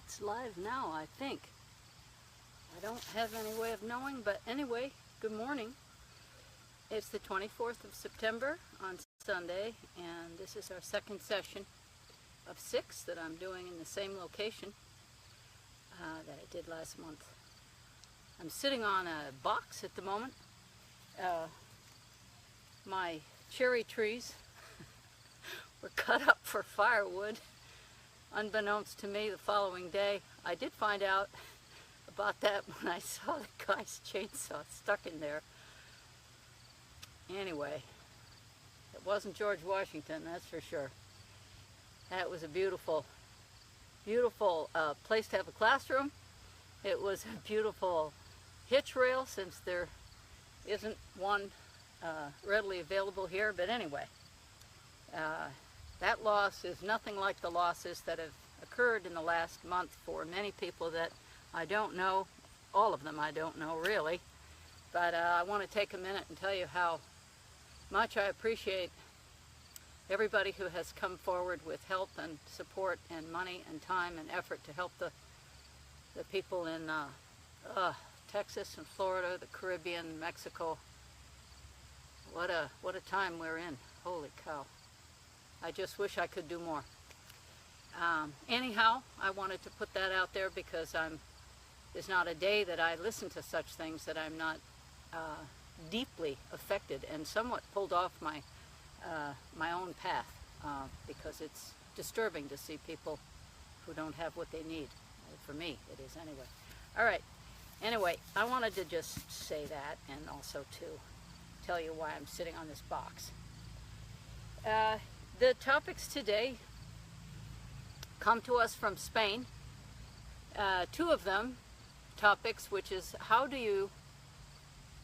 It's live now, I think. I don't have any way of knowing, but anyway, good morning. It's the 24th of September on Sunday, and this is our second session of 6 that I'm doing in the same location that I did last month. I'm sitting on a box at the moment. My cherry trees were cut up for firewood. Unbeknownst to me, the following day, I did find out about that when I saw the guy's chainsaw stuck in there. Anyway, it wasn't George Washington, that's for sure. That was a beautiful, beautiful place to have a classroom. It was a beautiful hitch rail, since there isn't one readily available here. But anyway, that loss is nothing like the losses that have occurred in the last month for many people that I don't know. All of them I don't know, really. But I want to take a minute and tell you how much I appreciate everybody who has come forward with help and support and money and time and effort to help the people in Texas and Florida, the Caribbean, Mexico. What a time we're in. Holy cow. I just wish I could do more. Anyhow, I wanted to put that out there because there's not a day that I listen to such things that I'm not deeply affected and somewhat pulled off my own path, because it's disturbing to see people who don't have what they need. For me, it is anyway. All right. Anyway, I wanted to just say that, and also to tell you why I'm sitting on this box. The topics today come to us from Spain. 2 of them topics, which is how do you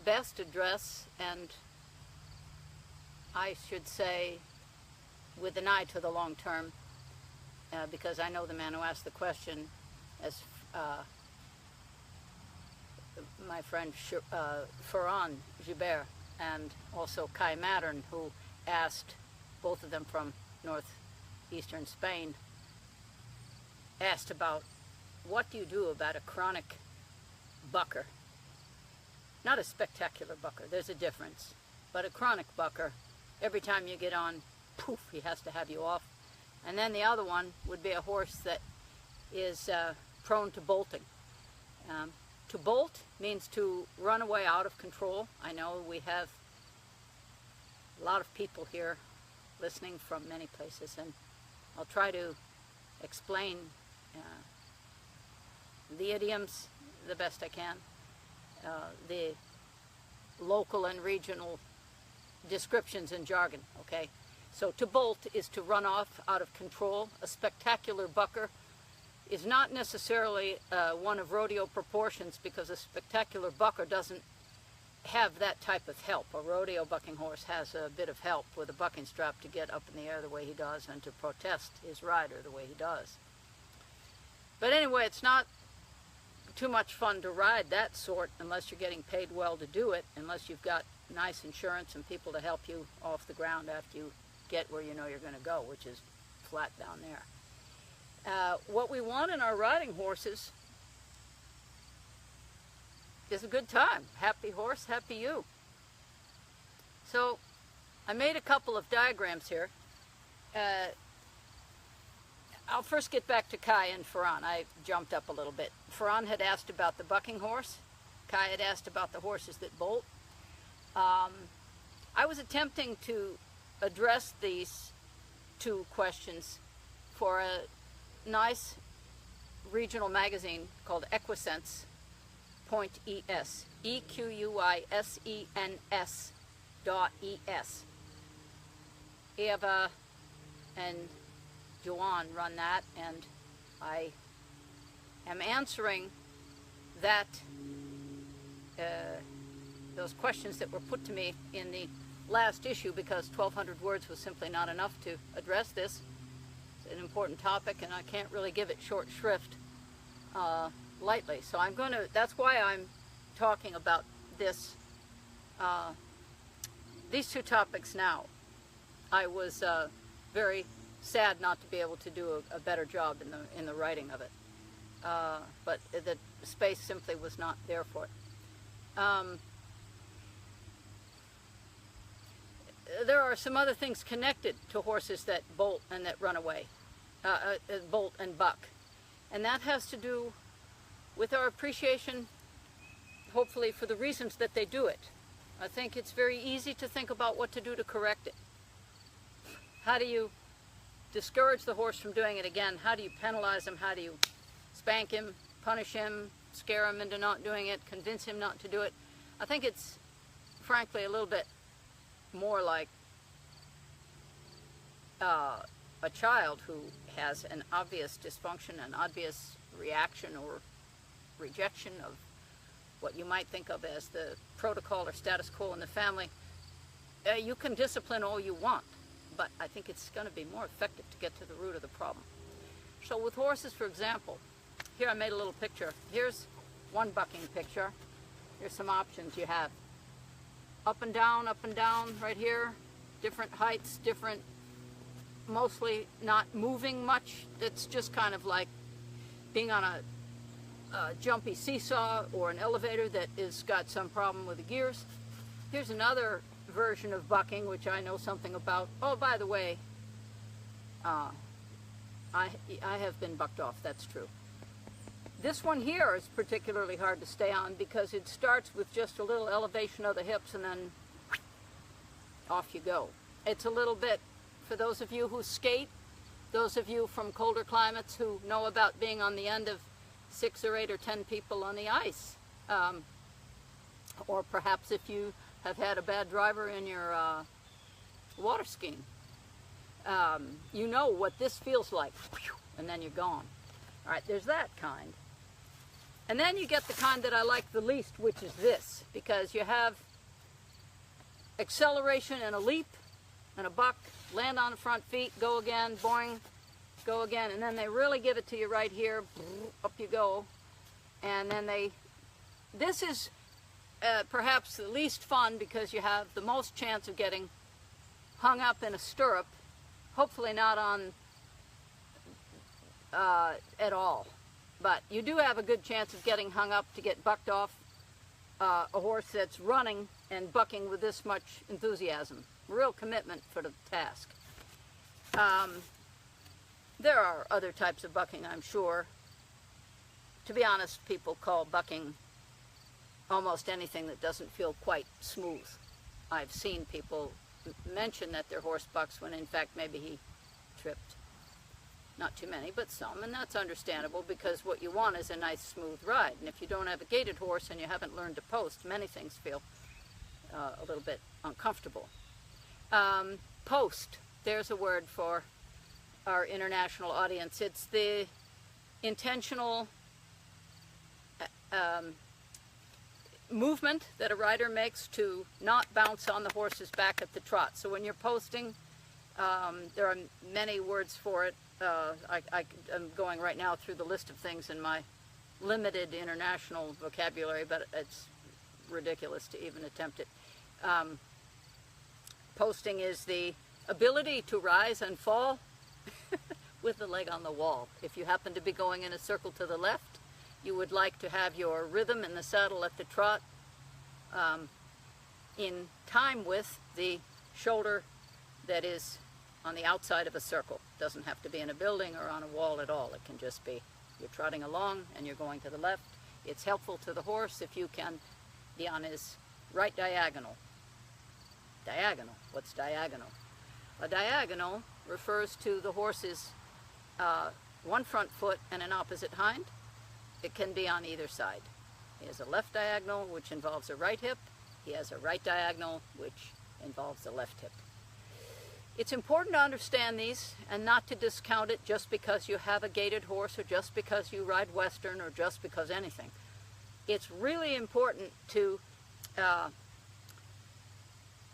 best address, and I should say with an eye to the long term, because I know the man who asked the question as my friend Ferran Gibert, and also Kai Mattern, who asked, both of them from northeastern Spain, asked about what do you do about a chronic bucker. Not a spectacular bucker, there's a difference, but a chronic bucker, every time you get on, poof, he has to have you off. And then the other one would be a horse that is prone to bolting. To bolt means to run away out of control. I know we have a lot of people here listening from many places, and I'll try to explain the idioms the best I can, the local and regional descriptions and jargon, okay? So to bolt is to run off out of control. A spectacular bucker is not necessarily one of rodeo proportions, because a spectacular bucker doesn't have that type of help. A rodeo bucking horse has a bit of help with a bucking strap to get up in the air the way he does and to protest his rider the way he does. But anyway, it's not too much fun to ride that sort unless you're getting paid well to do it, unless you've got nice insurance and people to help you off the ground after you get where you know you're going to go, which is flat down there. What we want in our riding horses is a good time. Happy horse, happy you. So I made a couple of diagrams here. I'll first get back to Kai and Ferran. I jumped up a little bit. Ferran had asked about the bucking horse. Kai had asked about the horses that bolt. I was attempting to address these 2 questions for a nice regional magazine called Equisense. .es, EQUISENS.es. Eva and Joanne run that, and I am answering that those questions that were put to me in the last issue, because 1,200 words was simply not enough to address this. It's an important topic, and I can't really give it short shrift lightly. So I'm going to, that's why I'm talking about this, these 2 topics now. I was very sad not to be able to do a better job in the writing of it. but the space simply was not there for it. There are some other things connected to horses that bolt and that run away, bolt and buck. And that has to do with our appreciation, hopefully, for the reasons that they do it. I think it's very easy to think about what to do to correct it. How do you discourage the horse from doing it again? How do you penalize him? How do you spank him, punish him, scare him into not doing it, convince him not to do it? I think it's, frankly, a little bit more like a child who has an obvious dysfunction, an obvious reaction or rejection of what you might think of as the protocol or status quo in the family. You can discipline all you want, but I think it's going to be more effective to get to the root of the problem. So with horses, for example, here I made a little picture. Here's one bucking picture. Here's some options you have. Up and down right here, different heights, different, mostly not moving much. It's just kind of like being on a jumpy seesaw or an elevator that is got some problem with the gears. Here's another version of bucking, which I know something about. Oh, by the way, I have been bucked off, that's true. This one here is particularly hard to stay on because it starts with just a little elevation of the hips and then off you go. It's a little bit, for those of you who skate, those of you from colder climates who know about being on the end of 6 or 8 or 10 people on the ice, or perhaps if you have had a bad driver in your water skiing, you know what this feels like, and then you're gone. All right, there's that kind. And then you get the kind that I like the least, which is this, because you have acceleration and a leap and a buck, land on the front feet, go again, boing, go again, and then they really give it to you right here, up you go, and then this is perhaps the least fun because you have the most chance of getting hung up in a stirrup, hopefully not on at all. But you do have a good chance of getting hung up to get bucked off a horse that's running and bucking with this much enthusiasm. Real commitment for the task. There are other types of bucking, I'm sure. To be honest, people call bucking almost anything that doesn't feel quite smooth. I've seen people mention that their horse bucks when in fact maybe he tripped. Not too many, but some, and that's understandable because what you want is a nice smooth ride. And if you don't have a gaited horse and you haven't learned to post, many things feel a little bit uncomfortable. Post, there's a word for our international audience. It's the intentional movement that a rider makes to not bounce on the horse's back at the trot. So when you're posting, there are many words for it. I'm going right now through the list of things in my limited international vocabulary, but it's ridiculous to even attempt it. Posting is the ability to rise and fall with the leg on the wall. If you happen to be going in a circle to the left, you would like to have your rhythm in the saddle at the trot in time with the shoulder that is on the outside of a circle. It doesn't have to be in a building or on a wall at all. It can just be you're trotting along and you're going to the left. It's helpful to the horse if you can be on his right diagonal. Diagonal. What's diagonal? A diagonal refers to the horse's one front foot and an opposite hind. It can be on either side. He has a left diagonal, which involves a right hip. He has a right diagonal, which involves a left hip. It's important to understand these and not to discount it just because you have a gaited horse or just because you ride Western or just because anything. It's really important to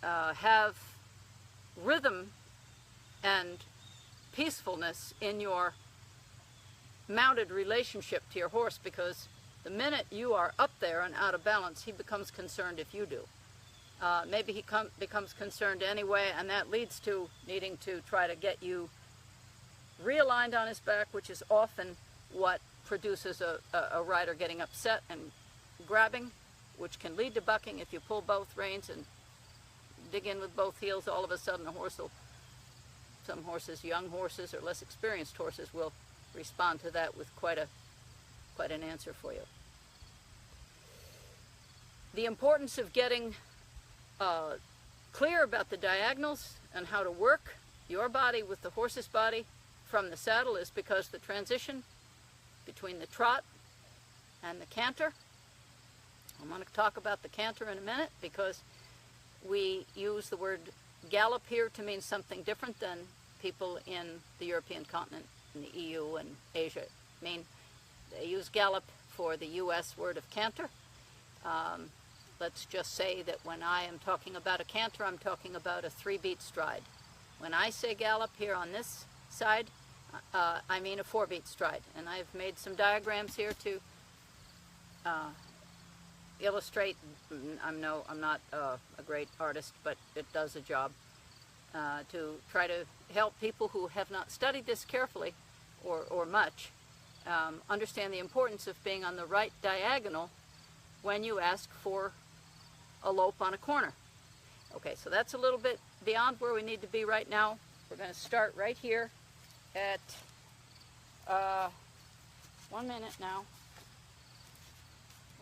have rhythm and peacefulness in your mounted relationship to your horse, because the minute you are up there and out of balance, he becomes concerned if you do. Maybe he becomes concerned anyway, and that leads to needing to try to get you realigned on his back, which is often what produces a rider getting upset and grabbing, which can lead to bucking. If you pull both reins and dig in with both heels, all of a sudden a horse will, some horses, young horses or less experienced horses, will respond to that with quite an answer for you. The importance of getting clear about the diagonals and how to work your body with the horse's body from the saddle is because the transition between the trot and the canter, I'm going to talk about the canter in a minute because we use the word gallop here to mean something different than people in the European continent, in the EU and Asia mean. They use gallop for the US word of canter. Let's just say that when I am talking about a canter, I'm talking about a 3-beat stride. When I say gallop here on this side, I mean a 4-beat stride. And I've made some diagrams here to illustrate. I'm not a great artist, but it does a job to try to help people who have not studied this carefully or much understand the importance of being on the right diagonal when you ask for a lope on a corner. Okay, so that's a little bit beyond where we need to be right now. We're going to start right here at 1 minute now.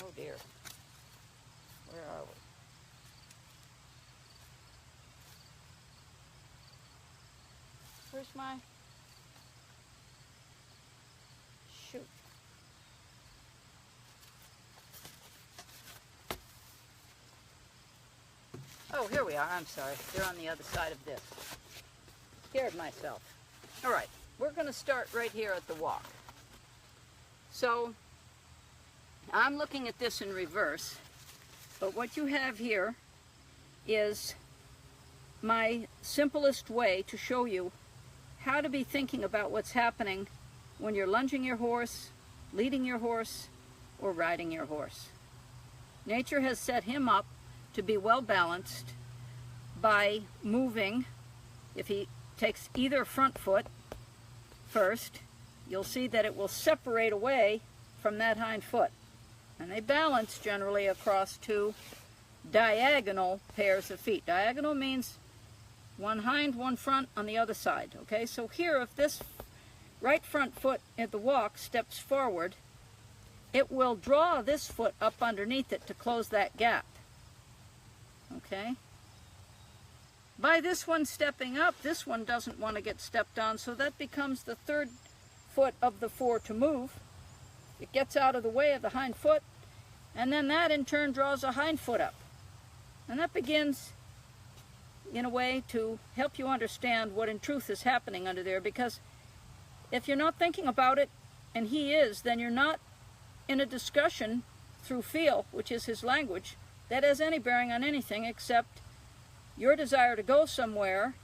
Oh dear. Where are we? Where's my... Shoot. Oh, here we are. I'm sorry. They're on the other side of this. Scared myself. All right. We're going to start right here at the walk. So, I'm looking at this in reverse, but what you have here is my simplest way to show you how to be thinking about what's happening when you're lunging your horse, leading your horse, or riding your horse. Nature has set him up to be well balanced by moving. If he takes either front foot first, you'll see that it will separate away from that hind foot. And they balance generally across 2 diagonal pairs of feet. Diagonal means one hind, one front on the other side. Okay, so here if this right front foot at the walk steps forward, it will draw this foot up underneath it to close that gap. Okay? By this one stepping up, this one doesn't want to get stepped on, so that becomes the 3rd foot of the 4 to move. It gets out of the way of the hind foot, and then that in turn draws a hind foot up. And that begins, in a way, to help you understand what in truth is happening under there, because if you're not thinking about it, and he is, then you're not in a discussion through feel, which is his language, that has any bearing on anything except your desire to go somewhere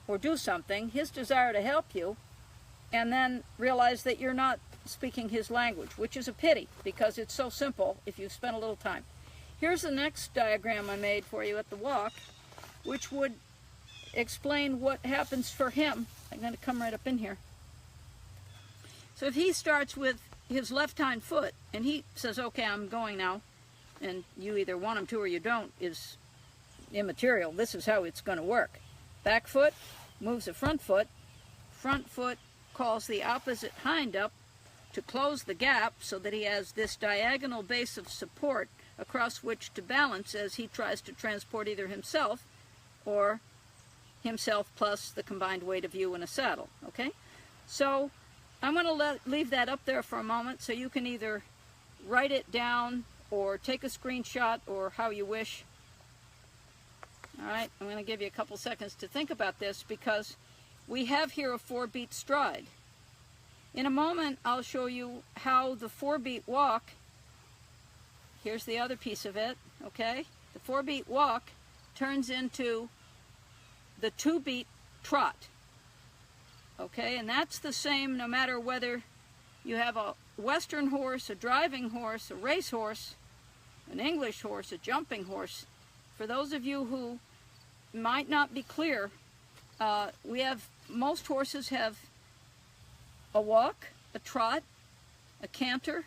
or do something, his desire to help you, and then realize that you're not speaking his language, which is a pity because it's so simple if you've spent a little time. Here's the next diagram I made for you at the walk, which would explain what happens for him. I'm going to come right up in here. So if he starts with his left hind foot and he says, okay, I'm going now, and you either want him to or you don't, is immaterial. This is how it's going to work. Back foot moves the front foot calls the opposite hind up to close the gap so that he has this diagonal base of support across which to balance as he tries to transport either himself or himself plus the combined weight of you in a saddle. Okay? So I'm going to leave that up there for a moment so you can either write it down or take a screenshot or how you wish. All right, I'm going to give you a couple seconds to think about this because we have here a 4-beat stride. In a moment, I'll show you how the 4-beat walk, here's the other piece of it, okay? The 4-beat walk turns into the 2-beat trot, okay? And that's the same no matter whether you have a Western horse, a driving horse, a race horse, an English horse, a jumping horse. For those of you who might not be clear, most horses have a walk, a trot, a canter,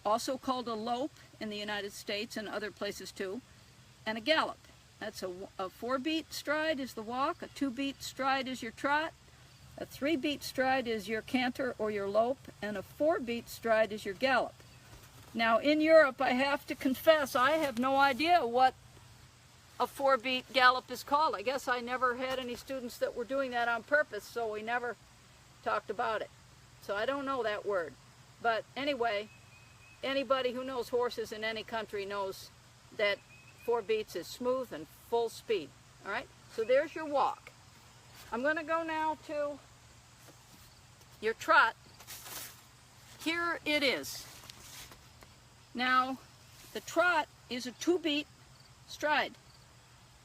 also called a lope in the United States and other places too, and a gallop. That's a 4-beat stride is the walk, a 2-beat stride is your trot, a 3-beat stride is your canter or your lope, and a 4-beat stride is your gallop. Now in Europe, I have to confess, I have no idea what a 4-beat gallop is called. I guess I never had any students that were doing that on purpose, so we never talked about it. So I don't know that word. But anyway, anybody who knows horses in any country knows that 4 beats is smooth and full speed. All right, so there's your walk. I'm going to go now to your trot. Here it is. Now, the trot is a 2-beat stride.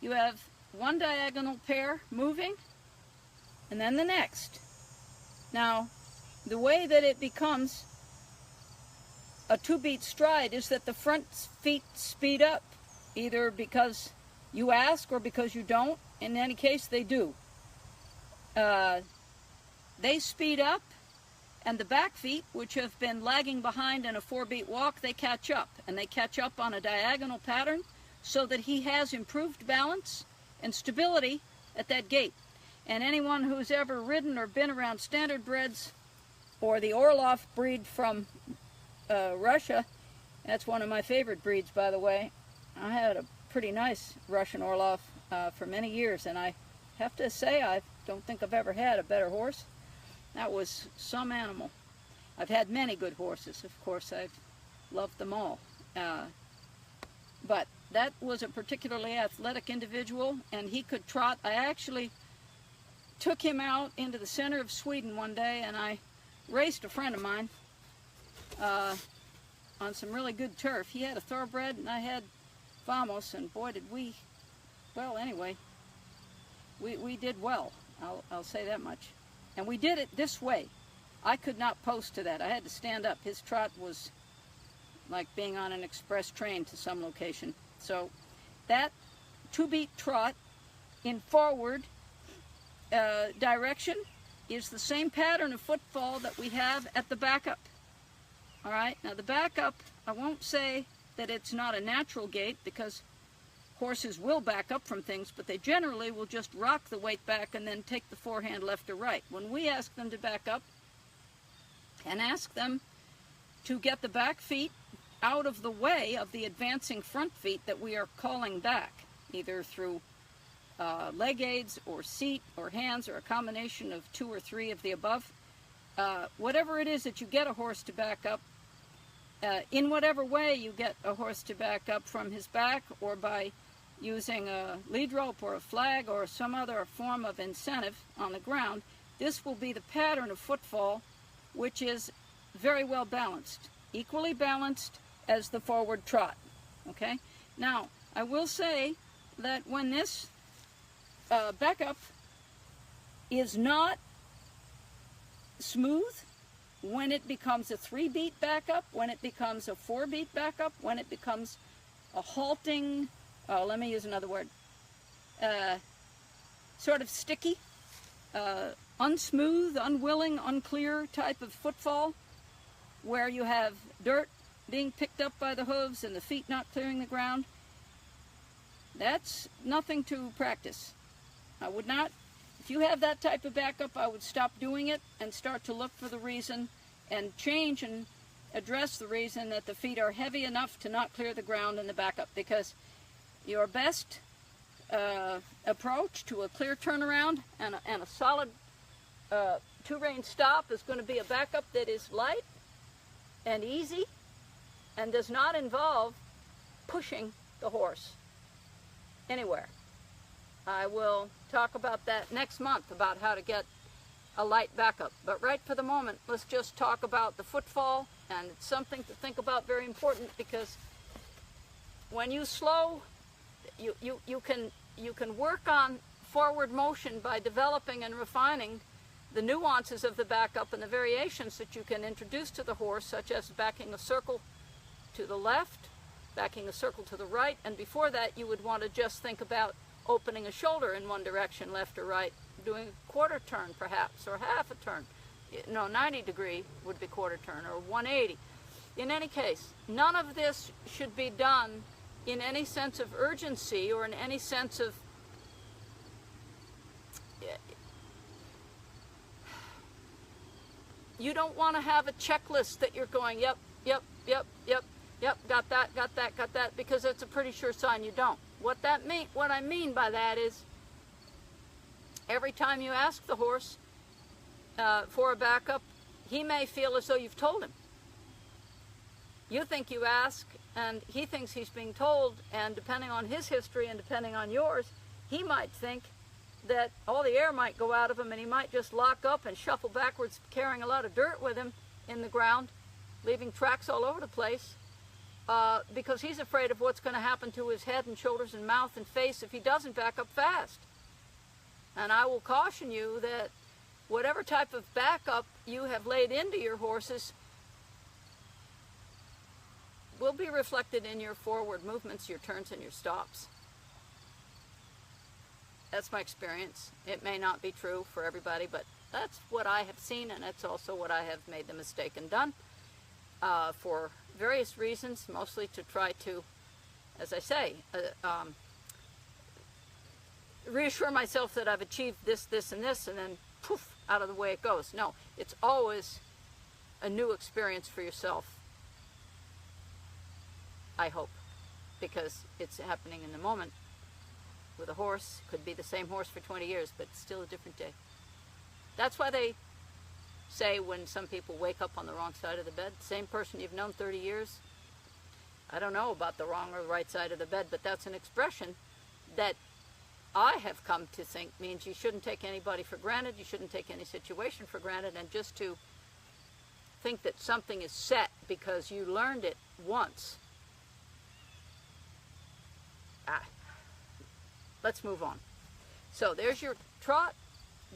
You have one diagonal pair moving, and then the next. Now, the way that it becomes a 2-beat stride is that the front feet speed up, either because you ask or because you don't. In any case, they do. They speed up, and the back feet, which have been lagging behind in a 4-beat walk, they catch up. And they catch up on a diagonal pattern so that he has improved balance and stability at that gait. And anyone who's ever ridden or been around standardbreds or the Orloff breed from Russia, that's one of my favorite breeds, by the way. I had a pretty nice Russian Orloff for many years, and I have to say I don't think I've ever had a better horse. That was some animal. I've had many good horses, of course. I've loved them all. But that was a particularly athletic individual, and he could trot. I actually took him out into the center of Sweden one day, and I raced a friend of mine on some really good turf. He had a thoroughbred, and I had Vamos, and boy did we, well anyway, we did well, I'll say that much. And we did it this way. I could not post to that. I had to stand up. His trot was like being on an express train to some location. So that 2-beat trot in forward direction is the same pattern of footfall that we have at the backup. All right, now the backup, I won't say that it's not a natural gait, because horses will back up from things, but they generally will just rock the weight back and then take the forehand left or right. When we ask them to back up and ask them to get the back feet out of the way of the advancing front feet that we are calling back, either through leg aids or seat or hands or a combination of 2 or 3 of the above, whatever it is that you get a horse to back up, in whatever way you get a horse to back up from his back, or by using a lead rope or a flag or some other form of incentive on the ground, this will be the pattern of footfall, which is very well balanced, equally balanced as the forward trot. Okay? Now, I will say that when this backup is not smooth, when it becomes a 3-beat backup, when it becomes a 4-beat backup, when it becomes a halting, let me use another word, sort of sticky, unsmooth, unwilling, unclear type of footfall, where you have dirt being picked up by the hooves and the feet not clearing the ground, that's nothing to practice. I would not, if you have that type of backup, I would stop doing it and start to look for the reason and change and address the reason that the feet are heavy enough to not clear the ground in the backup, because your best approach to a clear turnaround and a solid 2-rein stop is going to be a backup that is light and easy and does not involve pushing the horse anywhere. I will talk about that next month, about how to get a light backup. But right for the moment, let's just talk about the footfall, and it's something to think about, very important, because when you slow, you can work on forward motion by developing and refining the nuances of the backup and the variations that you can introduce to the horse, such as backing a circle to the left, backing a circle to the right, and before that you would want to just think about opening a shoulder in one direction, left or right, doing a quarter turn perhaps, or half a turn. no, 90 degree would be quarter turn, or 180. In any case, none of this should be done in any sense of urgency or in any sense of you don't want to have a checklist that you're going, yep, yep, yep, yep, yep, got that, because it's a pretty sure sign you don't. What I mean by that is, every time you ask the horse for a backup, he may feel as though you've told him. You think you ask, and he thinks he's being told, and depending on his history and depending on yours, he might think that all the air might go out of him and he might just lock up and shuffle backwards, carrying a lot of dirt with him in the ground, leaving tracks all over the place, because he's afraid of what's going to happen to his head and shoulders and mouth and face if he doesn't back up fast. And I will caution you that whatever type of backup you have laid into your horses will be reflected in your forward movements, your turns, and your stops. That's my experience. It may not be true for everybody, but that's what I have seen, and that's also what I have made the mistake and done for various reasons, mostly to try to, as I say, reassure myself that I've achieved this, this, and this, and then poof, out of the way it goes. No, it's always a new experience for yourself, I hope, because it's happening in the moment. With a horse, could be the same horse for 20 years, but still a different day. That's why they say when some people wake up on the wrong side of the bed, same person you've known 30 years, I don't know about the wrong or the right side of the bed, but that's an expression that I have come to think means you shouldn't take anybody for granted, you shouldn't take any situation for granted, and just to think that something is set because you learned it once. Let's move on. So there's your trot,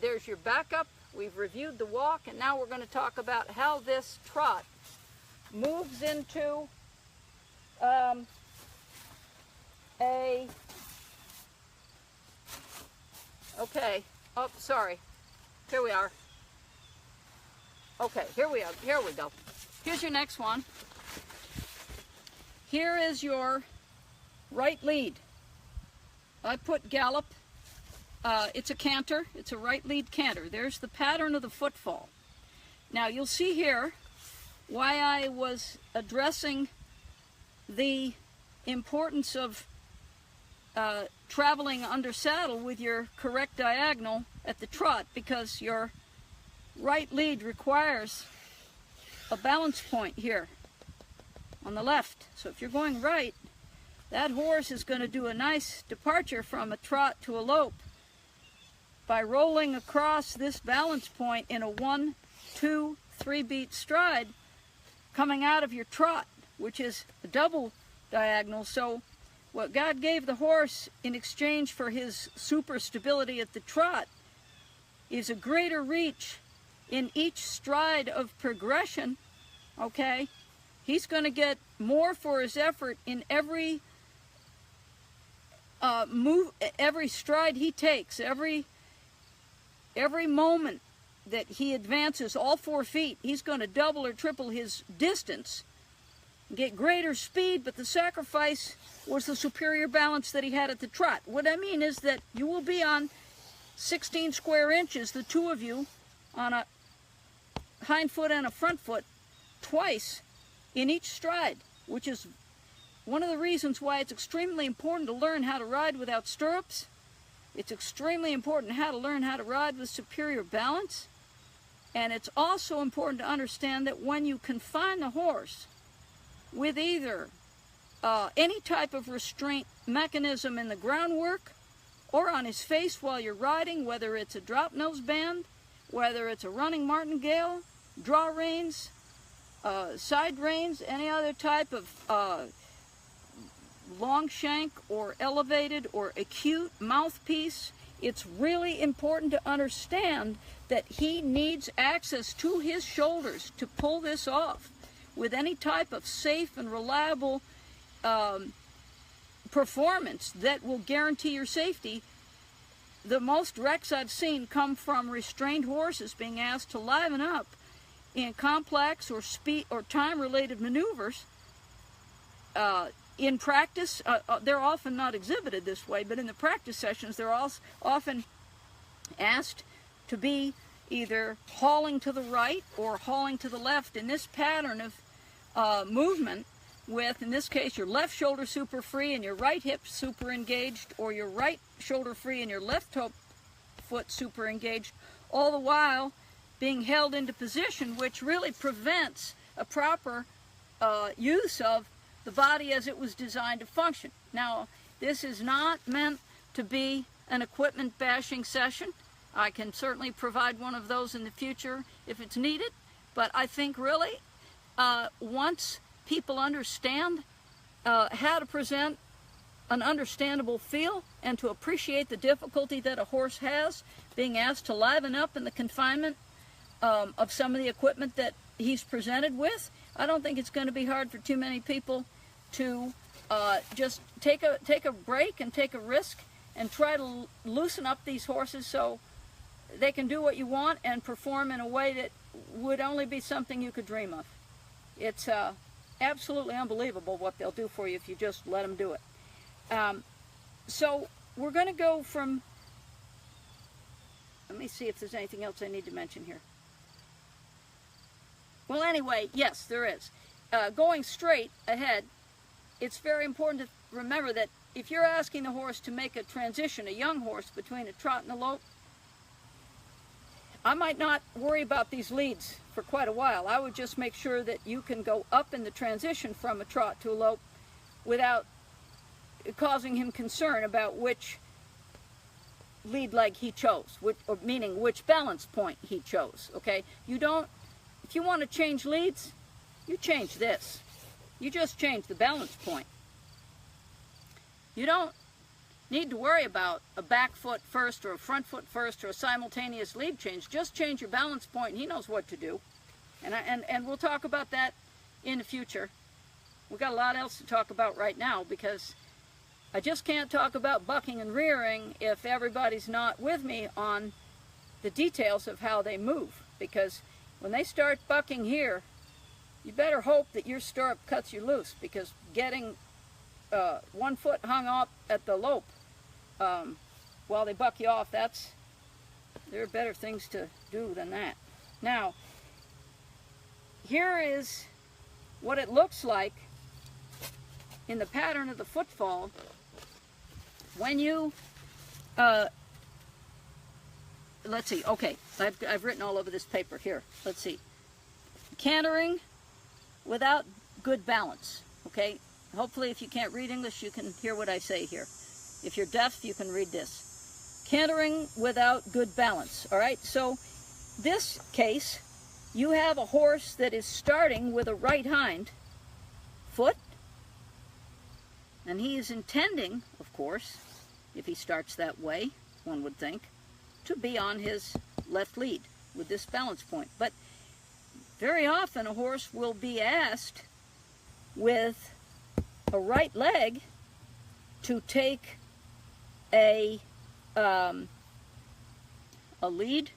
there's your backup, we've reviewed the walk, and now we're going to talk about how this trot moves into okay, oh, sorry, here we are. Okay, here we go. Here's your next one. Here is your right lead. I put gallop. It's a canter. It's a right lead canter. There's the pattern of the footfall. Now you'll see here why I was addressing the importance of traveling under saddle with your correct diagonal at the trot, because your right lead requires a balance point here on the left. So if you're going right, that horse is going to do a nice departure from a trot to a lope by rolling across this balance point in a 1, 2, 3 beat stride coming out of your trot, which is a double diagonal. So what God gave the horse in exchange for his super stability at the trot is a greater reach in each stride of progression, okay? He's going to get more for his effort in every move, every stride he takes, every moment that he advances all 4 feet, he's going to double or triple his distance, get greater speed, but the sacrifice was the superior balance that he had at the trot. What I mean is that you will be on 16 square inches, the two of you, on a hind foot and a front foot, twice in each stride, which is one of the reasons why it's extremely important to learn how to ride without stirrups. It's extremely important how to learn how to ride with superior balance. And it's also important to understand that when you confine the horse with either any type of restraint mechanism in the groundwork or on his face while you're riding, whether it's a drop nose band, whether it's a running martingale, draw reins, side reins, any other type of long shank or elevated or acute mouthpiece, it's really important to understand that he needs access to his shoulders to pull this off with any type of safe and reliable performance that will guarantee your safety. the most wrecks I've seen come from restrained horses being asked to liven up in complex or speed or time-related maneuvers. In practice, they're often not exhibited this way, but in the practice sessions, they're also often asked to be either hauling to the right or hauling to the left in this pattern of movement with, in this case, your left shoulder super free and your right hip super engaged, or your right shoulder free and your left foot super engaged, all the while being held into position, which really prevents a proper use of the body as it was designed to function. Now, this is not meant to be an equipment bashing session. I can certainly provide one of those in the future if it's needed, but I think really once people understand how to present an understandable feel and to appreciate the difficulty that a horse has being asked to liven up in the confinement of some of the equipment that he's presented with, I don't think it's going to be hard for too many people to just take a break and take a risk and try to loosen up these horses so they can do what you want and perform in a way that would only be something you could dream of. It's absolutely unbelievable what they'll do for you if you just let them do it. So we're going to go from, let me see if there's anything else I need to mention here. Well, anyway, yes, there is. Going straight ahead, it's very important to remember that if you're asking the horse to make a transition, a young horse, between a trot and a lope, I might not worry about these leads for quite a while. I would just make sure that you can go up in the transition from a trot to a lope without causing him concern about which lead leg he chose, meaning which balance point he chose, okay? You don't, if you want to change leads, you change this. You just change the balance point. You don't need to worry about a back foot first or a front foot first or a simultaneous lead change. Just change your balance point and he knows what to do. And we'll talk about that in the future. We've got a lot else to talk about right now because I just can't talk about bucking and rearing if everybody's not with me on the details of how they move. Because when they start bucking here, you better hope that your stirrup cuts you loose, because getting 1 foot hung up at the lope while they buck you off, there are better things to do than that. Now, here is what it looks like in the pattern of the footfall when you, let's see, okay, I've written all over this paper here. Let's see. Cantering without good balance, okay? Hopefully if you can't read English, you can hear what I say here. If you're deaf, you can read this. Cantering without good balance, all right? So this case, you have a horse that is starting with a right hind foot, and he is intending, of course, if he starts that way, one would think, to be on his left lead with this balance point. But very often a horse will be asked with a right leg to take a lead,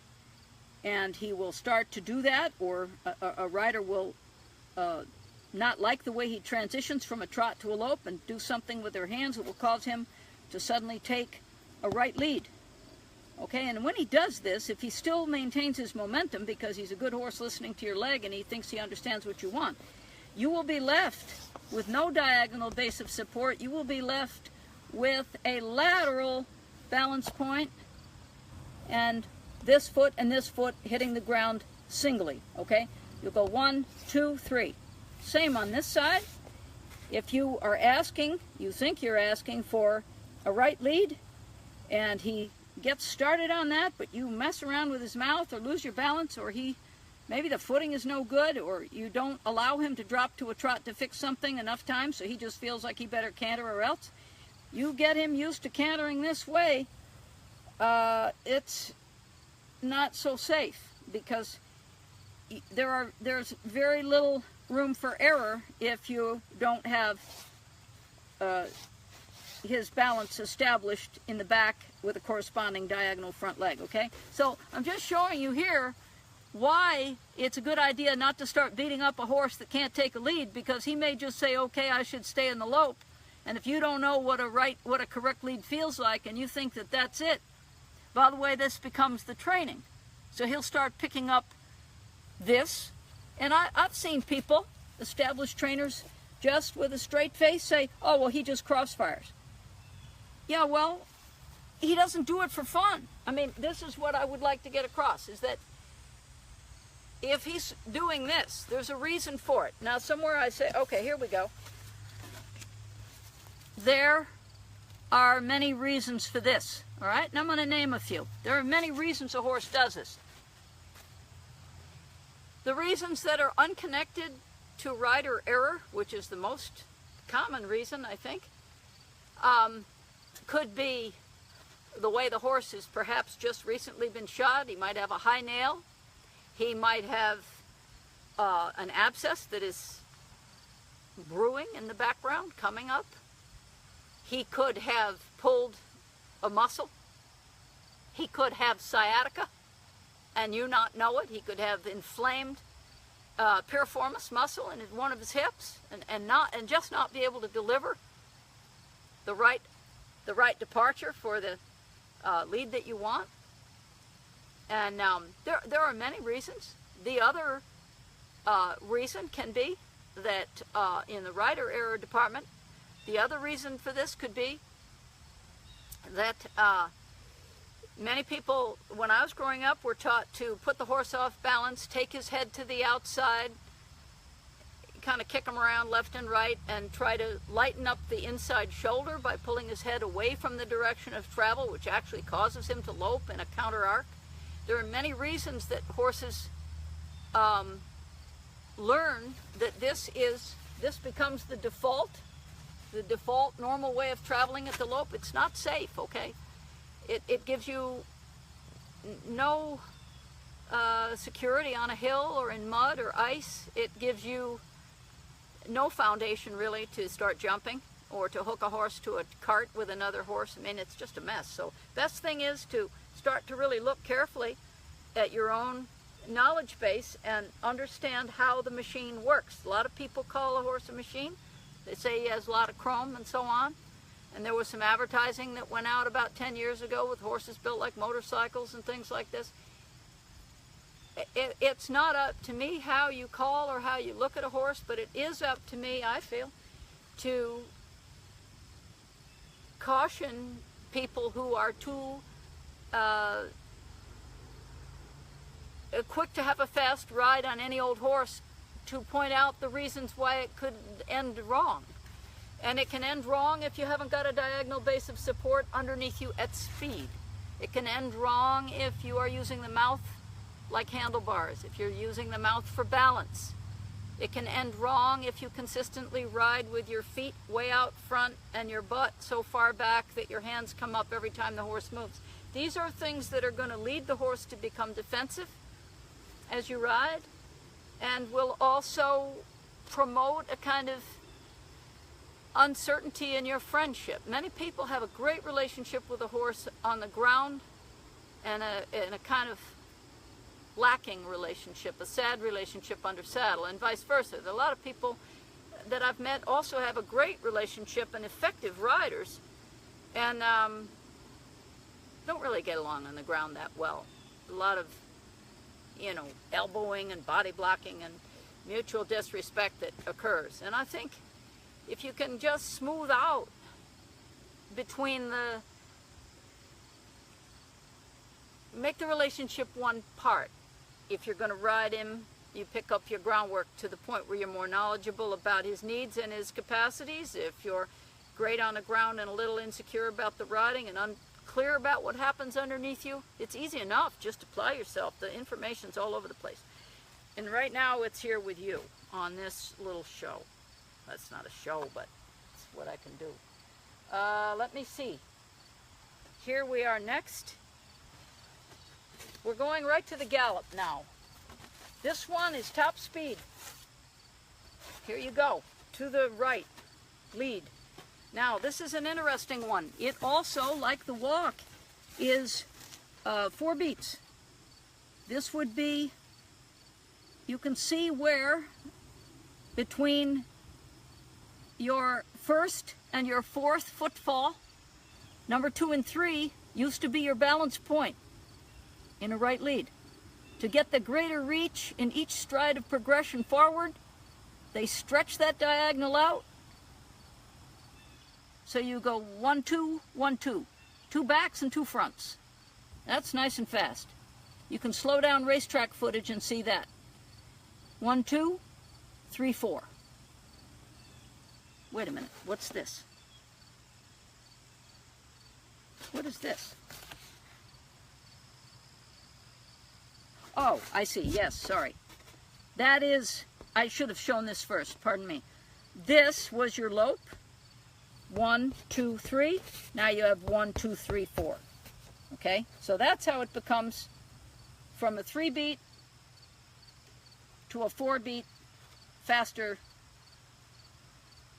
and he will start to do that, or a rider will not like the way he transitions from a trot to a lope and do something with their hands that will cause him to suddenly take a right lead. Okay, and when he does this, if he still maintains his momentum because he's a good horse listening to your leg and he thinks he understands what you want, you will be left with no diagonal base of support. You will be left with a lateral balance point and this foot hitting the ground singly, okay? You'll go 1, 2, 3. Same on this side. If you are asking, you think you're asking for a right lead, and he gets started on that, but you mess around with his mouth or lose your balance, or maybe the footing is no good, or you don't allow him to drop to a trot to fix something enough times, so he just feels like he better canter or else. You get him used to cantering this way, it's not so safe, because there's very little room for error if you don't have his balance established in the back with a corresponding diagonal front leg, okay? So I'm just showing you here why it's a good idea not to start beating up a horse that can't take a lead, because he may just say, okay, I should stay in the lope. And if you don't know what a correct lead feels like, and you think that that's it, by the way, this becomes the training. So he'll start picking up this. And I've seen people, established trainers, just with a straight face say, oh, well, he just crossfires. Yeah, well, he doesn't do it for fun. I mean, this is what I would like to get across, is that if he's doing this, there's a reason for it. Now, somewhere I say, okay, here we go. There are many reasons for this, all right? And I'm going to name a few. There are many reasons a horse does this. The reasons that are unconnected to rider error, which is the most common reason, I think, could be the way the horse has perhaps just recently been shod. He might have a high nail. He might have an abscess that is brewing in the background, coming up. He could have pulled a muscle. He could have sciatica and you not know it. He could have inflamed piriformis muscle in one of his hips and just not be able to deliver the right departure for the lead that you want. And there are many reasons. The other reason can be that in the rider error department, the other reason for this could be that many people, when I was growing up, were taught to put the horse off balance, take his head to the outside, kind of kick him around left and right, and try to lighten up the inside shoulder by pulling his head away from the direction of travel, which actually causes him to lope in a counter arc. There are many reasons that horses learn that this becomes the default normal way of traveling at the lope. It's not safe, okay? It gives you no security on a hill or in mud or ice. It gives you no foundation really to start jumping or to hook a horse to a cart with another horse. I mean, it's just a mess. So best thing is to start to really look carefully at your own knowledge base and understand how the machine works. A lot of people call a horse a machine. They say he has a lot of chrome and so on. And there was some advertising that went out about 10 years ago with horses built like motorcycles and things like this. It's not up to me how you call or how you look at a horse, but it is up to me, I feel, to caution people who are too quick to have a fast ride on any old horse to point out the reasons why it could end wrong. And it can end wrong if you haven't got a diagonal base of support underneath you at speed. It can end wrong if you are using the mouth like handlebars, if you're using the mouth for balance. It can end wrong if you consistently ride with your feet way out front and your butt so far back that your hands come up every time the horse moves. These are things that are going to lead the horse to become defensive as you ride, and will also promote a kind of uncertainty in your friendship. Many people have a great relationship with a horse on the ground and a kind of lacking relationship, a sad relationship under saddle, and vice versa. A lot of people that I've met also have a great relationship and effective riders and don't really get along on the ground that well. A lot of, elbowing and body blocking and mutual disrespect that occurs. And I think if you can just smooth out between make the relationship one part. If you're going to ride him, you pick up your groundwork to the point where you're more knowledgeable about his needs and his capacities. If you're great on the ground and a little insecure about the riding and unclear about what happens underneath you, it's easy enough. Just apply yourself. The information's all over the place. And right now it's here with you on this little show. That's not a show, but it's what I can do. Let me see. Here we are next. We're going right to the gallop now. This one is top speed. Here you go. To the right. Lead. Now, this is an interesting one. It also, like the walk, is 4 beats. This would be, you can see where between your first and your fourth footfall, number 2 and 3 used to be your balance point in a right lead. To get the greater reach in each stride of progression forward, they stretch that diagonal out. So you go 1, 2, 1, 2. 2 backs and 2 fronts. That's nice and fast. You can slow down racetrack footage and see that. 1, 2, 3, 4. Wait a minute, what's this? What is this? Oh, I see, yes, sorry. That is, I should have shown this first, pardon me. This was your lope. 1, 2, 3. Now you have 1, 2, 3, 4. Okay, so that's how it becomes from a 3-beat to a 4-beat faster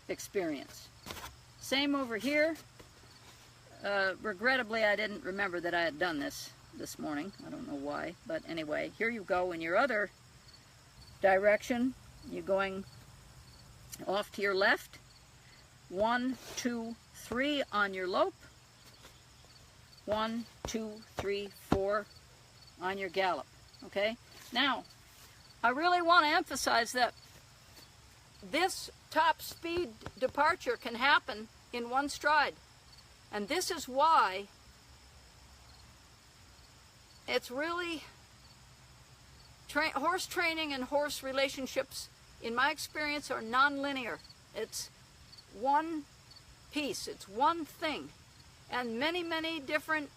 experience. Same over here. Regrettably, I didn't remember that I had done this morning. I don't know why, but anyway, here you go in your other direction. You're going off to your left. 1, 2, 3 on your lope. 1, 2, 3, 4 on your gallop. Okay? Now, I really want to emphasize that this top speed departure can happen in one stride. And this is why it's really horse training and horse relationships, in my experience, are non-linear. It's one piece, it's one thing, and many, many different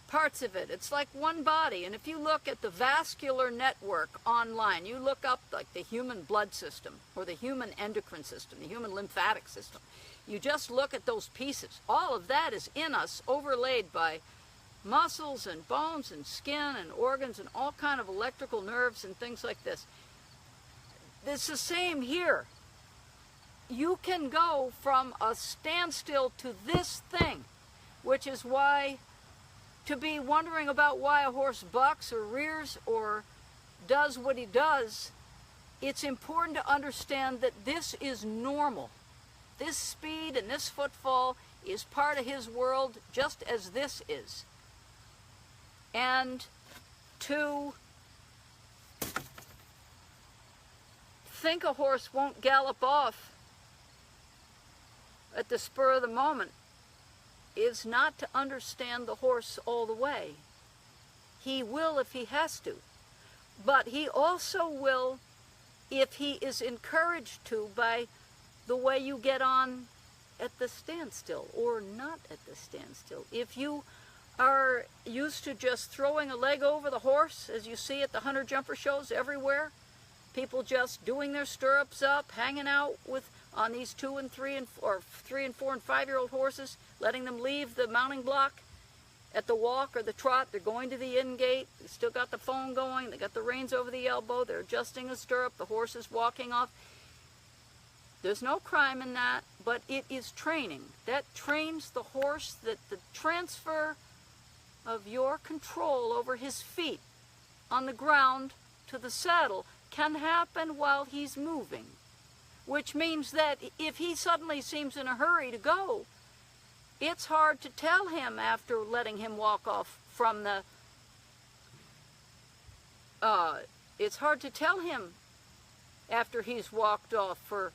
parts of it. It's like one body. And if you look at the vascular network online, you look up like the human blood system or the human endocrine system, the human lymphatic system, you just look at those pieces. All of that is in us, overlaid by muscles and bones and skin and organs and all kind of electrical nerves and things like this. It's the same here. You can go from a standstill to this thing, which is why to be wondering about why a horse bucks or rears or does what he does, it's important to understand that this is normal. This speed and this footfall is part of his world just as this is. And to think a horse won't gallop off at the spur of the moment is not to understand the horse all the way. He will if he has to, but he also will if he is encouraged to by the way you get on at the standstill or not at the standstill. If you are used to just throwing a leg over the horse, as you see at the hunter jumper shows everywhere, people just doing their stirrups up, hanging out on these 2 and 3 and 4 and 5-year-old horses, letting them leave the mounting block at the walk or the trot. They're going to the in gate. They still got the phone going. They got the reins over the elbow. They're adjusting the stirrup. The horse is walking off. There's no crime in that, but it is training. That trains the horse, that the transfer of your control over his feet on the ground to the saddle can happen while he's moving, which means that if he suddenly seems in a hurry to go, it's hard to tell him after letting him walk off from the, it's hard to tell him after he's walked off for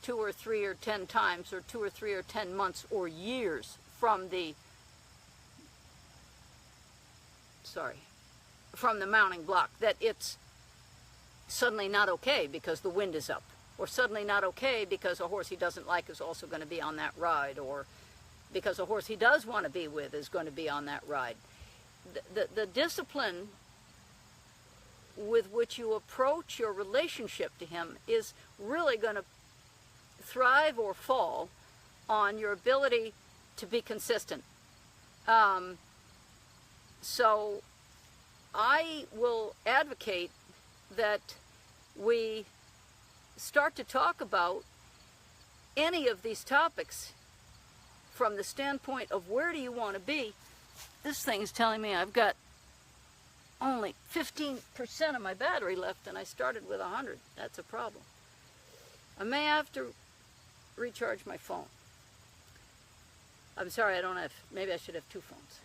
2 or 3 or 10 times or 2 or 3 or 10 months or years from the, from the mounting block, that it's suddenly not okay because the wind is up, or suddenly not okay because a horse he doesn't like is also going to be on that ride, or because a horse he does want to be with is going to be on that ride. The discipline with which you approach your relationship to him is really going to thrive or fall on your ability to be consistent. So I will advocate that we start to talk about any of these topics from the standpoint of where do you want to be, this thing's telling me I've got only 15% of my battery left and I started with 100. That's a problem. I may have to recharge my phone. I'm sorry, I don't have, maybe I should have 2 phones.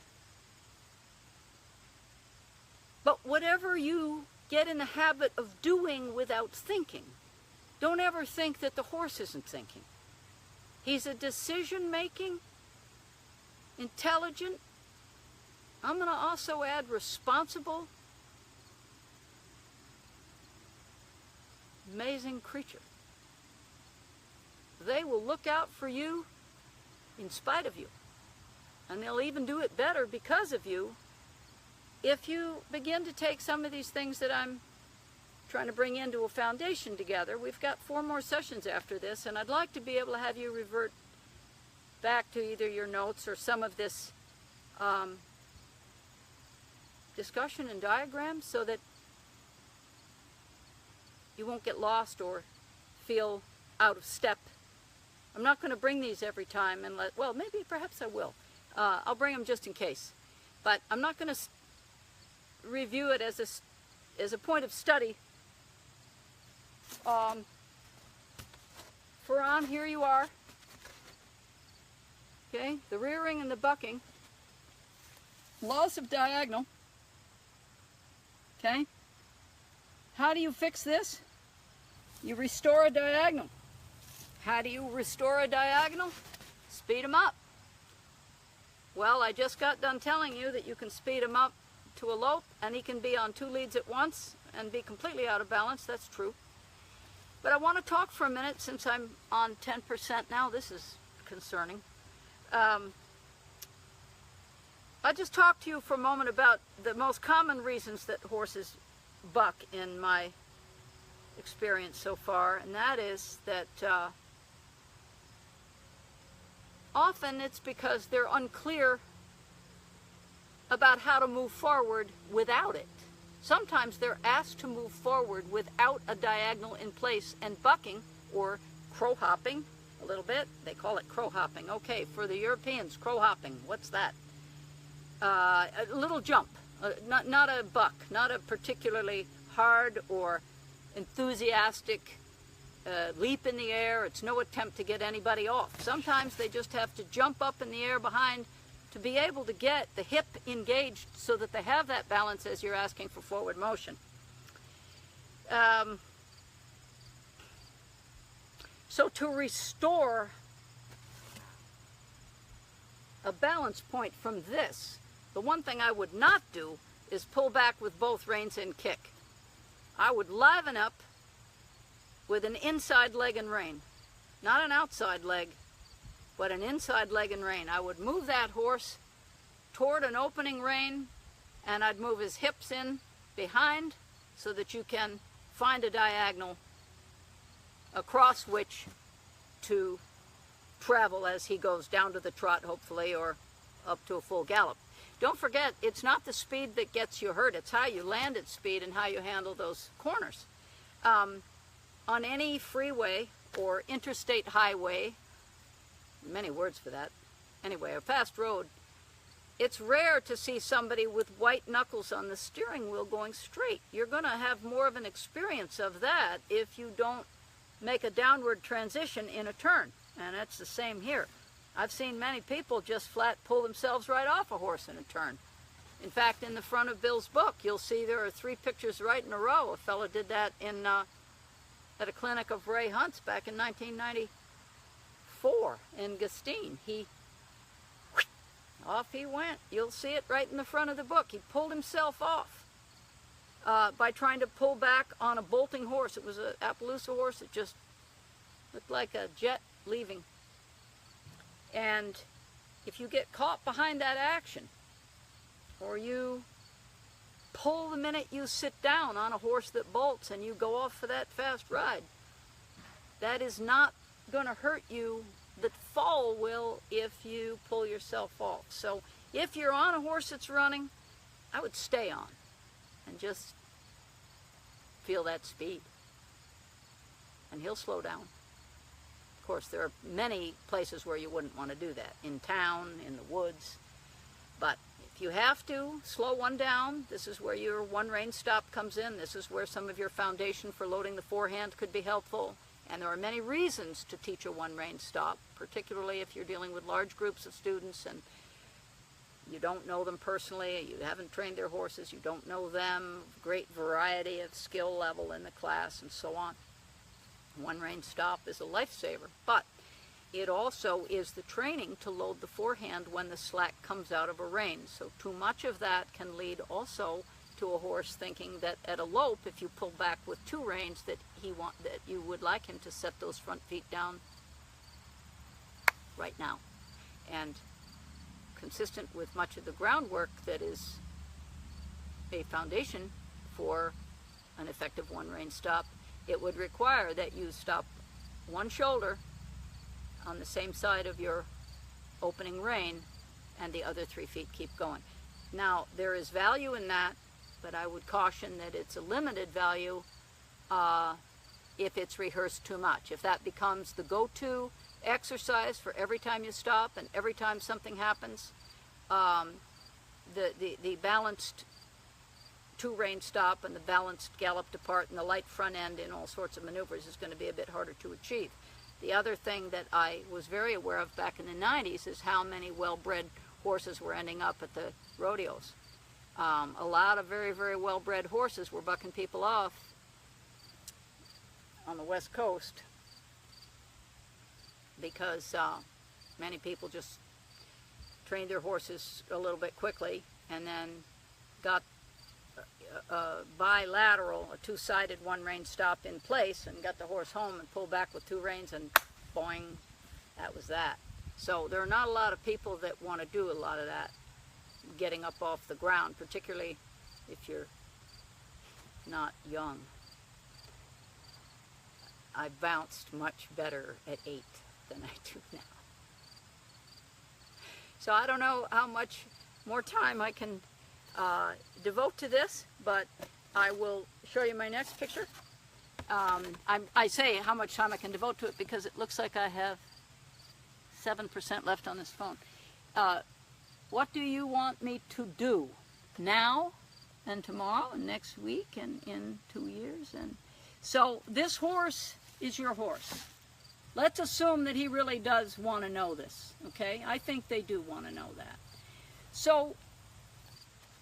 But whatever you get in the habit of doing without thinking, don't ever think that the horse isn't thinking. He's a decision-making, intelligent, I'm going to also add responsible, amazing creature. They will look out for you in spite of you. And they'll even do it better because of you if you begin to take some of these things that I'm trying to bring into a foundation together. We've got 4 more sessions after this, and I'd like to be able to have you revert back to either your notes or some of this discussion and diagrams so that you won't get lost or feel out of step. I'm not going to bring these every time and well, maybe perhaps I will. I'll bring them just in case. But I'm not going to review it as a point of study. For on, here you are. Okay, the rearing and the bucking. Loss of diagonal. Okay? How do you fix this? You restore a diagonal. How do you restore a diagonal? Speed them up. Well, I just got done telling you that you can speed him up to a lope, and he can be on 2 leads at once and be completely out of balance. That's true. But I want to talk for a minute, since I'm on 10% now. This is concerning. I just talked to you for a moment about the most common reasons that horses buck in my experience so far, and that is that often it's because they're unclear about how to move forward without it. Sometimes they're asked to move forward without a diagonal in place, and bucking, or crow hopping a little bit, they call it crow hopping. Okay, for the Europeans, crow hopping, what's that? A little jump, not a buck, not a particularly hard or enthusiastic leap in the air. It's no attempt to get anybody off. Sometimes they just have to jump up in the air behind to be able to get the hip engaged so that they have that balance as you're asking for forward motion. So to restore a balance point from this, the one thing I would not do is pull back with both reins and kick. I would liven up with an inside leg and rein. Not an outside leg, but an inside leg and rein. I would move that horse toward an opening rein, and I'd move his hips in behind so that you can find a diagonal across which to travel as he goes down to the trot, hopefully, or up to a full gallop. Don't forget, it's not the speed that gets you hurt. It's how you land at speed and how you handle those corners. On any freeway or interstate highway, many words for that, anyway, a fast road, it's rare to see somebody with white knuckles on the steering wheel going straight. You're going to have more of an experience of that if you don't make a downward transition in a turn. And that's the same here. I've seen many people just flat pull themselves right off a horse in a turn. In fact, in the front of Bill's book, you'll see there are 3 pictures right in a row. A fellow did that in at a clinic of Ray Hunt's back in 1994 in Gustine. Off he went. You'll see it right in the front of the book. He pulled himself off by trying to pull back on a bolting horse. It was an Appaloosa horse. It just looked like a jet leaving. And if you get caught behind that action, or you pull the minute you sit down on a horse that bolts and you go off for that fast ride, that is not going to hurt you. The fall will if you pull yourself off. So if you're on a horse that's running, I would stay on and just feel that speed. And he'll slow down. Of course, there are many places where you wouldn't want to do that. In town, in the woods. But if you have to, slow one down. This is where your one rein stop comes in. This is where some of your foundation for loading the forehand could be helpful. And there are many reasons to teach a one rein stop, particularly if you're dealing with large groups of students and you don't know them personally, you haven't trained their horses, you don't know them, great variety of skill level in the class and so on. One rein stop is a lifesaver, but it also is the training to load the forehand when the slack comes out of a rein. So too much of that can lead also to a horse thinking that at a lope, if you pull back with two reins, that you would like him to set those front feet down right now. And consistent with much of the groundwork that is a foundation for an effective one rein stop, it would require that you stop one shoulder on the same side of your opening rein and the other 3 feet keep going. Now, there is value in that, but I would caution that it's a limited value if it's rehearsed too much. If that becomes the go-to exercise for every time you stop and every time something happens, the balanced two rein stop and the balanced gallop depart and the light front end in all sorts of maneuvers is going to be a bit harder to achieve. The other thing that I was very aware of back in the 90s is how many well-bred horses were ending up at the rodeos. A lot of very, very well-bred horses were bucking people off on the West Coast because many people just trained their horses a little bit quickly and then got bilateral, a two-sided one rein stop in place and got the horse home and pulled back with two reins and boing, that was that. So there are not a lot of people that want to do a lot of that, getting up off the ground, particularly if you're not young. I bounced much better at 8 than I do now. So I don't know how much more time I can devote to this, but I will show you my next picture. I say how much time I can devote to it because it looks like I have 7% left on this phone. What do you want me to do now and tomorrow and next week and in 2 years? And so this horse is your horse. Let's assume that he really does want to know this, okay? I think they do want to know that. So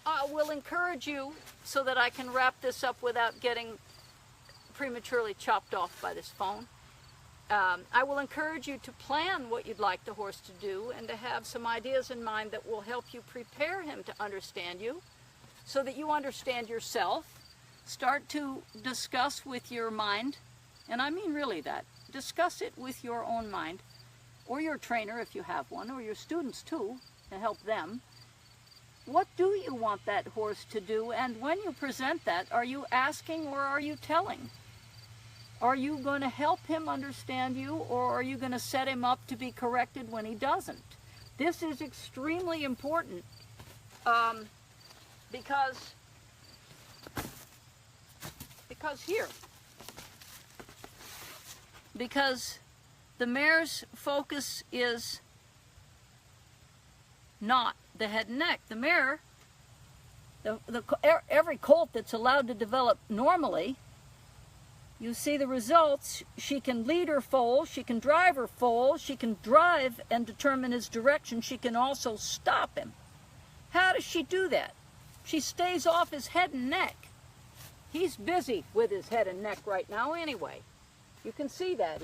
I will encourage you, so that I can wrap this up without getting prematurely chopped off by this phone. I will encourage you to plan what you'd like the horse to do and to have some ideas in mind that will help you prepare him to understand you so that you understand yourself. Start to discuss with your mind, and I mean really that. Discuss it with your own mind, or your trainer if you have one, or your students too, to help them. What do you want that horse to do? And when you present that, are you asking or are you telling? Are you going to help him understand you, or are you going to set him up to be corrected when he doesn't? This is extremely important because the mare's focus is not the head and neck. The mare, every colt that's allowed to develop normally, you see the results. She can lead her foal, she can drive her foal, she can drive and determine his direction, she can also stop him. How does she do that? She stays off his head and neck. He's busy with his head and neck right now anyway. You can see that.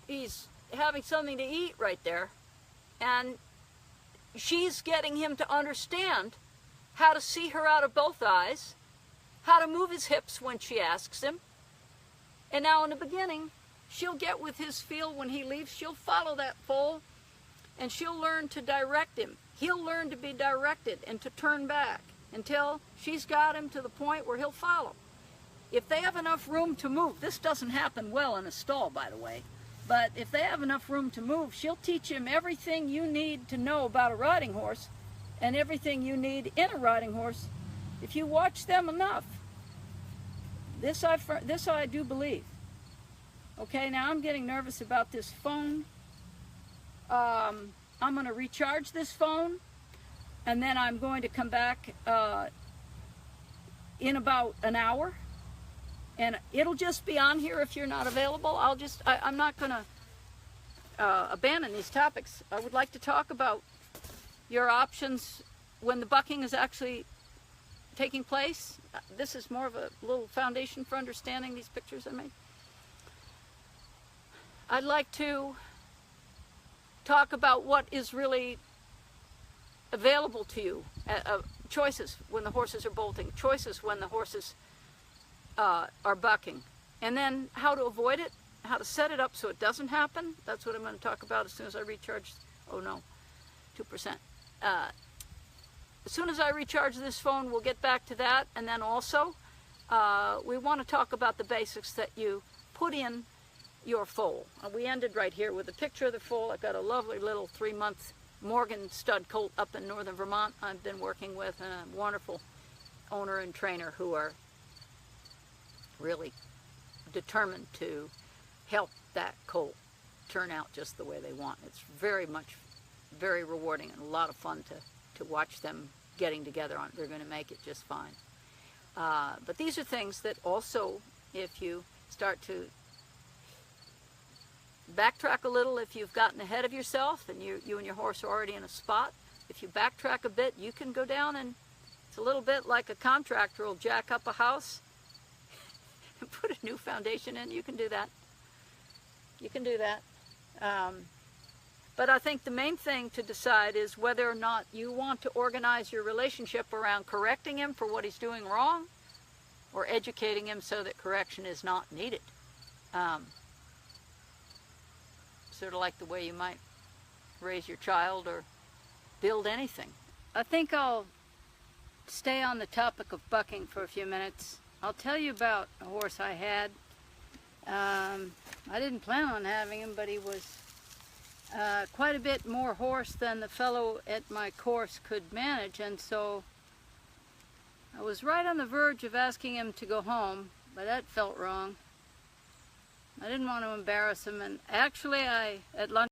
He's having something to eat right there. And she's getting him to understand how to see her out of both eyes, how to move his hips when she asks him. And now in the beginning, she'll get with his feel when he leaves. She'll follow that foal, and she'll learn to direct him. He'll learn to be directed and to turn back until she's got him to the point where he'll follow. If they have enough room to move, this doesn't happen well in a stall, by the way, but if they have enough room to move, she'll teach him everything you need to know about a riding horse and everything you need in a riding horse if you watch them enough. This I do believe. Okay, now I'm getting nervous about this phone. I'm going to recharge this phone, and then I'm going to come back in about an hour, and it'll just be on here if you're not available. I'm not going to abandon these topics. I would like to talk about your options when the bucking is actually taking place. This is more of a little foundation for understanding these pictures I made. I'd like to talk about what is really available to you. Choices when the horses are bolting, choices when the horses are bucking, and then how to avoid it, how to set it up so it doesn't happen. That's what I'm going to talk about as soon as I recharge. Oh no, 2%. As soon as I recharge this phone, we'll get back to that. And then also, we want to talk about the basics that you put in your foal. We ended right here with a picture of the foal. I've got a lovely little 3-month Morgan stud colt up in northern Vermont I've been working with, and a wonderful owner and trainer who are really determined to help that colt turn out just the way they want. It's very rewarding and a lot of fun to watch them getting together on it. They're going to make it just fine. But these are things that also, if you start to backtrack a little, if you've gotten ahead of yourself and you and your horse are already in a spot, if you backtrack a bit, you can go down, and it's a little bit like a contractor will jack up a house and put a new foundation in. You can do that. You can do that. But I think the main thing to decide is whether or not you want to organize your relationship around correcting him for what he's doing wrong, or educating him so that correction is not needed. Sort of like the way you might raise your child or build anything. I think I'll stay on the topic of bucking for a few minutes. I'll tell you about a horse I had. I didn't plan on having him, but he was quite a bit more horse than the fellow at my course could manage, and so I was right on the verge of asking him to go home, but that felt wrong. I didn't want to embarrass him, and actually at lunch,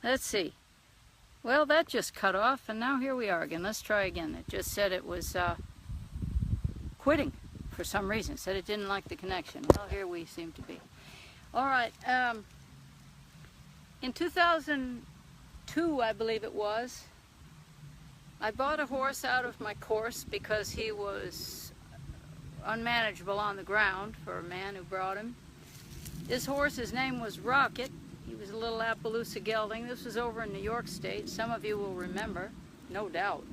let's see. Well, that just cut off, and now here we are again. Let's try again. It just said it was quitting for some reason. It said it didn't like the connection. Well, here we seem to be. All right. In 2002, I believe it was, I bought a horse out of my course because he was unmanageable on the ground for a man who brought him. This horse, his name was Rocket. He was a little Appaloosa gelding. This was over in New York State. Some of you will remember, no doubt.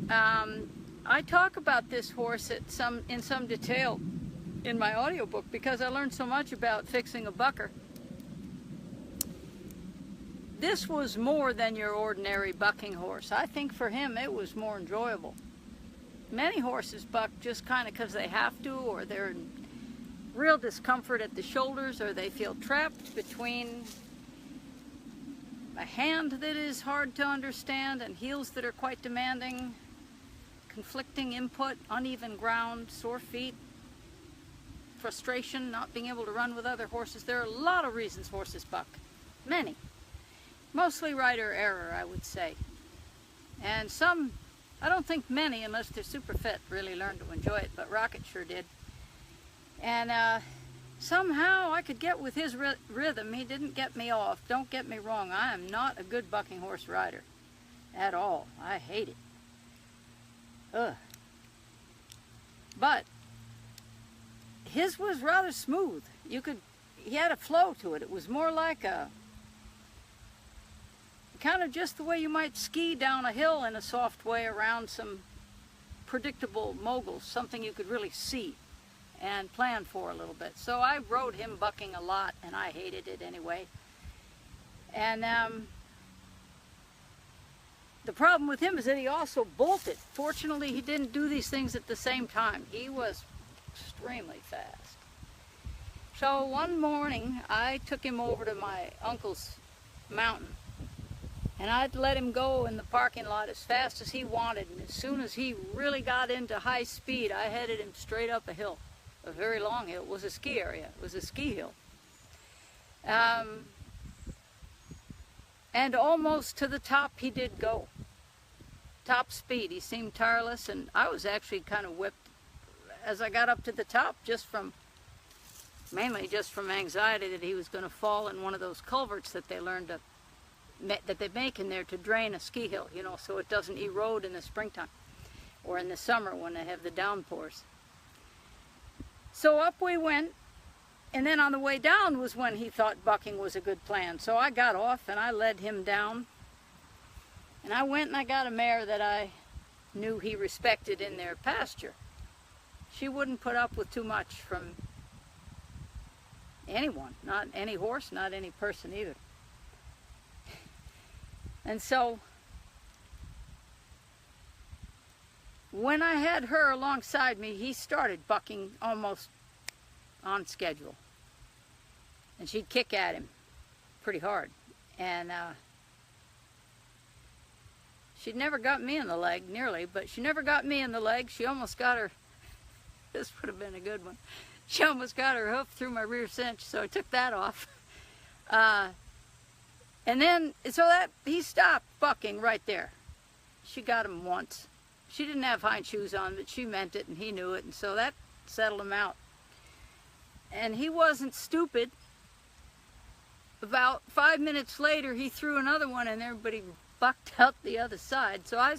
I talk about this horse in some detail in my audiobook because I learned so much about fixing a bucker. This was more than your ordinary bucking horse. I think for him it was more enjoyable. Many horses buck just kind of because they have to, or they're in real discomfort at the shoulders, or they feel trapped between a hand that is hard to understand and heels that are quite demanding, conflicting input, uneven ground, sore feet, frustration, not being able to run with other horses. There are a lot of reasons horses buck. Many. Mostly rider error, I would say. And some, I don't think many, unless they're super fit, really learn to enjoy it, but Rocket sure did. And somehow I could get with his rhythm. He didn't get me off. Don't get me wrong, I am not a good bucking horse rider at all. I hate it. Ugh. But his was rather smooth. He had a flow to it. It was more like a kind of just the way you might ski down a hill in a soft way around some predictable moguls, something you could really see and plan for a little bit. So I rode him bucking a lot, and I hated it anyway. And the problem with him is that he also bolted. Fortunately, he didn't do these things at the same time. He was extremely fast. So one morning, I took him over to my uncle's mountain, And I'd let him go in the parking lot as fast as he wanted. And as soon as he really got into high speed, I headed him straight up a hill, a very long hill. It was a ski area. It was a ski hill. And almost to the top he did go. Top speed. He seemed tireless, and I was actually kind of whipped as I got up to the top, mainly just from anxiety that he was going to fall in one of those culverts that they make in there to drain a ski hill, you know, so it doesn't erode in the springtime or in the summer when they have the downpours. So up we went, and then on the way down was when he thought bucking was a good plan. So I got off and I led him down, and I went and I got a mare that I knew he respected in their pasture. She wouldn't put up with too much from anyone, not any horse, not any person either. And so when I had her alongside me, he started bucking almost on schedule. And she'd kick at him pretty hard. And she'd never got me in the leg, nearly, but she never got me in the leg. She almost got her, this would have been a good one. She almost got her hoof through my rear cinch, so I took that off. And then, so that, he stopped bucking right there. She got him once. She didn't have hind shoes on, but she meant it, and he knew it, and so that settled him out. And he wasn't stupid. About 5 minutes later, he threw another one, and everybody bucked out the other side. So I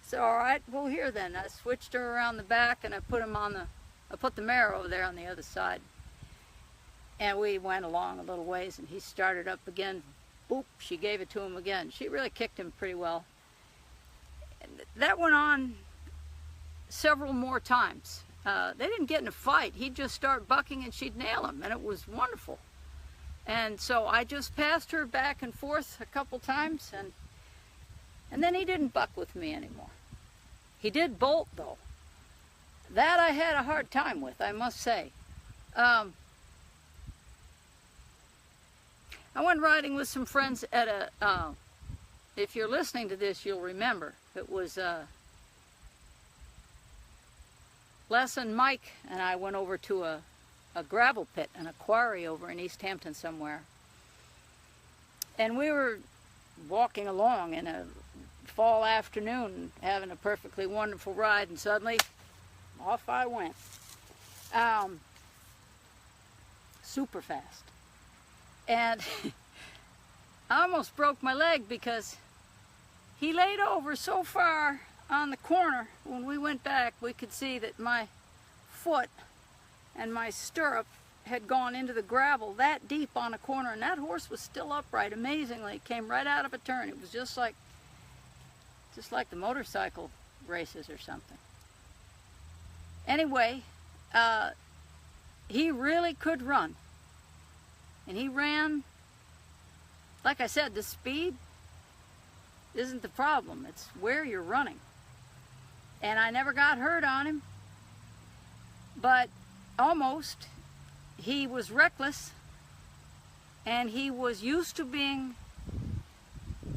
said, all right, well, here then. I switched her around the back, and I put the mare over there on the other side. And we went along a little ways, and he started up again. Boop, she gave it to him again. She really kicked him pretty well. And that went on several more times. They didn't get in a fight. He'd just start bucking and she'd nail him, and it was wonderful. And so I just passed her back and forth a couple times, and then he didn't buck with me anymore. He did bolt, though. That I had a hard time with, I must say. I went riding with some friends at a, if you're listening to this, you'll remember. It was Les and Mike and I went over to a gravel pit and a quarry over in East Hampton somewhere. And we were walking along in a fall afternoon, having a perfectly wonderful ride, and suddenly off I went. Super fast. And I almost broke my leg because he laid over so far on the corner. When we went back, we could see that my foot and my stirrup had gone into the gravel that deep on a corner, and that horse was still upright. Amazingly, it came right out of a turn. It was just like the motorcycle races or something. Anyway, he really could run. And he ran, like I said, the speed isn't the problem. It's where you're running. And I never got hurt on him, but almost. He was reckless, and he was used to being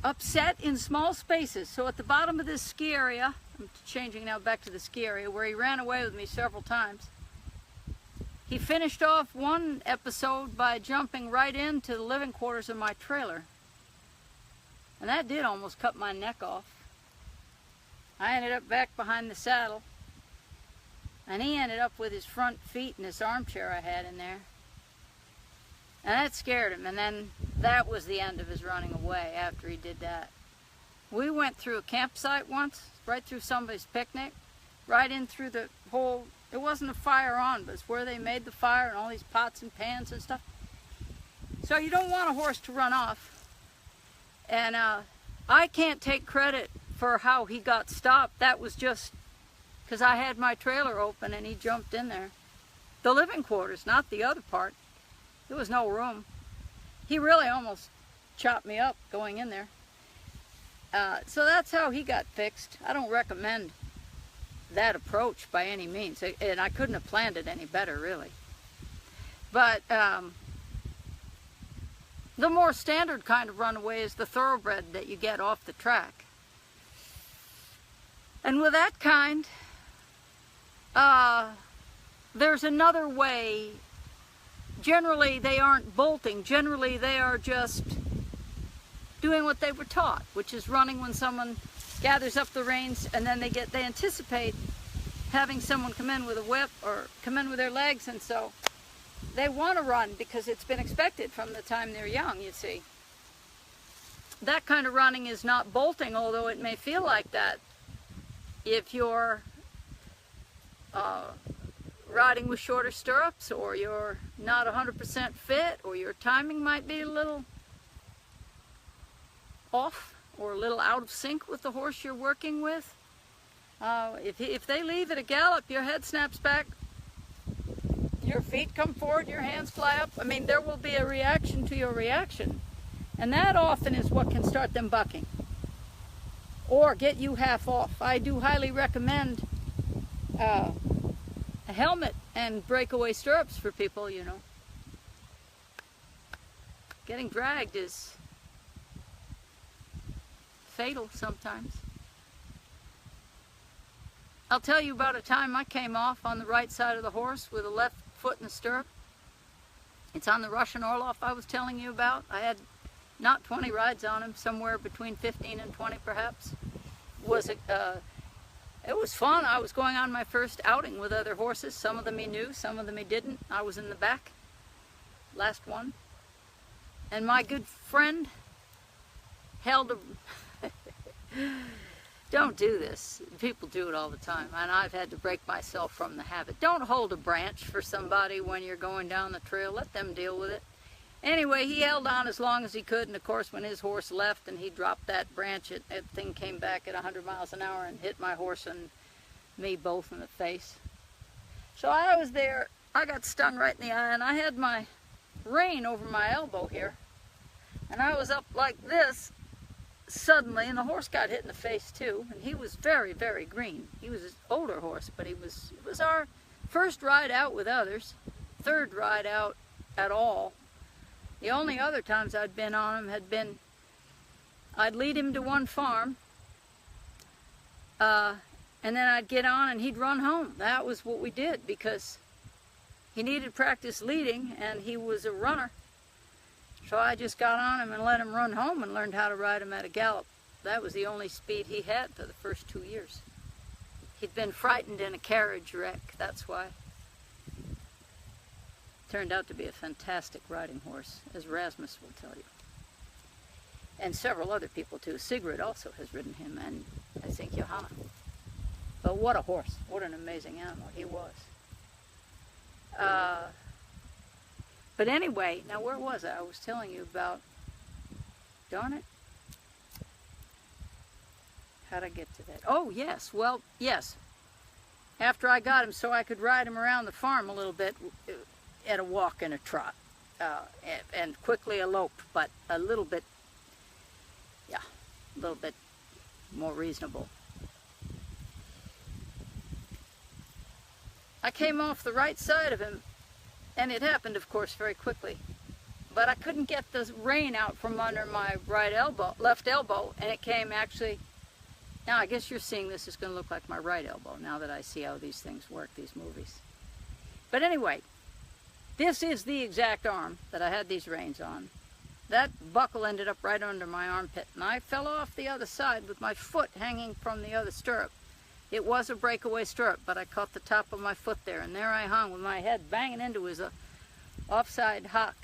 upset in small spaces. So at the bottom of this ski area, I'm changing now back to the ski area, where he ran away with me several times. He finished off one episode by jumping right into the living quarters of my trailer. And that did almost cut my neck off. I ended up back behind the saddle. And he ended up with his front feet in this armchair I had in there. And that scared him. And then that was the end of his running away after he did that. We went through a campsite once, right through somebody's picnic, right in through the whole. It wasn't a fire on, but it's where they made the fire and all these pots and pans and stuff. So you don't want a horse to run off. And I can't take credit for how he got stopped. That was just because I had my trailer open and he jumped in there. The living quarters, not the other part. There was no room. He really almost chopped me up going in there. So that's how he got fixed. I don't recommend that approach by any means, and I couldn't have planned it any better, really. But The more standard kind of runaway is the thoroughbred that you get off the track. And with that kind, there's another way. Generally, they aren't bolting. Generally, they are just doing what they were taught, which is running when someone gathers up the reins, and then they anticipate having someone come in with a whip or come in with their legs, and so they want to run because it's been expected from the time they're young, you see. That kind of running is not bolting, although it may feel like that if you're riding with shorter stirrups, or you're not 100% fit, or your timing might be a little off or a little out of sync with the horse you're working with. If they leave at a gallop, your head snaps back, your feet come forward, your hands fly up. I mean, there will be a reaction to your reaction, and that often is what can start them bucking or get you half off. I do highly recommend a helmet and breakaway stirrups for people, you know. Getting dragged is fatal sometimes. I'll tell you about a time I came off on the right side of the horse with a left foot in the stirrup. It's on the Russian Orloff I was telling you about. I had not 20 rides on him, somewhere between 15 and 20 perhaps. It was fun. I was going on my first outing with other horses. Some of them he knew, some of them he didn't. I was in the back, last one. And my good friend held a... Don't do this. People do it all the time, and I've had to break myself from the habit. Don't hold a branch for somebody when you're going down the trail. Let them deal with it. Anyway, he held on as long as he could, and of course when his horse left and he dropped that branch, that thing came back at 100 miles an hour and hit my horse and me both in the face. So I was there. I got stung right in the eye, and I had my rein over my elbow here, and I was up like this suddenly, and the horse got hit in the face too, and he was very, very green. He was an older horse, but it was our first ride out with others, third ride out at all. The only other times I'd been on him had been, I'd lead him to one farm, and then I'd get on and he'd run home. That was what we did, because he needed practice leading and he was a runner. So I just got on him and let him run home and learned how to ride him at a gallop. That was the only speed he had for the first 2 years. He'd been frightened in a carriage wreck, that's why. Turned out to be a fantastic riding horse, as Rasmus will tell you. And several other people too. Sigrid also has ridden him, and I think Johanna. But what a horse. What an amazing animal he was. But anyway, now where was I? I was telling you about, darn it. How'd I get to that? Oh, yes. Well, yes. After I got him so I could ride him around the farm a little bit at a walk and a trot. And quickly eloped, but a little bit, yeah, a little bit more reasonable. I came off the right side of him, and it happened, of course, very quickly. But I couldn't get the rein out from under my left elbow, and it came actually... Now, I guess you're seeing this is going to look like my right elbow, now that I see how these things work, these movies. But anyway, this is the exact arm that I had these reins on. That buckle ended up right under my armpit, and I fell off the other side with my foot hanging from the other stirrup. It was a breakaway stirrup, but I caught the top of my foot there, and there I hung with my head banging into his offside hock.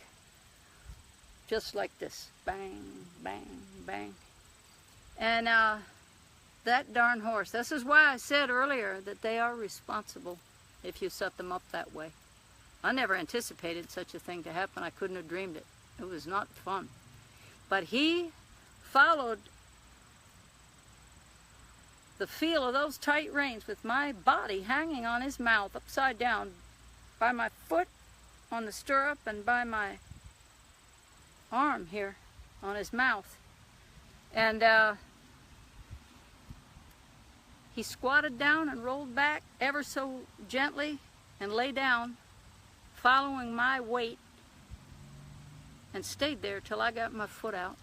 Just like this. Bang, bang, bang. And that darn horse, this is why I said earlier that they are responsible if you set them up that way. I never anticipated such a thing to happen. I couldn't have dreamed it. It was not fun. But he followed the feel of those tight reins with my body hanging on his mouth upside down by my foot on the stirrup and by my arm here on his mouth. And he squatted down and rolled back ever so gently and lay down, following my weight and stayed there till I got my foot out.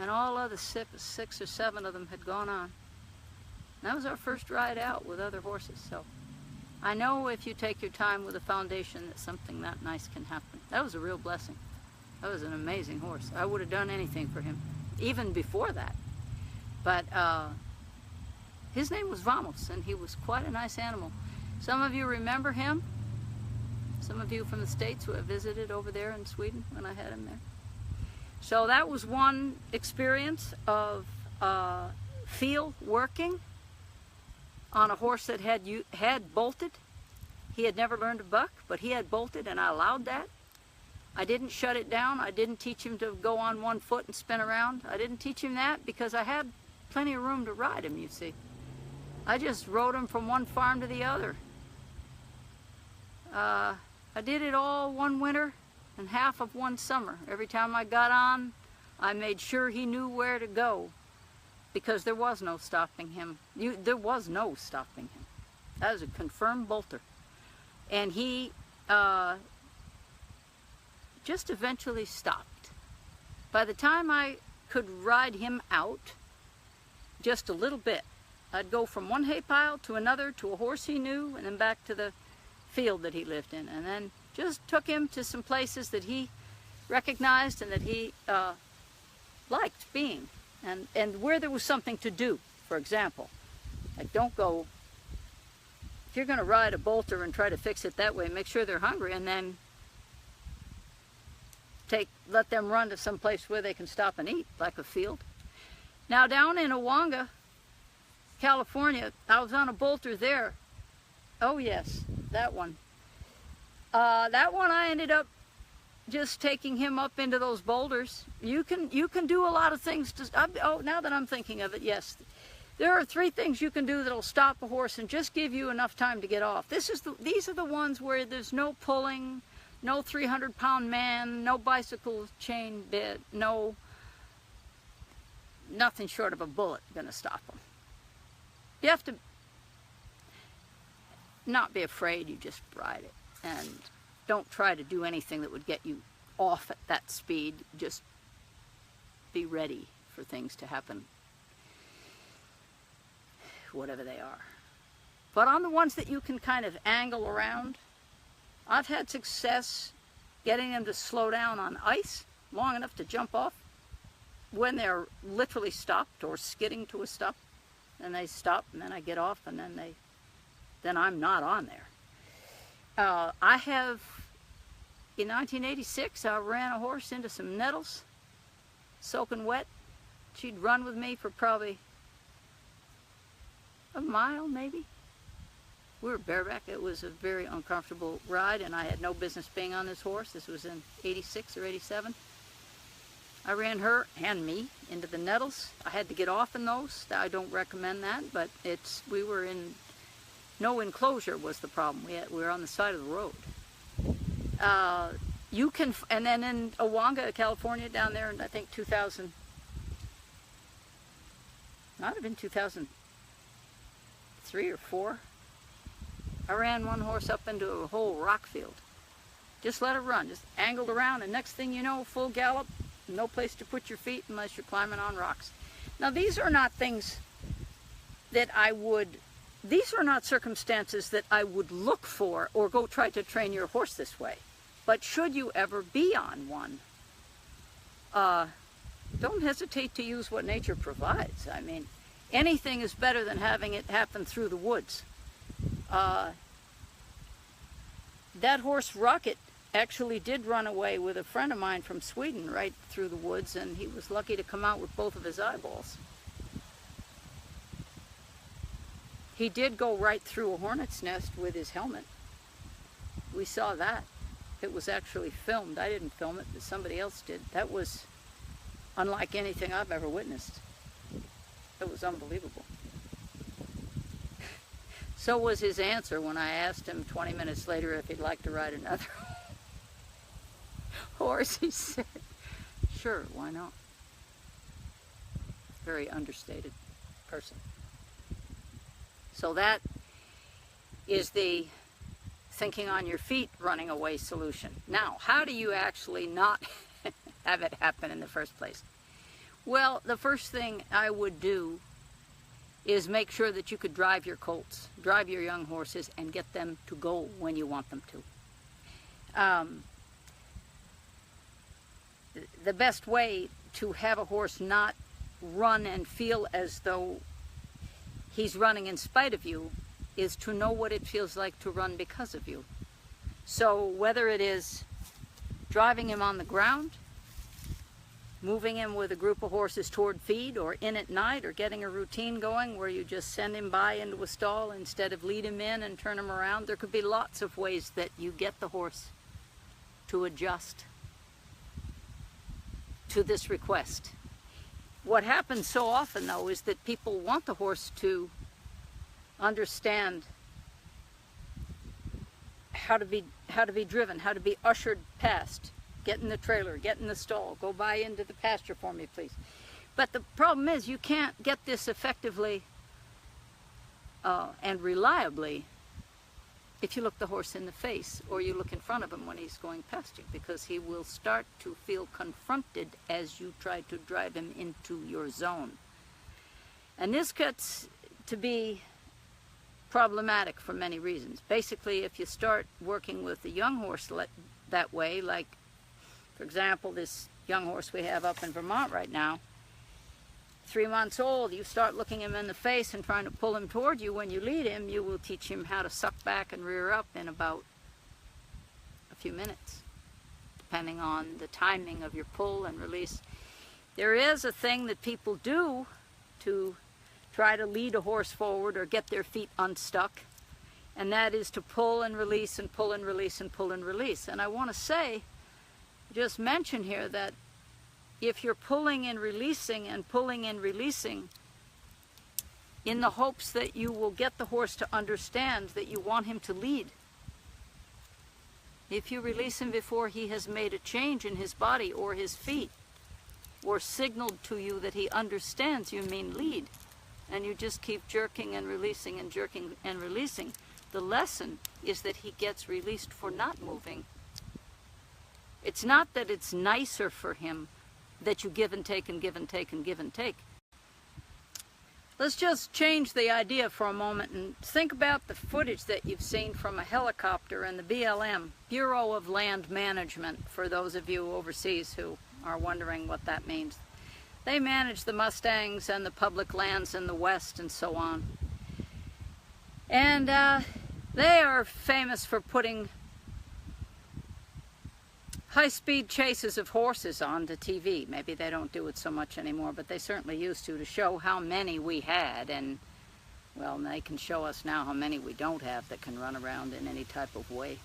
And all other six or seven of them had gone on. That was our first ride out with other horses. So I know if you take your time with a foundation that something that nice can happen. That was a real blessing. That was an amazing horse. I would have done anything for him, even before that. But his name was Vamos, and he was quite a nice animal. Some of you remember him. Some of you from the States who have visited over there in Sweden when I had him there. So that was one experience of field working on a horse that had bolted. He had never learned to buck, but he had bolted, and I allowed that. I didn't shut it down. I didn't teach him to go on one foot and spin around. I didn't teach him that because I had plenty of room to ride him, you see. I just rode him from one farm to the other. I did it all one winter and half of one summer. Every time I got on, I made sure he knew where to go, because there was no stopping him. There was no stopping him. That was a confirmed bolter. And he just eventually stopped. By the time I could ride him out just a little bit, I'd go from one hay pile to another, to a horse he knew, and then back to the field that he lived in, and then just took him to some places that he recognized and that he liked being, and where there was something to do. For example, like, don't go, if you're going to ride a bolter and try to fix it that way, make sure they're hungry, and then let them run to some place where they can stop and eat, like a field. Now down in Owanga, California, I was on a bolter there. Oh yes, that one. That one I ended up just taking him up into those boulders. You can do a lot of things to, now that I'm thinking of it, yes. There are 3 things you can do that'll stop a horse and just give you enough time to get off. These are the ones where there's no pulling, no 300-pound man, no bicycle chain bit, nothing short of a bullet gonna stop them. You have to not be afraid, you just ride it. And don't try to do anything that would get you off at that speed. Just be ready for things to happen, whatever they are. But on the ones that you can kind of angle around, I've had success getting them to slow down on ice long enough to jump off when they're literally stopped or skidding to a stop. And they stop, and then I get off, and then I'm not on there. I have, in 1986, I ran a horse into some nettles, soaking wet. She'd run with me for probably a mile, maybe. We were bareback. It was a very uncomfortable ride, and I had no business being on this horse. This was in 86 or 87. I ran her and me into the nettles. I had to get off in those. I don't recommend that, but we were in, no enclosure was the problem. We were on the side of the road. And then in Owanga, California, down there in, I think, 2000, might have been 2003 or 4, I ran one horse up into a whole rock field. Just let her run, just angled around, and next thing you know, full gallop, no place to put your feet unless you're climbing on rocks. Now these are not things that these are not circumstances that I would look for or go try to train your horse this way. But should you ever be on one, don't hesitate to use what nature provides. I mean, anything is better than having it happen through the woods. That horse Rocket actually did run away with a friend of mine from Sweden right through the woods, and he was lucky to come out with both of his eyeballs. He did go right through a hornet's nest with his helmet. We saw that. It was actually filmed. I didn't film it, but somebody else did. That was unlike anything I've ever witnessed. It was unbelievable. So was his answer when I asked him 20 minutes later if he'd like to ride another horse. He said, sure, why not? Very understated person. So that is the thinking on your feet, running away solution. Now, how do you actually not have it happen in the first place? Well, the first thing I would do is make sure that you could drive your colts, drive your young horses, and get them to go when you want them to. The best way to have a horse not run and feel as though he's running in spite of you is to know what it feels like to run because of you. So whether it is driving him on the ground, moving him with a group of horses toward feed, or in at night, or getting a routine going where you just send him by into a stall instead of lead him in and turn him around. There could be lots of ways that you get the horse to adjust to this request. What happens so often, though, is that people want the horse to understand how to be driven, how to be ushered past. Get in the trailer, get in the stall, go by into the pasture for me, please. But the problem is you can't get this effectively and reliably if you look the horse in the face or you look in front of him when he's going past you, because he will start to feel confronted as you try to drive him into your zone. And this gets to be problematic for many reasons. Basically, if you start working with the young horse that way, like, for example, this young horse we have up in Vermont right now, 3 months old, you start looking him in the face and trying to pull him toward you. When you lead him, you will teach him how to suck back and rear up in about a few minutes, depending on the timing of your pull and release. There is a thing that people do to try to lead a horse forward or get their feet unstuck, and that is to pull and release and pull and release and pull and release. And I want to say, just mention here that if you're pulling and releasing and pulling and releasing in the hopes that you will get the horse to understand that you want him to lead, if you release him before he has made a change in his body or his feet, or signaled to you that he understands you mean lead, and you just keep jerking and releasing and jerking and releasing, the lesson is that he gets released for not moving. It's not that it's nicer for him that you give and take and give and take and give and take. Let's just change the idea for a moment and think about the footage that you've seen from a helicopter in the BLM, Bureau of Land Management, for those of you overseas who are wondering what that means. They manage the Mustangs and the public lands in the West and so on. And they are famous for putting high-speed chases of horses onto TV. Maybe they don't do it so much anymore, but they certainly used to show how many we had. And, well, they can show us now how many we don't have that can run around in any type of way.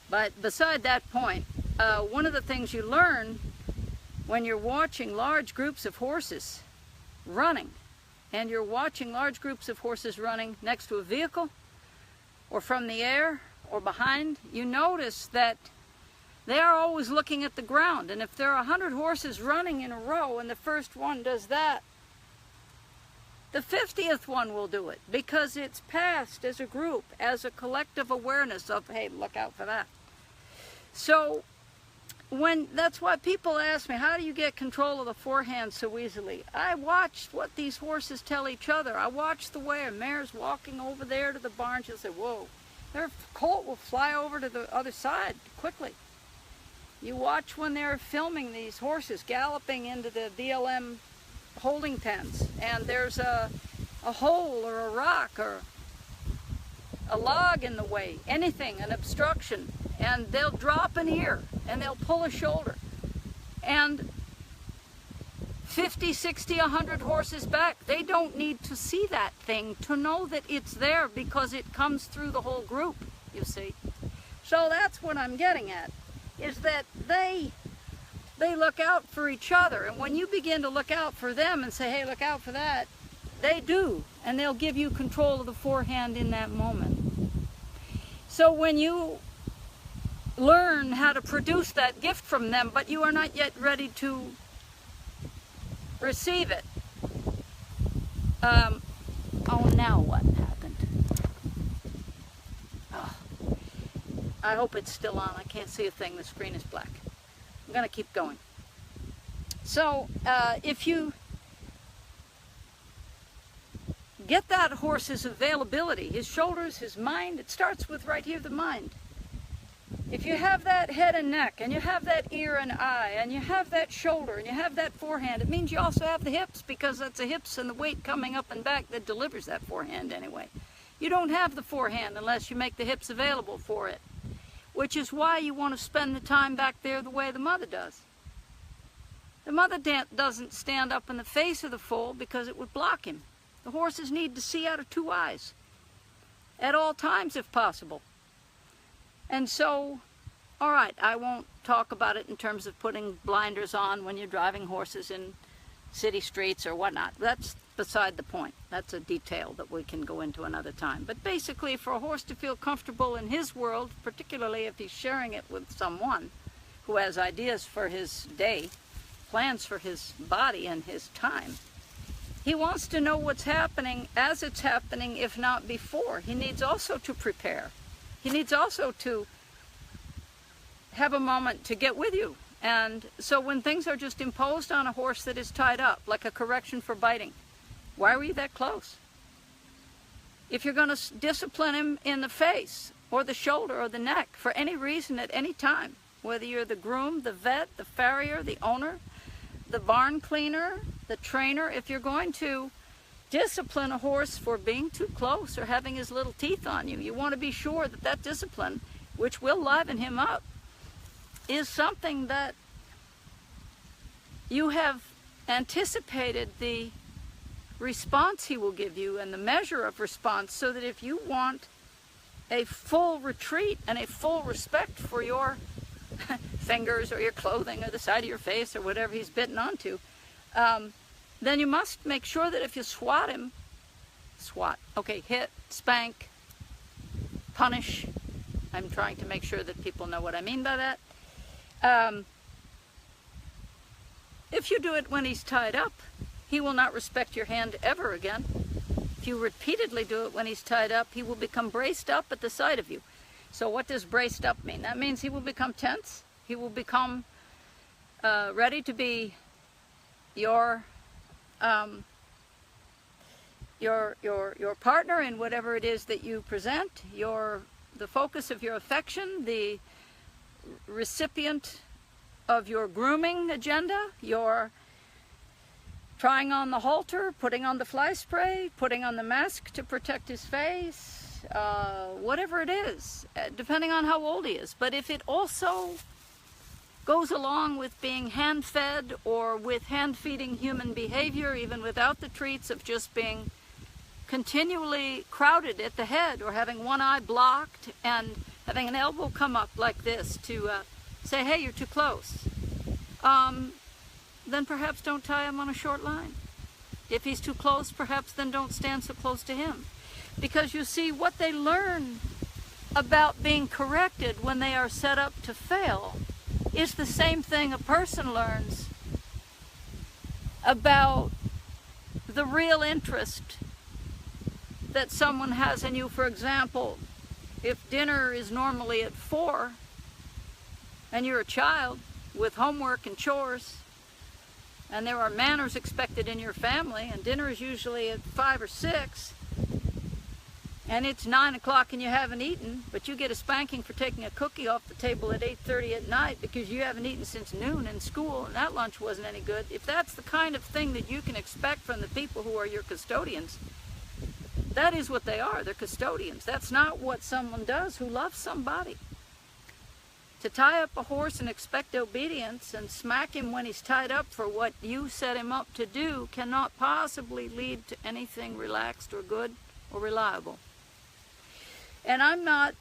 But beside that point, one of the things you learn when you're watching large groups of horses running, and you're watching large groups of horses running next to a vehicle, or from the air, or behind, you notice that they are always looking at the ground. And if there are 100 horses running in a row and the first one does that, the 50th one will do it, because it's passed as a group, as a collective awareness of, hey, look out for that. So that's why people ask me, how do you get control of the forehand so easily? I watch what these horses tell each other. I watch the way a mare's walking over there to the barn. She'll say, whoa, their colt will fly over to the other side quickly. You watch when they're filming these horses galloping into the BLM holding pens, and there's a hole or a rock or a log in the way, anything, an obstruction, and they'll drop an ear and they'll pull a shoulder. And 50, 60, 100 horses back, they don't need to see that thing to know that it's there, because it comes through the whole group, you see. So that's what I'm getting at, is that they look out for each other. And when you begin to look out for them and say, hey, look out for that, they do. And they'll give you control of the forehand in that moment. So when you learn how to produce that gift from them, but you are not yet ready to receive it, oh, now what happened? Oh. I hope it's still on. I can't see a thing. The screen is black. I'm going to keep going. So if you get that horse's availability, his shoulders, his mind, it starts with right here, the mind. If you have that head and neck, and you have that ear and eye, and you have that shoulder, and you have that forehand, it means you also have the hips, because that's the hips and the weight coming up and back that delivers that forehand anyway. You don't have the forehand unless you make the hips available for it, which is why you want to spend the time back there the way the mother does. The mother doesn't stand up in the face of the foal because it would block him. The horses need to see out of two eyes at all times if possible. And so, all right, I won't talk about it in terms of putting blinders on when you're driving horses in city streets or whatnot. That's beside the point. That's a detail that we can go into another time. But basically, for a horse to feel comfortable in his world, particularly if he's sharing it with someone who has ideas for his day, plans for his body and his time, he wants to know what's happening as it's happening, if not before. He needs also to prepare. He needs also to have a moment to get with you. And so when things are just imposed on a horse that is tied up, like a correction for biting, why were you that close? If you're going to discipline him in the face or the shoulder or the neck for any reason at any time, whether you're the groom, the vet, the farrier, the owner, the barn cleaner, the trainer, if you're going to discipline a horse for being too close or having his little teeth on you, you want to be sure that that discipline, which will liven him up, is something that you have anticipated the response he will give you and the measure of response, so that if you want a full retreat and a full respect for your fingers or your clothing or the side of your face or whatever he's bitten onto, then you must make sure that if you swat him, hit, spank, punish. I'm trying to make sure that people know what I mean by that. If you do it when he's tied up, he will not respect your hand ever again. If you repeatedly do it when he's tied up, he will become braced up at the sight of you. So what does braced up mean? That means he will become tense. He will become ready to be your partner in whatever it is that you present, the focus of your affection, the recipient of your grooming agenda, your trying on the halter, putting on the fly spray, putting on the mask to protect his face, whatever it is, depending on how old he is. But if it also goes along with being hand-fed or with hand-feeding human behavior, even without the treats of just being continually crowded at the head or having one eye blocked and having an elbow come up like this to say, hey, you're too close, then perhaps don't tie him on a short line. If he's too close, perhaps then don't stand so close to him. Because you see, what they learn about being corrected when they are set up to fail is the same thing a person learns about the real interest that someone has in you. For example, if dinner is normally at 4 and you're a child with homework and chores, and there are manners expected in your family, and dinner is usually at 5 or 6, and it's 9 o'clock and you haven't eaten, but you get a spanking for taking a cookie off the table at 8:30 at night because you haven't eaten since noon in school and that lunch wasn't any good. If that's the kind of thing that you can expect from the people who are your custodians, that is what they are. They're custodians. That's not what someone does who loves somebody. To tie up a horse and expect obedience and smack him when he's tied up for what you set him up to do cannot possibly lead to anything relaxed or good or reliable. And I'm not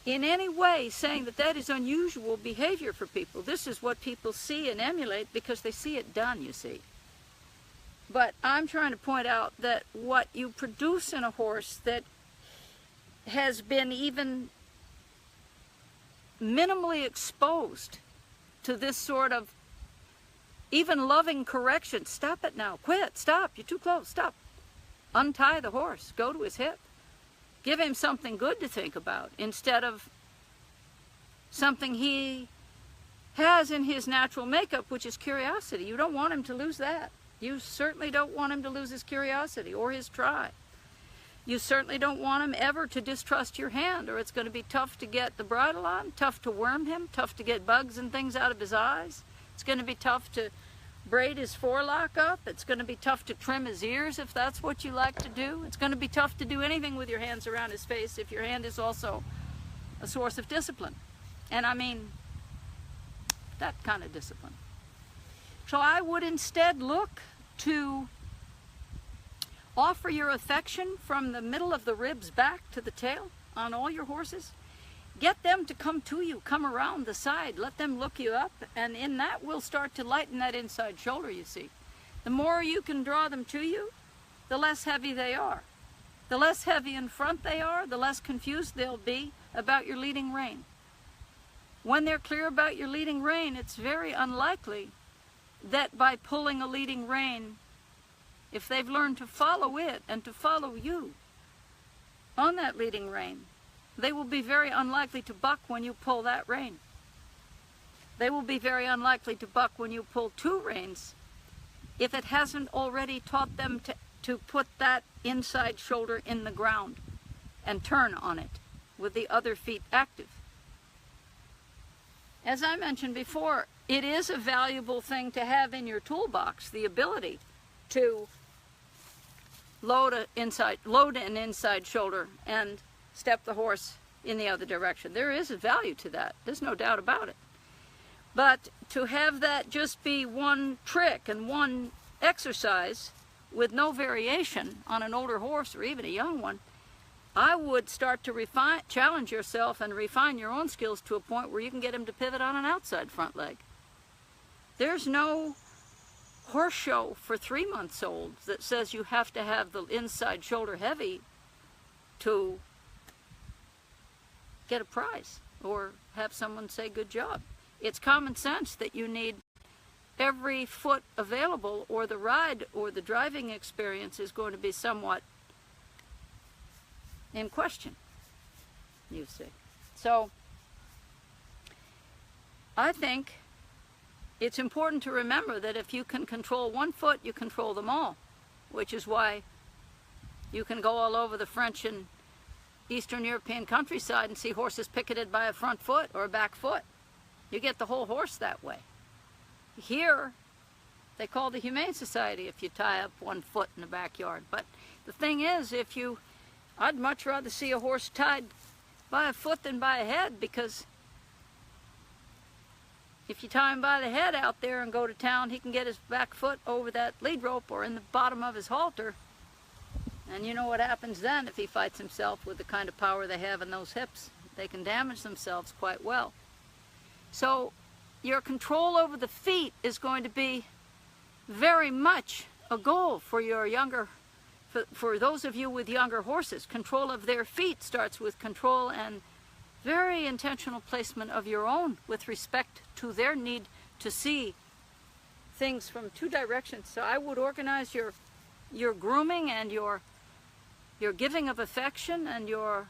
in any way saying that that is unusual behavior for people. This is what people see and emulate because they see it done, you see. But I'm trying to point out that what you produce in a horse that has been even minimally exposed to this sort of even loving correction, stop it now, quit, stop, you're too close, stop. Untie the horse, go to his hip, Give him something good to think about instead of something he has in his natural makeup, which is curiosity. You don't want him to lose that. You certainly don't want him to lose his curiosity or his try. You certainly don't want him ever to distrust your hand, or it's going to be tough to get the bridle on, tough to worm him, tough to get bugs and things out of his eyes. It's going to be tough to braid his forelock up. It's going to be tough to trim his ears if that's what you like to do. It's going to be tough to do anything with your hands around his face if your hand is also a source of discipline. And I mean, that kind of discipline. So I would instead look to offer your affection from the middle of the ribs back to the tail on all your horses. Get them to come to you, come around the side, let them look you up, and in that we'll start to lighten that inside shoulder, you see. The more you can draw them to you, the less heavy they are. The less heavy in front they are, the less confused they'll be about your leading rein. When they're clear about your leading rein, it's very unlikely that by pulling a leading rein, if they've learned to follow it and to follow you on that leading rein, they will be very unlikely to buck when you pull that rein. They will be very unlikely to buck when you pull two reins if it hasn't already taught them to put that inside shoulder in the ground and turn on it with the other feet active. As I mentioned before, it is a valuable thing to have in your toolbox, the ability to load an inside shoulder and step the horse in the other direction. There is a value to that. There's no doubt about it. But to have that just be one trick and one exercise with no variation on an older horse or even a young one, I would start to challenge yourself and refine your own skills to a point where you can get him to pivot on an outside front leg. There's no horse show for 3-month-olds that says you have to have the inside shoulder heavy to get a prize or have someone say good job. It's common sense that you need every foot available, or the ride or the driving experience is going to be somewhat in question, you see. So I think it's important to remember that if you can control one foot, you control them all, which is why you can go all over the French and Eastern European countryside and see horses picketed by a front foot or a back foot. You get the whole horse that way. Here, they call the Humane Society if you tie up one foot in the backyard. But the thing is, I'd much rather see a horse tied by a foot than by a head, because if you tie him by the head out there and go to town, he can get his back foot over that lead rope or in the bottom of his halter. And you know what happens then if he fights himself with the kind of power they have in those hips. They can damage themselves quite well. So your control over the feet is going to be very much a goal for your younger, for those of you with younger horses. Control of their feet starts with control and very intentional placement of your own with respect to their need to see things from two directions. So I would organize your grooming and your giving of affection and your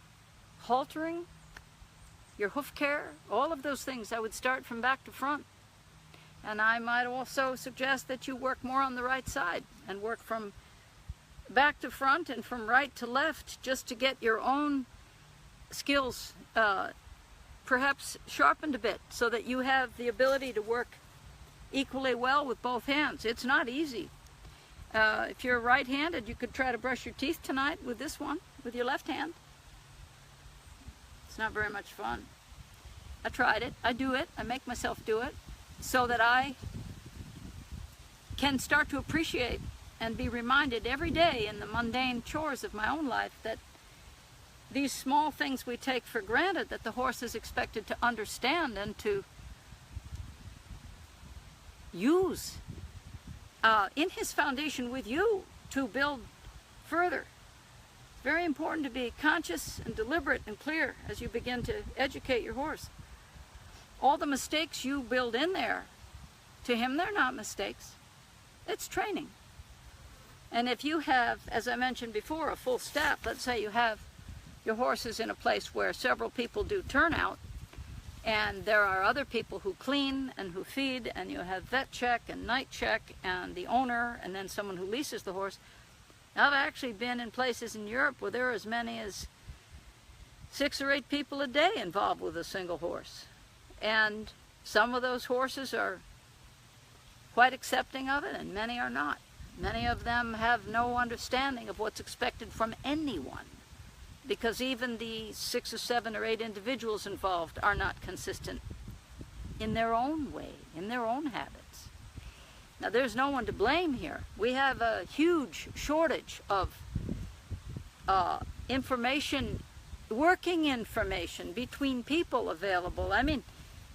haltering, your hoof care, all of those things. I would start from back to front. And I might also suggest that you work more on the right side and work from back to front and from right to left, just to get your own skills perhaps sharpened a bit, so that you have the ability to work equally well with both hands. It's not easy. If you're right-handed, you could try to brush your teeth tonight with this one, with your left hand. It's not very much fun. I tried it. I do it. I make myself do it so that I can start to appreciate and be reminded every day in the mundane chores of my own life that these small things we take for granted, that the horse is expected to understand and to use in his foundation with you to build further. Very important to be conscious and deliberate and clear as you begin to educate your horse. All the mistakes you build in there, to him they're not mistakes. It's training. And if you have, as I mentioned before, a full staff, let's say you have your horse is in a place where several people do turnout, and there are other people who clean and who feed, and you have vet check and night check and the owner and then someone who leases the horse. I've actually been in places in Europe where there are as many as 6 or 8 people a day involved with a single horse. And some of those horses are quite accepting of it, and many are not. Many of them have no understanding of what's expected from anyone, because even the 6 or 7 or 8 individuals involved are not consistent in their own way, in their own habits. Now, there's no one to blame here. We have a huge shortage of information, working information between people available. I mean,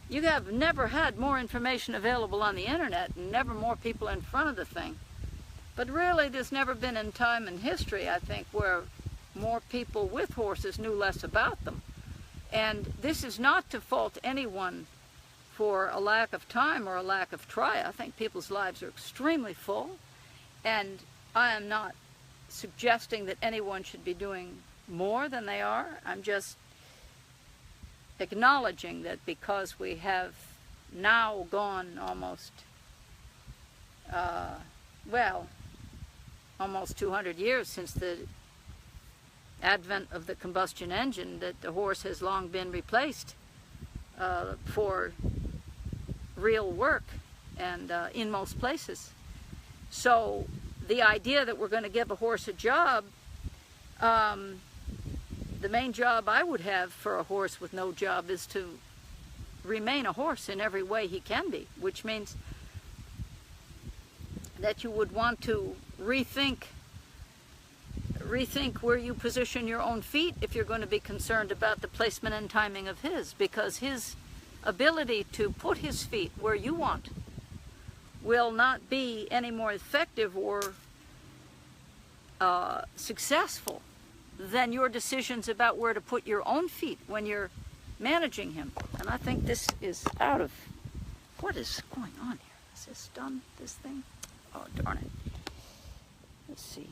you have never had more information available on the internet, and never more people in front of the thing. But really, there's never been a time in history, I think, where more people with horses knew less about them. And this is not to fault anyone for a lack of time or a lack of try. I think people's lives are extremely full, and I am not suggesting that anyone should be doing more than they are. I'm just acknowledging that because we have now gone almost, almost 200 years since the advent of the combustion engine, that the horse has long been replaced for real work, and in most places. So the idea that we're going to give a horse a job, the main job I would have for a horse with no job is to remain a horse in every way he can be, which means that you would want to rethink where you position your own feet if you're going to be concerned about the placement and timing of his, because his ability to put his feet where you want will not be any more effective or successful than your decisions about where to put your own feet when you're managing him. And I think this is out of... What is going on here? Is this done, this thing? Oh, darn it. Let's see.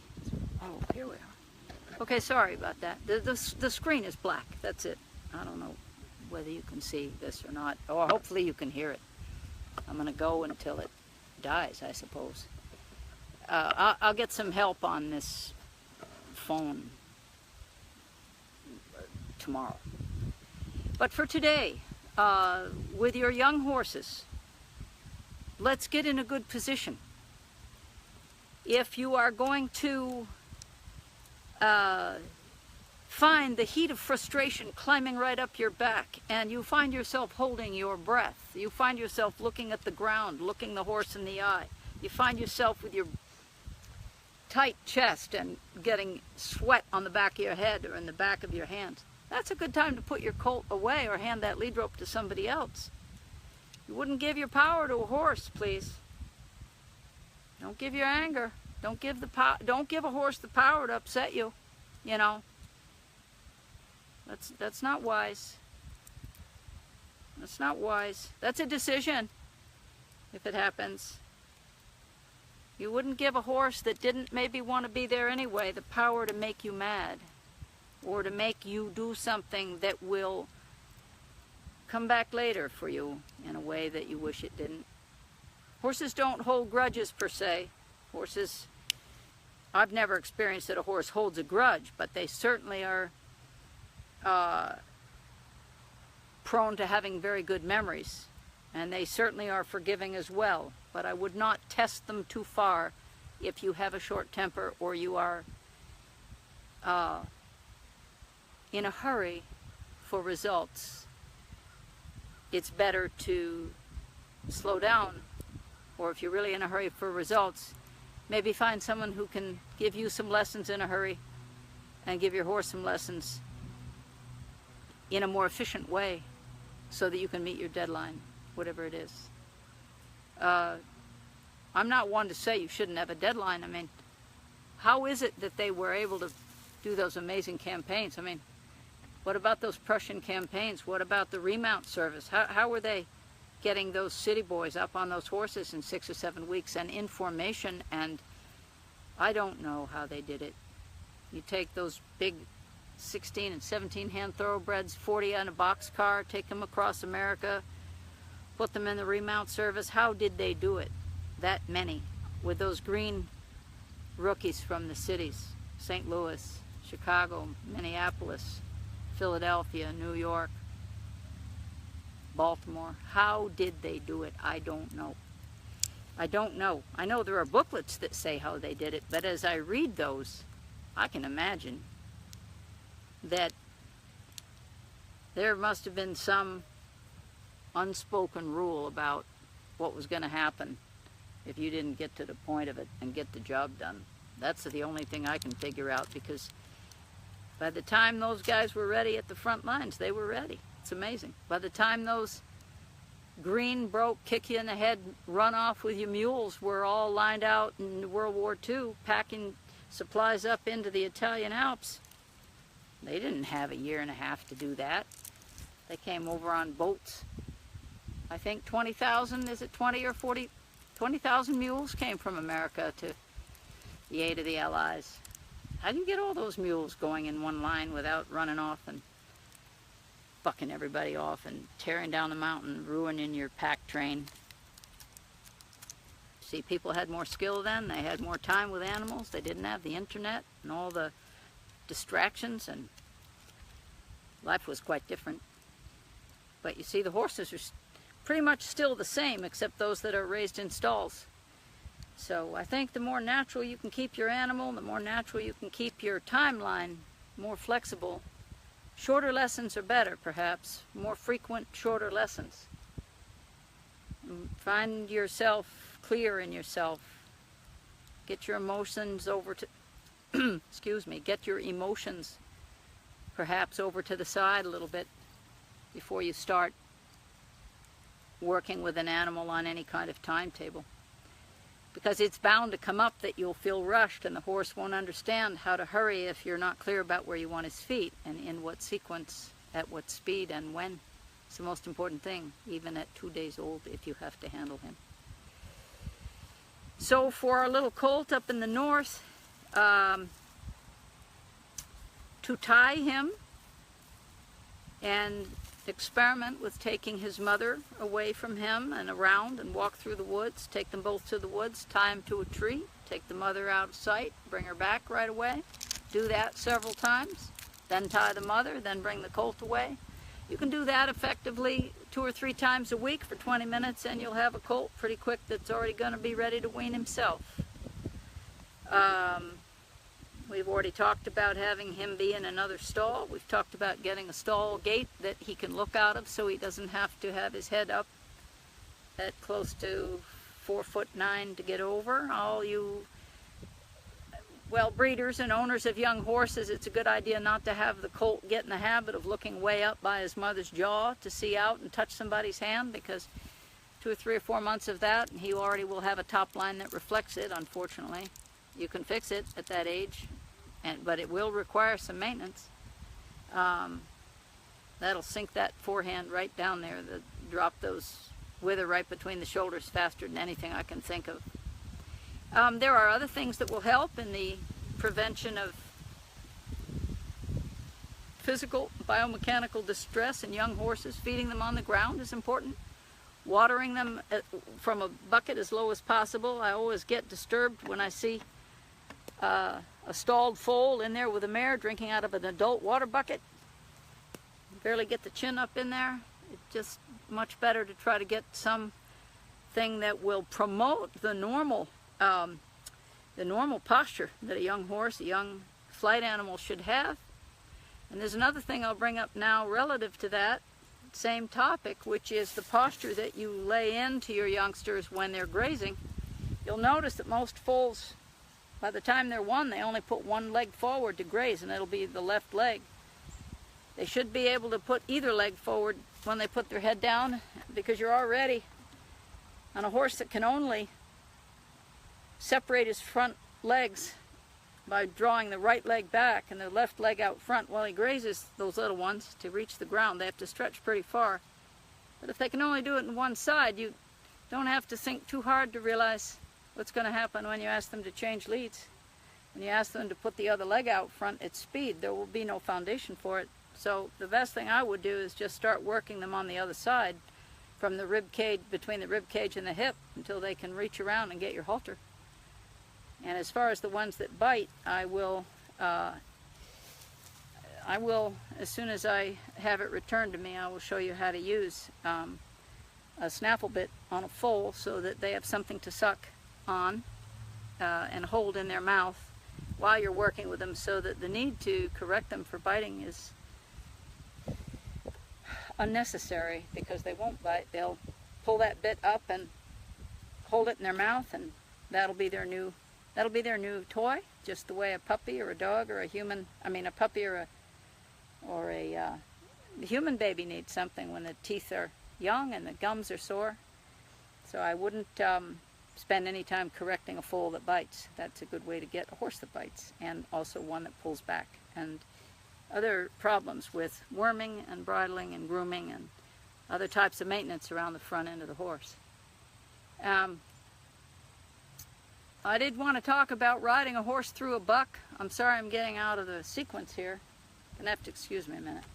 Oh, here we are. Okay, sorry about that. The screen is black. That's it. I don't know whether you can see this or not. Or hopefully you can hear it. I'm going to go until it dies, I suppose. I'll get some help on this phone tomorrow. But for today, with your young horses, let's get in a good position. If you are going to find the heat of frustration climbing right up your back, and you find yourself holding your breath, you find yourself looking at the ground, looking the horse in the eye, you find yourself with your tight chest and getting sweat on the back of your head or in the back of your hands, that's a good time to put your colt away or hand that lead rope to somebody else. You wouldn't give your power to a horse, please. Don't give your anger. Don't give a horse the power to upset you. You know, that's not wise. That's not wise. That's a decision. If it happens, you wouldn't give a horse that didn't maybe want to be there anyway the power to make you mad, or to make you do something that will come back later for you in a way that you wish it didn't. Horses don't hold grudges per se. Horses, I've never experienced that a horse holds a grudge, but they certainly are prone to having very good memories, and they certainly are forgiving as well. But I would not test them too far if you have a short temper or you are in a hurry for results. It's better to slow down, or if you're really in a hurry for results, maybe find someone who can give you some lessons in a hurry and give your horse some lessons in a more efficient way so that you can meet your deadline, whatever it is. I'm not one to say you shouldn't have a deadline. I mean, how is it that they were able to do those amazing campaigns? I mean, what about those Prussian campaigns? What about the remount service? How were they getting those city boys up on those horses in 6 or 7 weeks and in formation? And I don't know how they did it. You take those big 16 and 17 hand thoroughbreds, 40 on a boxcar, take them across America, put them in the remount service. How did they do it? That many, with those green rookies from the cities, St. Louis, Chicago, Minneapolis, Philadelphia, New York, Baltimore. How did they do it? I don't know. I don't know. I know there are booklets that say how they did it, but as I read those, I can imagine that there must have been some unspoken rule about what was going to happen if you didn't get to the point of it and get the job done. That's the only thing I can figure out, because by the time those guys were ready at the front lines, they were ready. It's amazing. By the time those green, broke, kick you in the head, run off with your mules were all lined out in World War II, packing supplies up into the Italian Alps, they didn't have a year and a half to do that. They came over on boats. I think 20,000, is it 20 or 40? 20,000 mules came from America to the aid of the Allies. How do you get all those mules going in one line without running off and bucking everybody off and tearing down the mountain, ruining your pack train? See, people had more skill then. They had more time with animals. They didn't have the internet and all the distractions, and life was quite different. But you see, the horses are pretty much still the same, except those that are raised in stalls. So I think the more natural you can keep your animal, the more natural you can keep your timeline, more flexible. Shorter lessons are better, perhaps. More frequent, shorter lessons. Find yourself clear in yourself. Get your emotions over to, excuse me, get your emotions perhaps over to the side a little bit before you start working with an animal on any kind of timetable. Because it's bound to come up that you'll feel rushed, and the horse won't understand how to hurry if you're not clear about where you want his feet and in what sequence, at what speed, and when. It's the most important thing, even at 2 days old, if you have to handle him. So for our little colt up in the north, to tie him and experiment with taking his mother away from him and around and walk through the woods, take them both to the woods, tie him to a tree, take the mother out of sight, bring her back right away. Do that several times, then tie the mother, then bring the colt away. You can do that effectively 2 or 3 times a week for 20 minutes, and you'll have a colt pretty quick that's already going to be ready to wean himself. We've already talked about having him be in another stall. We've talked about getting a stall gate that he can look out of so he doesn't have to have his head up at close to 4'9" to get over. All you, well, breeders and owners of young horses, it's a good idea not to have the colt get in the habit of looking way up by his mother's jaw to see out and touch somebody's hand, because 2 or 3 or 4 months of that and he already will have a top line that reflects it, unfortunately. You can fix it at that age, but it will require some maintenance. That'll sink that forehand right down there, drop those wither right between the shoulders faster than anything I can think of. There are other things that will help in the prevention of physical, biomechanical distress in young horses. Feeding them on the ground is important. Watering them from a bucket as low as possible. I always get disturbed when I see a stalled foal in there with a mare drinking out of an adult water bucket. Barely get the chin up in there. It's just much better to try to get something that will promote the normal posture that a young horse, a young flight animal should have. And there's another thing I'll bring up now relative to that same topic, which is the posture that you lay into your youngsters when they're grazing. You'll notice that most foals, by the time they're 1, they only put 1 leg forward to graze, and it'll be the left leg. They should be able to put either leg forward when they put their head down, because you're already on a horse that can only separate his front legs by drawing the right leg back and the left leg out front while he grazes those little ones to reach the ground. They have to stretch pretty far. But if they can only do it on one side, you don't have to think too hard to realize what's going to happen when you ask them to change leads when you ask them to put the other leg out front at speed, there will be no foundation for it. So the best thing I would do is just start working them on the other side from the rib cage, between the rib cage and the hip, until they can reach around and get your halter. And as far as the ones that bite, I will, as soon as I have it returned to me, I will show you how to use a snaffle bit on a foal so that they have something to suck on and hold in their mouth while you're working with them, so that the need to correct them for biting is unnecessary, because they won't bite. They'll pull that bit up and hold it in their mouth, and that'll be their new toy, just the way a puppy or a dog or a human, a puppy or a human baby needs something when the teeth are young and the gums are sore. So I wouldn't spend any time correcting a foal that bites. That's a good way to get a horse that bites, and also one that pulls back. And other problems with worming and bridling and grooming and other types of maintenance around the front end of the horse. I did want to talk about riding a horse through a buck. I'm sorry I'm getting out of the sequence here. You're gonna have to excuse me a minute.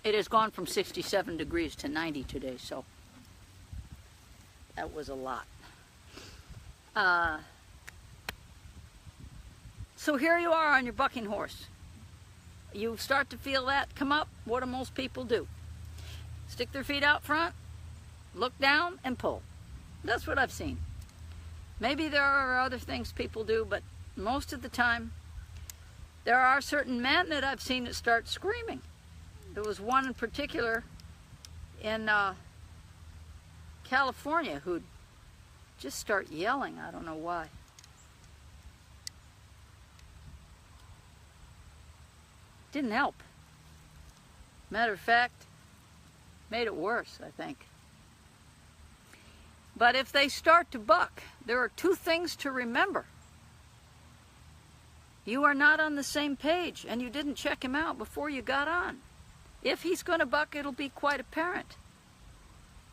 It has gone from 67 degrees to 90 today, so that was a lot. So here you are on your bucking horse. You start to feel that come up. What do most people do? Stick their feet out front, look down, and pull. That's what I've seen. Maybe there are other things people do, but most of the time, there are certain men that I've seen that start screaming. There was one in particular in California who'd just start yelling. I don't know why. Didn't help. Matter of fact, made it worse, I think. But if they start to buck, there are two things to remember. You are not on the same page, and you didn't check him out before you got on. If he's going to buck, it'll be quite apparent.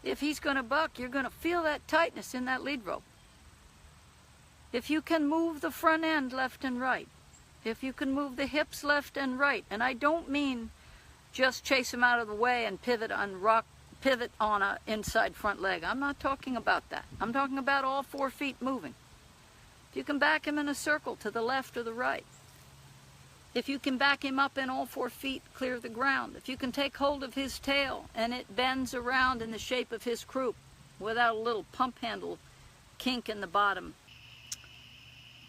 If he's going to buck, you're going to feel that tightness in that lead rope. If you can move the front end left and right, if you can move the hips left and right, and I don't mean just chase him out of the way and pivot on a inside front leg. I'm not talking about that. I'm talking about all 4 feet moving. If you can back him in a circle to the left or the right, if you can back him up in all 4 feet clear of the ground, if you can take hold of his tail and it bends around in the shape of his croup without a little pump handle kink in the bottom.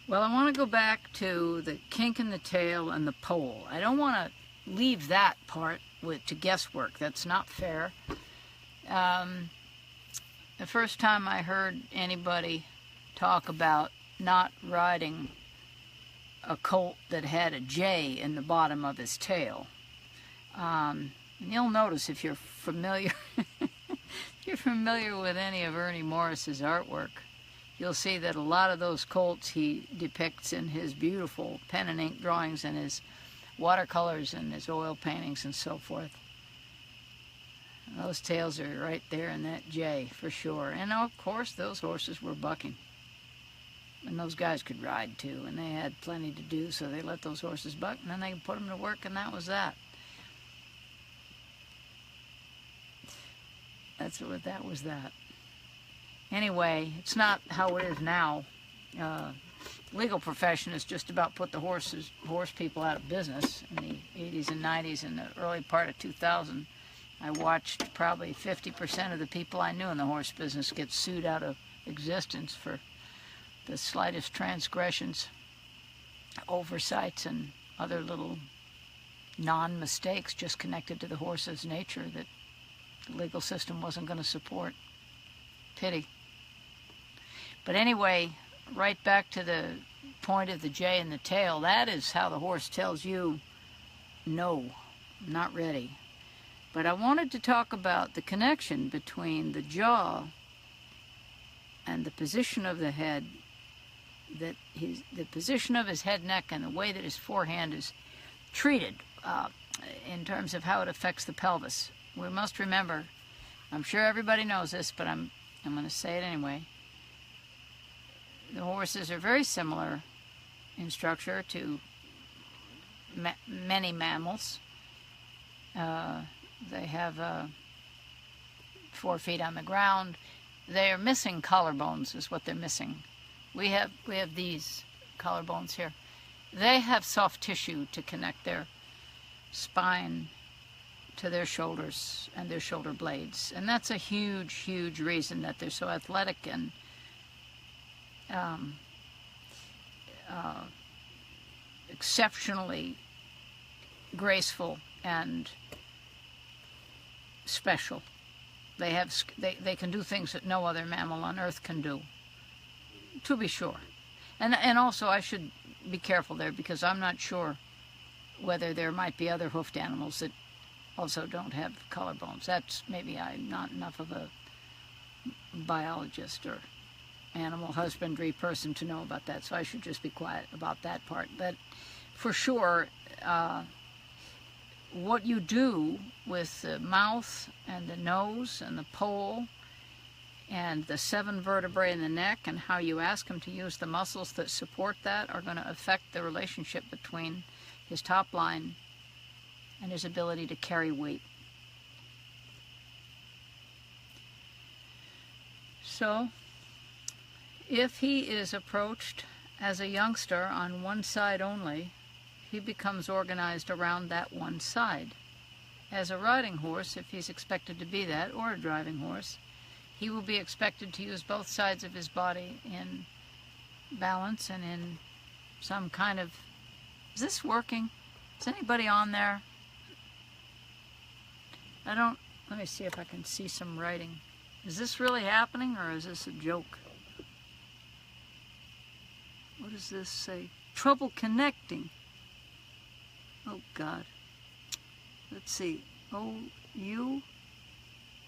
Well, I want to go back to the kink in the tail and the pole. I don't want to leave that part to guesswork. That's not fair. The first time I heard anybody talk about not riding a colt that had a J in the bottom of his tail. And you'll notice if you're familiar with any of Ernie Morris's artwork, you'll see that a lot of those colts he depicts in his beautiful pen and ink drawings and his watercolors and his oil paintings and so forth. Those tails are right there in that J for sure. And of course those horses were bucking. And those guys could ride too, and they had plenty to do, so they let those horses buck, and then they put them to work, and that was that. That was that. Anyway, it's not how it is now. Legal profession has just about put the horse people out of business in the 80s and 90s and the early part of 2000. I watched probably 50% of the people I knew in the horse business get sued out of existence for the slightest transgressions, oversights, and other little non-mistakes just connected to the horse's nature that the legal system wasn't going to support. Pity. But anyway, right back to the point of the J in the tail, that is how the horse tells you, no, I'm not ready. But I wanted to talk about the connection between the jaw and the position of the head, the position of his head, neck, and the way that his forehand is treated in terms of how it affects the pelvis. We must remember, I'm sure everybody knows this, but I'm I'm going to say it anyway. The horses are very similar in structure to many mammals. They have 4 feet on the ground. They are missing collarbones is what they're missing. We have these collarbones here. They have soft tissue to connect their spine to their shoulders and their shoulder blades. And that's a huge, huge reason that they're so athletic and exceptionally graceful and special. They can do things that no other mammal on earth can do, to be sure. And also I should be careful there, because I'm not sure whether there might be other hoofed animals that also don't have collarbones. That's maybe I'm not enough of a biologist or animal husbandry person to know about that, so I should just be quiet about that part. But for sure, what you do with the mouth and the nose and the poll and the 7 vertebrae in the neck, and how you ask him to use the muscles that support that, are going to affect the relationship between his top line and his ability to carry weight. So, if he is approached as a youngster on one side only, he becomes organized around that one side. As a riding horse, if he's expected to be that, or a driving horse, he will be expected to use both sides of his body in balance and in some kind of... Is this working? Is anybody on there? Let me see if I can see some writing. Is this really happening, or is this a joke? What does this say? Trouble connecting. Oh, God. Let's see. Oh, you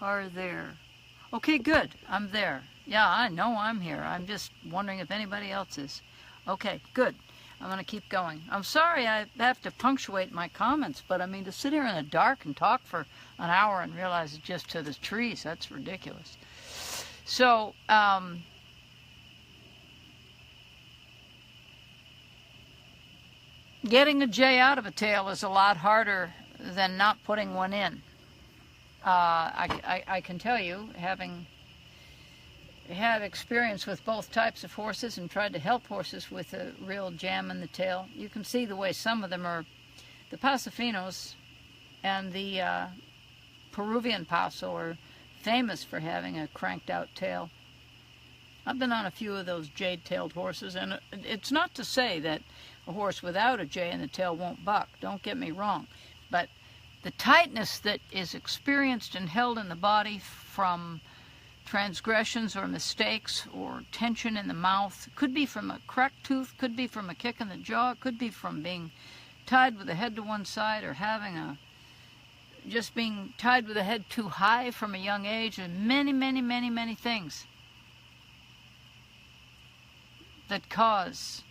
are there. Okay, good. I'm there. Yeah, I know I'm here. I'm just wondering if anybody else is. Okay, good. I'm going to keep going. I'm sorry I have to punctuate my comments, but I mean, to sit here in the dark and talk for an hour and realize it's just to the trees, that's ridiculous. So, getting a J out of a tail is a lot harder than not putting one in. I can tell you, having had experience with both types of horses and tried to help horses with a real jam in the tail, you can see the way some of them are. The Pasafinos and the Peruvian Paso are famous for having a cranked out tail. I've been on a few of those jade-tailed horses, and it's not to say that a horse without a J in the tail won't buck, don't get me wrong, but the tightness that is experienced and held in the body from transgressions or mistakes or tension in the mouth, could be from a cracked tooth, could be from a kick in the jaw, could be from being tied with the head to one side, or having just being tied with the head too high from a young age, and many, many, many, many things that cause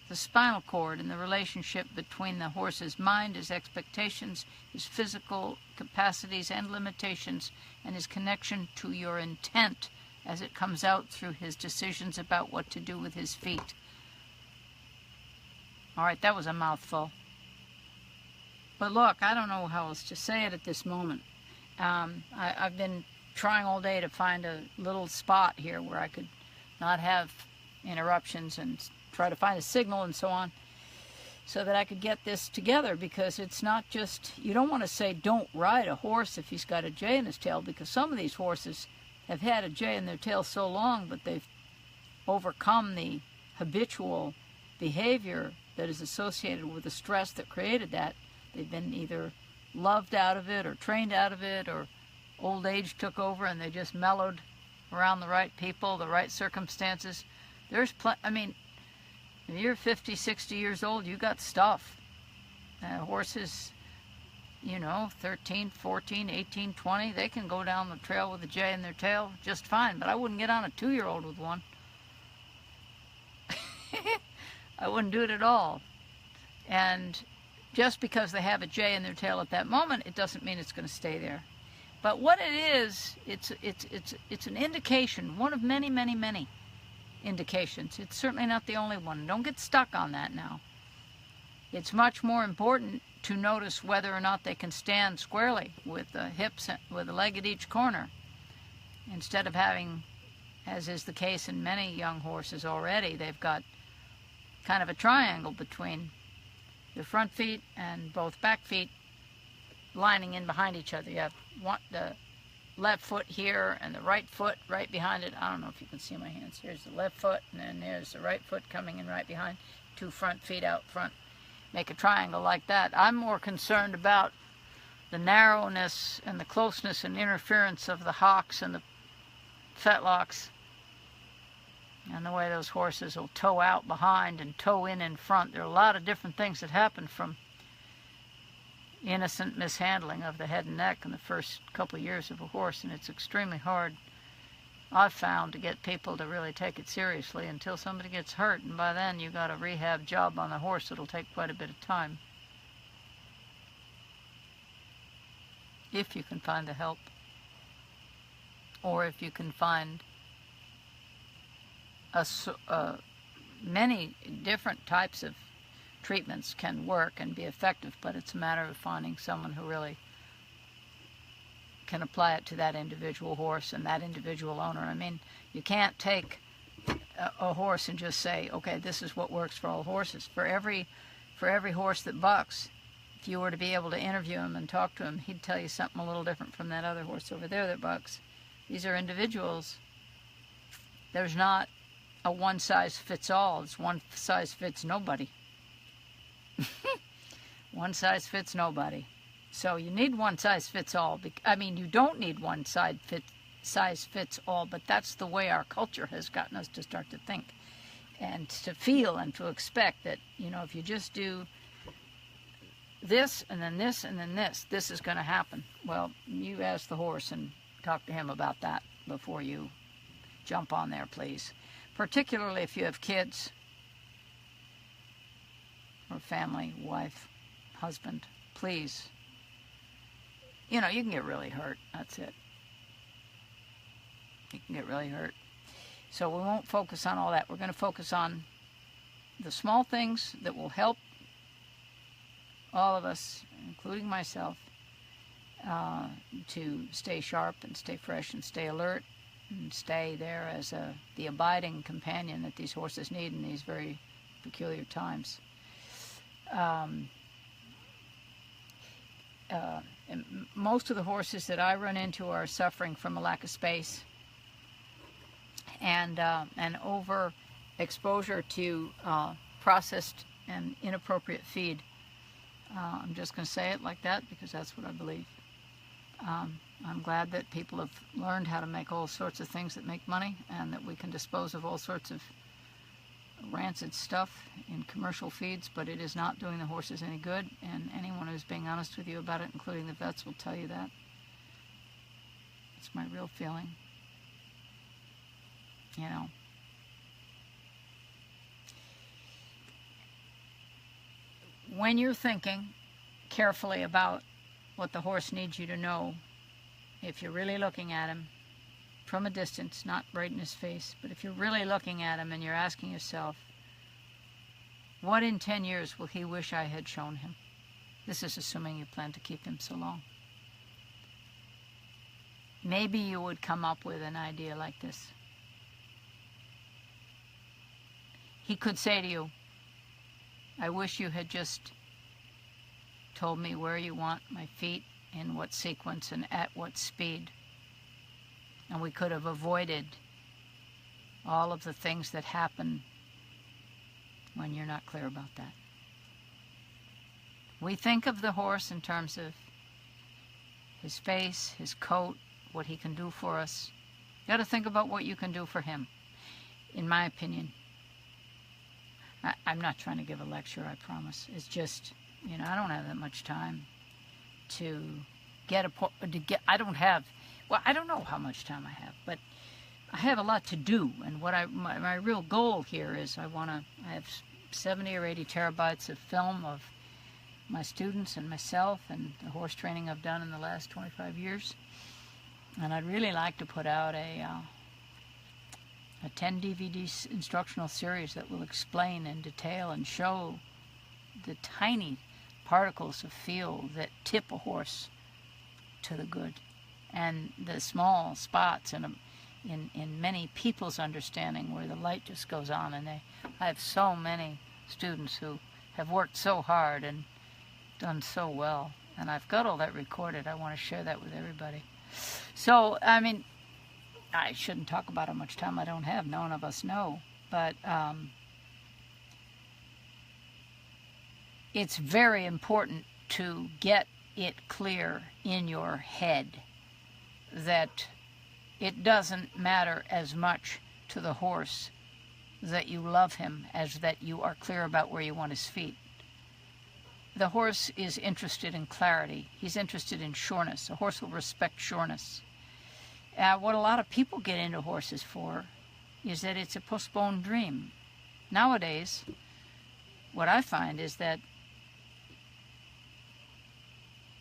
the spinal cord and the relationship between the horse's mind, his expectations, his physical capacities and limitations, and his connection to your intent as it comes out through his decisions about what to do with his feet. All right, that was a mouthful. But look, I don't know how else to say it at this moment. I've been trying all day to find a little spot here where I could not have interruptions and try to find a signal and so on, so that I could get this together, because it's not just, you don't want to say don't ride a horse if he's got a J in his tail, because some of these horses have had a J in their tail so long, but they've overcome the habitual behavior that is associated with the stress that created that. They've been either loved out of it or trained out of it, or old age took over and they just mellowed around the right people, the right circumstances. There's I mean, if you're 50, 60 years old, you got stuff. Horses, you know, 13, 14, 18, 20, they can go down the trail with a J in their tail just fine, but I wouldn't get on a 2-year-old with one. I wouldn't do it at all. And just because they have a J in their tail at that moment, it doesn't mean it's going to stay there. But what it is, it's an indication, one of many, many, many indications. It's certainly not the only one. Don't get stuck on that now. It's much more important to notice whether or not they can stand squarely with the hips, with a leg at each corner, instead of having, as is the case in many young horses already, they've got kind of a triangle between the front feet and both back feet lining in behind each other. You have the left foot here and the right foot right behind it. I don't know if you can see my hands. Here's the left foot, and then there's the right foot coming in right behind. Two front feet out front. Make a triangle like that. I'm more concerned about the narrowness and the closeness and interference of the hocks and the fetlocks, and the way those horses will toe out behind and toe in front. There are a lot of different things that happen from innocent mishandling of the head and neck in the first couple of years of a horse, and it's extremely hard, I've found, to get people to really take it seriously until somebody gets hurt, and by then you've got a rehab job on the horse that'll take quite a bit of time, if you can find the help, or if you can find many different types of treatments can work and be effective, but it's a matter of finding someone who really can apply it to that individual horse and that individual owner. I mean, you can't take a horse and just say, okay, this is what works for all horses. For every horse that bucks, if you were to be able to interview him and talk to him, he'd tell you something a little different from that other horse over there that bucks. These are individuals. There's not a one-size-fits-all. It's one-size-fits-nobody. One-size-fits-nobody. So you need one-size-fits-all. I mean, you don't need one-size-fits-all, but that's the way our culture has gotten us to start to think and to feel and to expect that, you know, if you just do this and then this and then this is going to happen. Well, you ask the horse and talk to him about that before you jump on there, please. Particularly if you have kids or family, wife, husband, please. You know, you can get really hurt. That's it. You can get really hurt. So we won't focus on all that. We're going to focus on the small things that will help all of us, including myself, to stay sharp and stay fresh and stay alert and stay there as the abiding companion that these horses need in these very peculiar times. And most of the horses that I run into are suffering from a lack of space and over exposure to processed and inappropriate feed. I'm just going to say it like that because that's what I believe. I'm glad that people have learned how to make all sorts of things that make money, and that we can dispose of all sorts of rancid stuff in commercial feeds, but it is not doing the horses any good, and anyone who's being honest with you about it, including the vets, will tell you that. It's my real feeling. You know. When you're thinking carefully about what the horse needs you to know, if you're really looking at him from a distance, not right in his face, but if you're really looking at him and you're asking yourself, what in 10 years will he wish I had shown him? This is assuming you plan to keep him so long. Maybe you would come up with an idea like this. He could say to you, I wish you had just told me where you want my feet, in what sequence, and at what speed. And we could have avoided all of the things that happen when you're not clear about that. We think of the horse in terms of his face, his coat, what he can do for us. You got to think about what you can do for him, in my opinion. I'm not trying to give a lecture, I promise. It's just, you know, I don't have that much time to get I don't know how much time I have, but I have a lot to do, and what my real goal here is I have 70 or 80 terabytes of film of my students and myself and the horse training I've done in the last 25 years, And I'd really like to put out a 10 DVD instructional series that will explain in detail and show the tiny particles of feel that tip a horse to the good, and the small spots in many people's understanding where the light just goes on. And I have so many students who have worked so hard and done so well, and I've got all that recorded. I want to share that with everybody. So, I mean, I shouldn't talk about how much time I don't have. None of us know. But it's very important to get it clear in your head that it doesn't matter as much to the horse that you love him as that you are clear about where you want his feet. The horse is interested in clarity. He's interested in sureness. A horse will respect sureness. What a lot of people get into horses for is that it's a postponed dream. Nowadays, what I find is that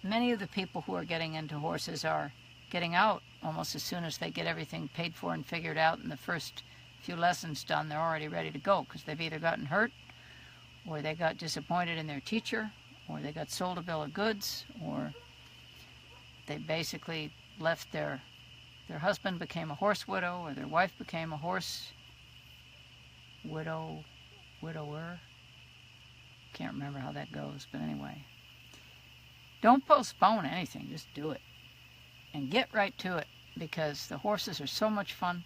many of the people who are getting into horses are getting out almost as soon as they get everything paid for and figured out, and the first few lessons done, they're already ready to go because they've either gotten hurt, or they got disappointed in their teacher, or they got sold a bill of goods, or they basically left their husband became a horse widow, or their wife became a horse widower. Can't remember how that goes, but anyway. Don't postpone anything, just do it. And get right to it, because the horses are so much fun.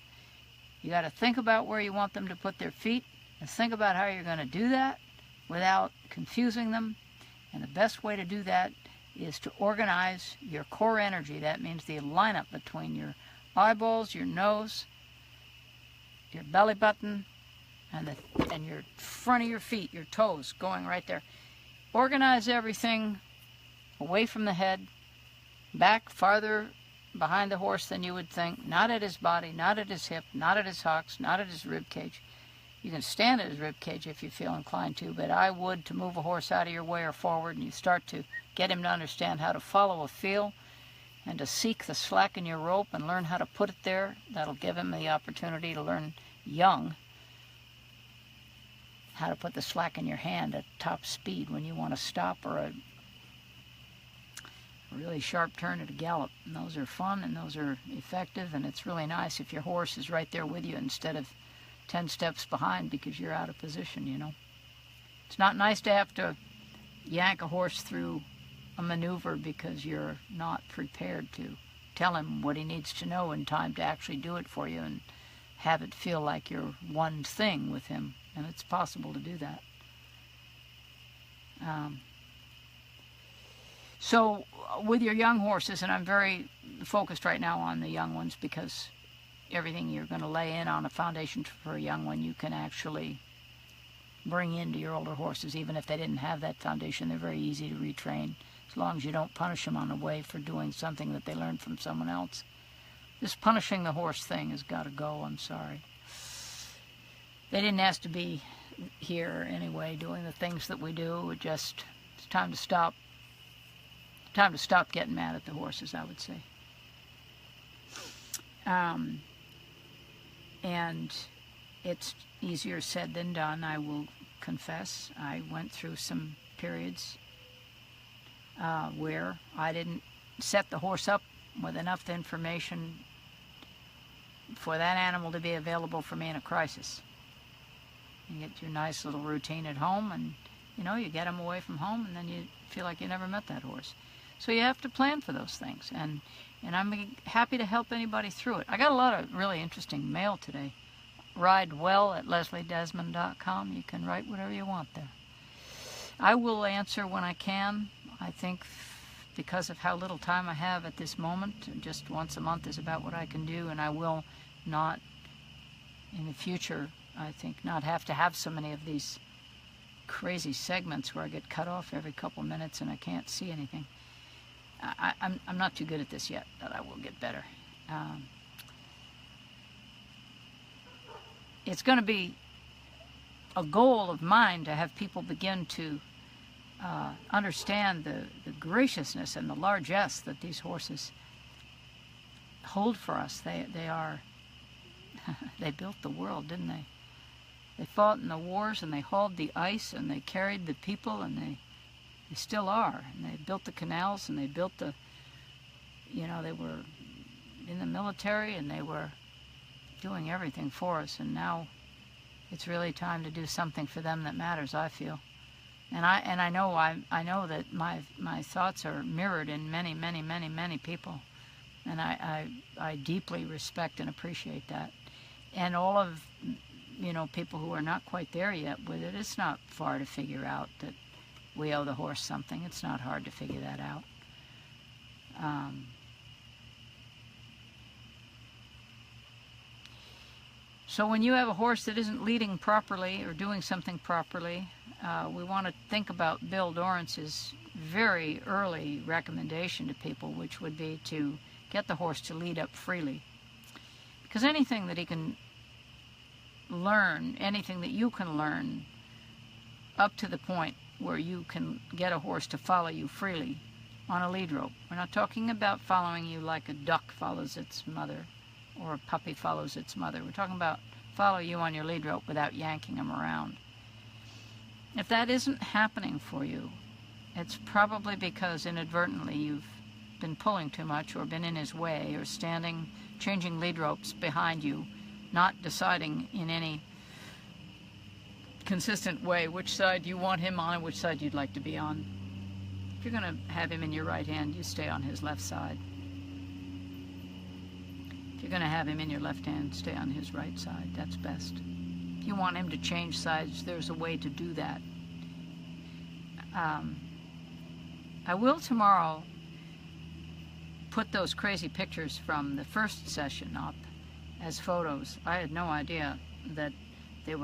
You got to think about where you want them to put their feet, and think about how you're going to do that without confusing them. And the best way to do that is to organize your core energy. That means the alignment between your eyeballs, your nose, your belly button, and your front of your feet, your toes, going right there. Organize everything away from the head, back farther behind the horse than you would think, not at his body, not at his hip, not at his hocks, not at his rib cage. You can stand at his rib cage if you feel inclined to, but I would to move a horse out of your way or forward, and you start to get him to understand how to follow a feel and to seek the slack in your rope and learn how to put it there. That'll give him the opportunity to learn young how to put the slack in your hand at top speed when you want to stop, or a really sharp turn at a gallop. And those are fun, and those are effective, and it's really nice if your horse is right there with you instead of 10 steps behind because you're out of position, you know. It's not nice to have to yank a horse through a maneuver because you're not prepared to tell him what he needs to know in time to actually do it for you and have it feel like you're one thing with him. And it's possible to do that. So with your young horses, and I'm very focused right now on the young ones because everything you're going to lay in on a foundation for a young one, you can actually bring into your older horses. Even if they didn't have that foundation, they're very easy to retrain, as long as you don't punish them on the way for doing something that they learned from someone else. This punishing the horse thing has got to go, I'm sorry. They didn't ask to be here anyway, doing the things that we do. It's time to stop. Time to stop getting mad at the horses, I would say. And it's easier said than done, I will confess. I went through some periods where I didn't set the horse up with enough information for that animal to be available for me in a crisis. You get your nice little routine at home, and you get them away from home, and then you feel like you never met that horse. So you have to plan for those things, and I'm happy to help anybody through it. I got a lot of really interesting mail today. ridewell@lesliedesmond.com. You can write whatever you want there. I will answer when I can. I think because of how little time I have at this moment, just once a month is about what I can do, and I will not, in the future, I think, not have to have so many of these crazy segments where I get cut off every couple minutes and I can't see anything. I'm not too good at this yet, but I will get better. It's going to be a goal of mine to have people begin to understand the graciousness and the largesse that these horses hold for us. They are, they built the world, didn't they? They fought in the wars, and they hauled the ice, and they carried the people, and they still are. And they built the canals, and they built the, they were in the military, and they were doing everything for us. And now it's really time to do something for them that matters, I feel. And I know that my thoughts are mirrored in many, many, many, many people. And I deeply respect and appreciate that. And all of, people who are not quite there yet with it, it's not far to figure out that we owe the horse something. It's not hard to figure that out. So when you have a horse that isn't leading properly or doing something properly, we want to think about Bill Dorance's very early recommendation to people, which would be to get the horse to lead up freely. Because anything that he can learn, anything that you can learn up to the point where you can get a horse to follow you freely on a lead rope. We're not talking about following you like a duck follows its mother or a puppy follows its mother. We're talking about follow you on your lead rope without yanking him around. If that isn't happening for you, it's probably because inadvertently you've been pulling too much or been in his way or standing, changing lead ropes behind you, not deciding in any consistent way which side you want him on and which side you'd like to be on. If you're going to have him in your right hand, you stay on his left side. If you're going to have him in your left hand, stay on his right side. That's best. If you want him to change sides, there's a way to do that. I will tomorrow put those crazy pictures from the first session up as photos. I had no idea that they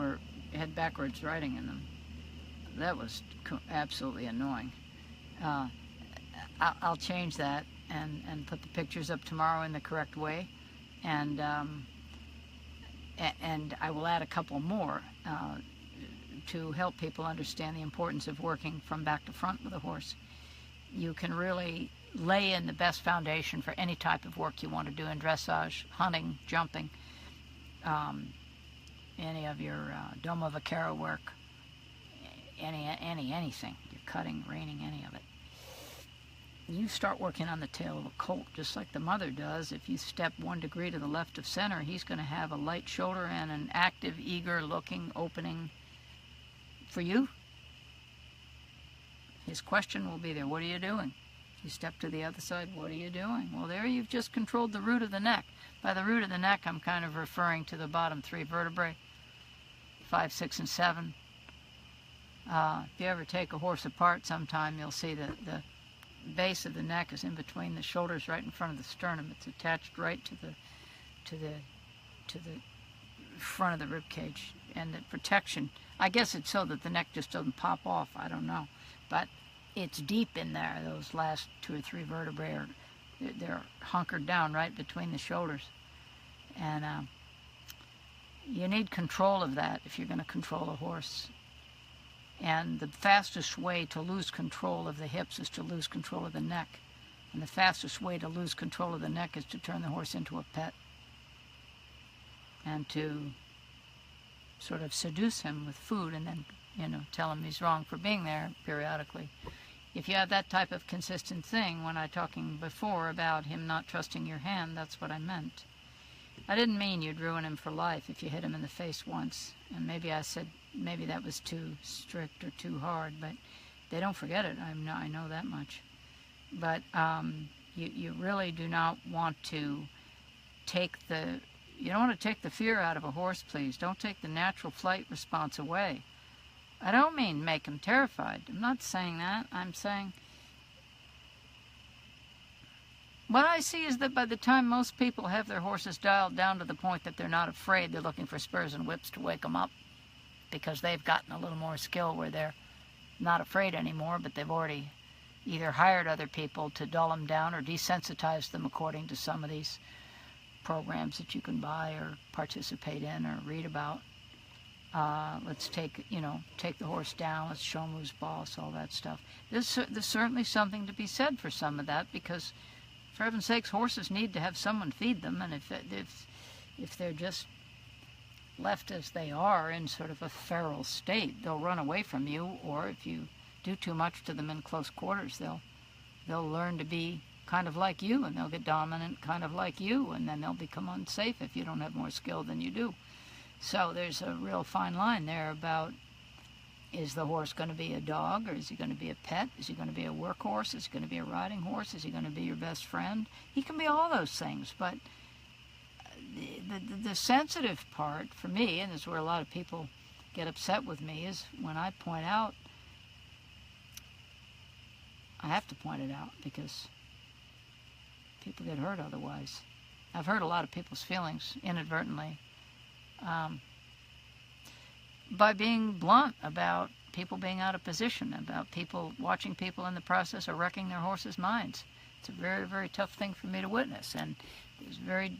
had backwards writing in them. That was absolutely annoying. I'll change that and put the pictures up tomorrow in the correct way, and I will add a couple more to help people understand the importance of working from back to front with a horse. You can really lay in the best foundation for any type of work you want to do in dressage, hunting, jumping, any of your domo vaquero work, anything, your cutting, reining, any of it. You start working on the tail of a colt just like the mother does. If you step 1 degree to the left of center, he's going to have a light shoulder and an active, eager looking opening for you. His question will be there, what are you doing? You step to the other side, what are you doing? Well, there you've just controlled the root of the neck. By the root of the neck, I'm kind of referring to the bottom 3 vertebrae, 5, 6, and 7. If you ever take a horse apart sometime, you'll see that the base of the neck is in between the shoulders, right in front of the sternum. It's attached right to the front of the rib cage, and the protection, I guess it's so that the neck just doesn't pop off. I don't know, but it's deep in there. Those last 2 or 3 vertebrae they're hunkered down right between the shoulders, and you need control of that if you're going to control a horse. And the fastest way to lose control of the hips is to lose control of the neck. And the fastest way to lose control of the neck is to turn the horse into a pet and to sort of seduce him with food and then, tell him he's wrong for being there periodically. If you have that type of consistent thing, when I talking before about him not trusting your hand, that's what I meant. I didn't mean you'd ruin him for life if you hit him in the face once. And maybe I said maybe that was too strict or too hard, but they don't forget it. I know that much. But you really do not want to you don't want to take the fear out of a horse, please. Don't take the natural flight response away. I don't mean make him terrified. I'm not saying that. I'm saying what I see is that by the time most people have their horses dialed down to the point that they're not afraid, they're looking for spurs and whips to wake them up because they've gotten a little more skill where they're not afraid anymore, but they've already either hired other people to dull them down or desensitize them according to some of these programs that you can buy or participate in or read about. Let's take the horse down, let's show him who's boss, all that stuff. There's certainly something to be said for some of that because For heaven's sakes, horses need to have someone feed them, and if they're just left as they are in sort of a feral state, they'll run away from you, or if you do too much to them in close quarters, they'll learn to be kind of like you, and they'll get dominant kind of like you, and then they'll become unsafe if you don't have more skill than you do. So there's a real fine line there about, is the horse going to be a dog, or is he going to be a pet? Is he going to be a workhorse? Is he going to be a riding horse? Is he going to be your best friend? He can be all those things, but the sensitive part for me, and this is where a lot of people get upset with me, is when I point out, I have to point it out because people get hurt otherwise. I've hurt a lot of people's feelings inadvertently by being blunt about people being out of position, about people watching people in the process of wrecking their horses' minds. It's a very, very tough thing for me to witness, and there's very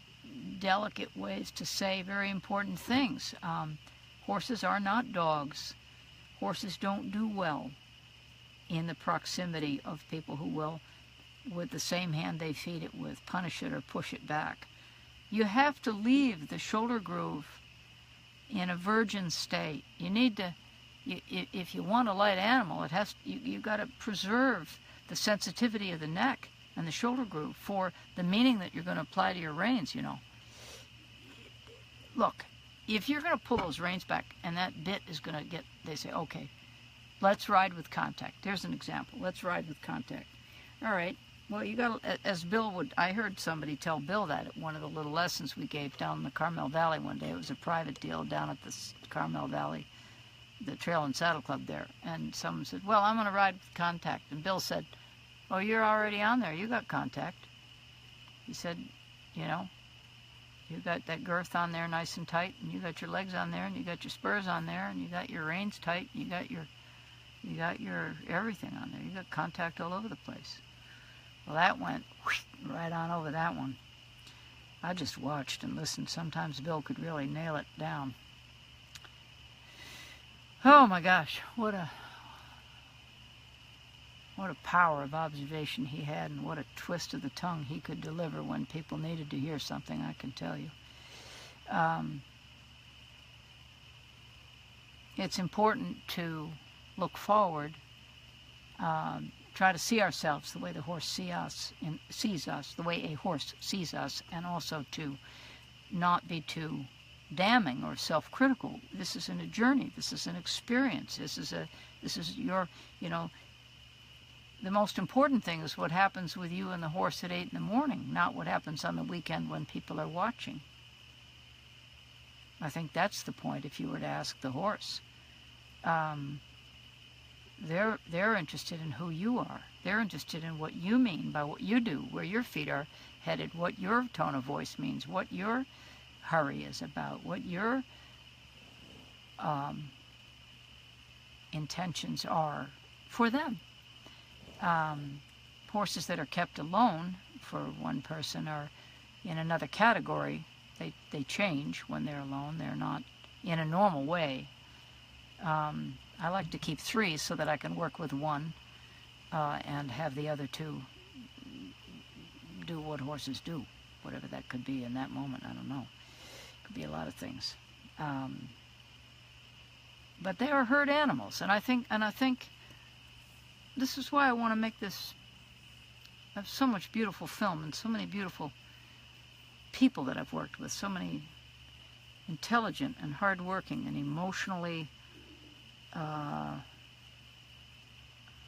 delicate ways to say very important things. Horses are not dogs. Horses don't do well in the proximity of people who will, with the same hand they feed it with, punish it or push it back. You have to leave the shoulder groove in a virgin state. You need to, if you want a light animal, you got to preserve the sensitivity of the neck and the shoulder groove for the meaning that you're going to apply to your reins, you know. Look, if you're going to pull those reins back and that bit is going to get, they say, okay, let's ride with contact. There's an example. Let's ride with contact. All right. Well, you got, as Bill would, I heard somebody tell Bill that at one of the little lessons we gave down in the Carmel Valley one day. It was a private deal down at the Carmel Valley, the Trail and Saddle Club there. And someone said, well, I'm going to ride with contact. And Bill said, oh, you're already on there. You got contact. He said, you know, you got that girth on there nice and tight, and you got your legs on there, and you got your spurs on there, and you got your reins tight, and you got your everything on there. You got contact all over the place. Well, that went right on over that one. I just watched and listened. Sometimes Bill could really nail it down. Oh my gosh, what a power of observation he had, and what a twist of the tongue he could deliver when people needed to hear something, I can tell you. It's important to look forward, try to see ourselves the way the horse sees us, the way a horse sees us, and also to not be too damning or self-critical. This isn't a journey. This is an experience. This is your, you know, the most important thing is what happens with you and the horse at 8 in the morning, not what happens on the weekend when people are watching. I think that's the point if you were to ask the horse. They're interested in who you are. They're interested in what you mean by what you do, where your feet are headed, what your tone of voice means, what your hurry is about, what your intentions are for them. Horses that are kept alone for one person are in another category. They change when they're alone. They're not in a normal way. I like to keep 3 so that I can work with one and have the other 2 do what horses do, whatever that could be in that moment. I don't know. It could be a lot of things. But they are herd animals, and I think this is why I want to make this. I have so much beautiful film and so many beautiful people that I've worked with, so many intelligent and hardworking and emotionally, I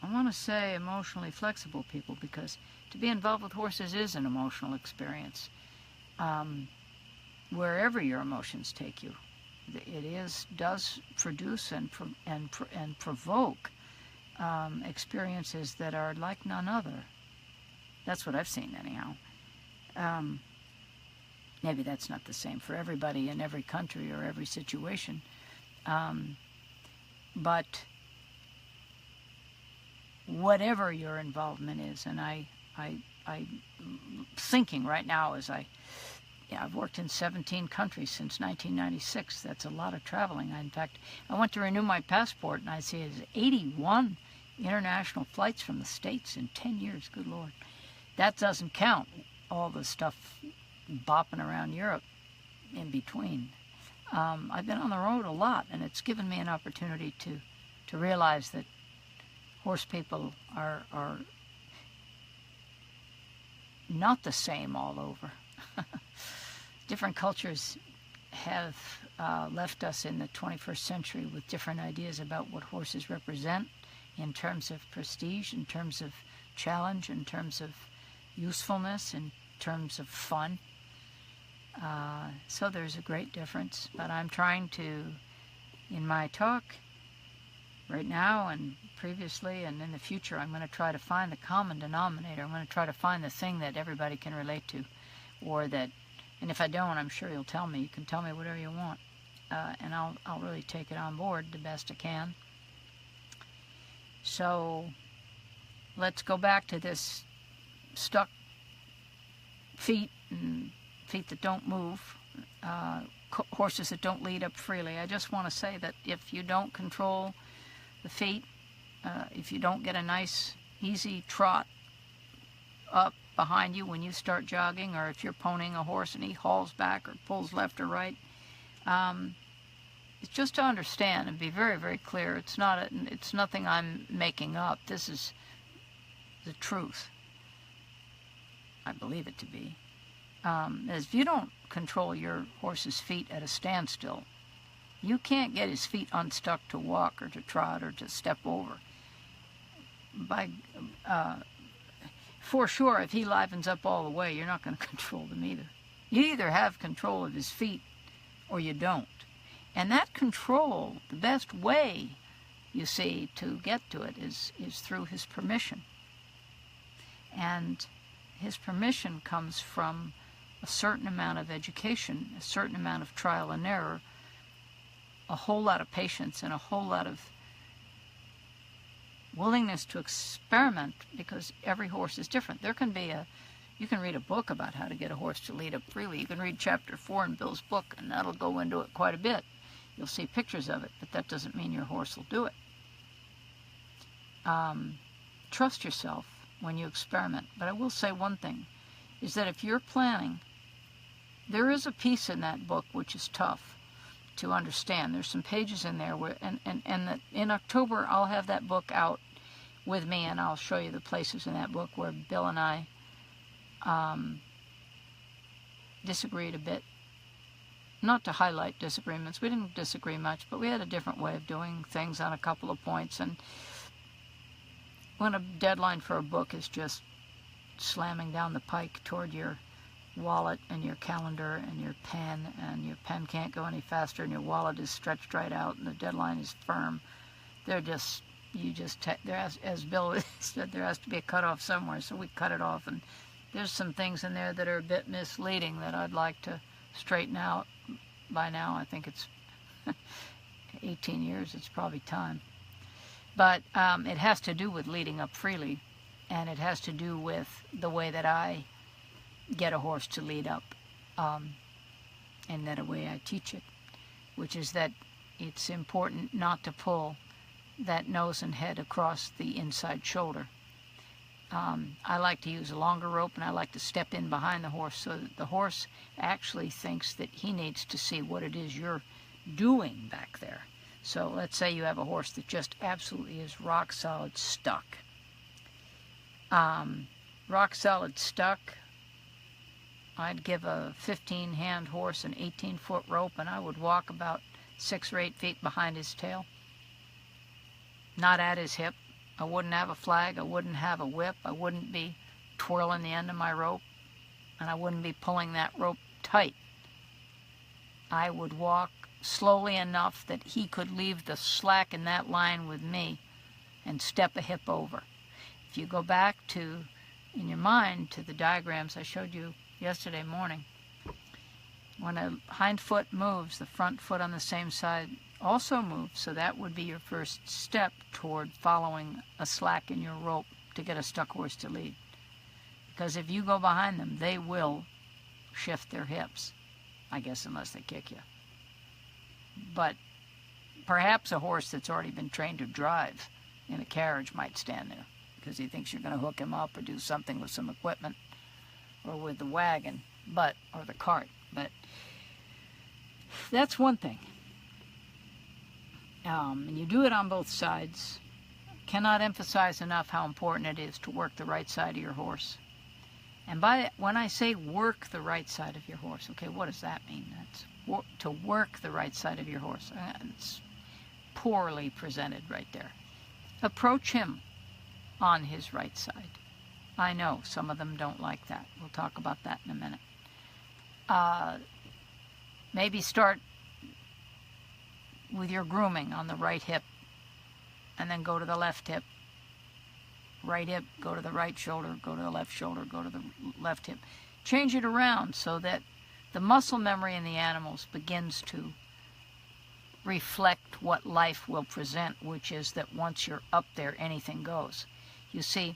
want to say emotionally flexible people, because to be involved with horses is an emotional experience. Wherever your emotions take you, it does produce and provoke experiences that are like none other. That's what I've seen anyhow. Maybe that's not the same for everybody in every country or every situation. But whatever your involvement is, and I'm thinking right now as I've worked in 17 countries since 1996. That's a lot of traveling. In fact, I went to renew my passport, and I see there's 81 international flights from the States in 10 years. Good Lord. that doesn't count all the stuff bopping around Europe in between. I've been on the road a lot, and it's given me an opportunity to realize that horse people are not the same all over. Different cultures have left us in the 21st century with different ideas about what horses represent in terms of prestige, in terms of challenge, in terms of usefulness, in terms of fun. So there's a great difference, but I'm trying to, in my talk, right now and previously and in the future, I'm going to try to find the common denominator. I'm going to try to find the thing that everybody can relate to, or that, and if I don't, I'm sure you'll tell me. You can tell me whatever you want, and I'll really take it on board the best I can. So let's go back to this stuck feet and feet that don't move, horses that don't lead up freely. I just want to say that if you don't control the feet, if you don't get a nice, easy trot up behind you when you start jogging, or if you're ponying a horse and he hauls back or pulls left or right, it's just to understand and be very, very clear. It's nothing I'm making up. This is the truth. I believe it to be. If you don't control your horse's feet at a standstill, you can't get his feet unstuck to walk or to trot or to step over. For sure, if he livens up all the way, you're not going to control them either. You either have control of his feet or you don't. And that control, the best way, you see, to get to it is through his permission. And his permission comes from a certain amount of education, a certain amount of trial and error, a whole lot of patience, and a whole lot of willingness to experiment, because every horse is different. You can read a book about how to get a horse to lead up freely. You can read chapter 4 in Bill's book, and that'll go into it quite a bit. You'll see pictures of it, but that doesn't mean your horse will do it. Trust yourself when you experiment. But I will say one thing, is that if you're planning, there is a piece in that book which is tough to understand. There's some pages in there where, and in October I'll have that book out with me, and I'll show you the places in that book where Bill and I disagreed a bit. Not to highlight disagreements, we didn't disagree much, but we had a different way of doing things on a couple of points. And when a deadline for a book is just slamming down the pike toward your wallet and your calendar and your pen can't go any faster, and your wallet is stretched right out, and the deadline is firm, as Bill said, there has to be a cutoff somewhere, so we cut it off. And there's some things in there that are a bit misleading that I'd like to straighten out. By now, I think it's 18 years, it's probably time. But it has to do with leading up freely, and it has to do with the way that I get a horse to lead up, and that a way I teach it, which is that it's important not to pull that nose and head across the inside shoulder. I like to use a longer rope, and I like to step in behind the horse so that the horse actually thinks that he needs to see what it is you're doing back there. So let's say you have a horse that just absolutely is rock solid stuck. Rock solid stuck, I'd give a 15-hand horse an 18-foot rope, and I would walk about 6 or 8 feet behind his tail, not at his hip. I wouldn't have a flag, I wouldn't have a whip, I wouldn't be twirling the end of my rope, and I wouldn't be pulling that rope tight. I would walk slowly enough that he could leave the slack in that line with me and step a hip over. If you go back in your mind to the diagrams I showed you yesterday morning, when a hind foot moves, the front foot on the same side also moves, so that would be your first step toward following a slack in your rope to get a stuck horse to lead. Because if you go behind them, they will shift their hips, I guess, unless they kick you. But perhaps a horse that's already been trained to drive in a carriage might stand there, because he thinks you're going to hook him up or do something with some equipment or with the wagon, or the cart. But that's one thing. And you do it on both sides. Cannot emphasize enough how important it is to work the right side of your horse. And when I say work the right side of your horse, okay, what does that mean? That's to work the right side of your horse. It's poorly presented right there. Approach him on his right side. I know some of them don't like that. We'll talk about that in a minute. Maybe start with your grooming on the right hip, and then go to the left hip. Right hip, go to the right shoulder, go to the left shoulder, go to the left hip. Change it around so that the muscle memory in the animals begins to reflect what life will present, which is that once you're up there, anything goes. You see,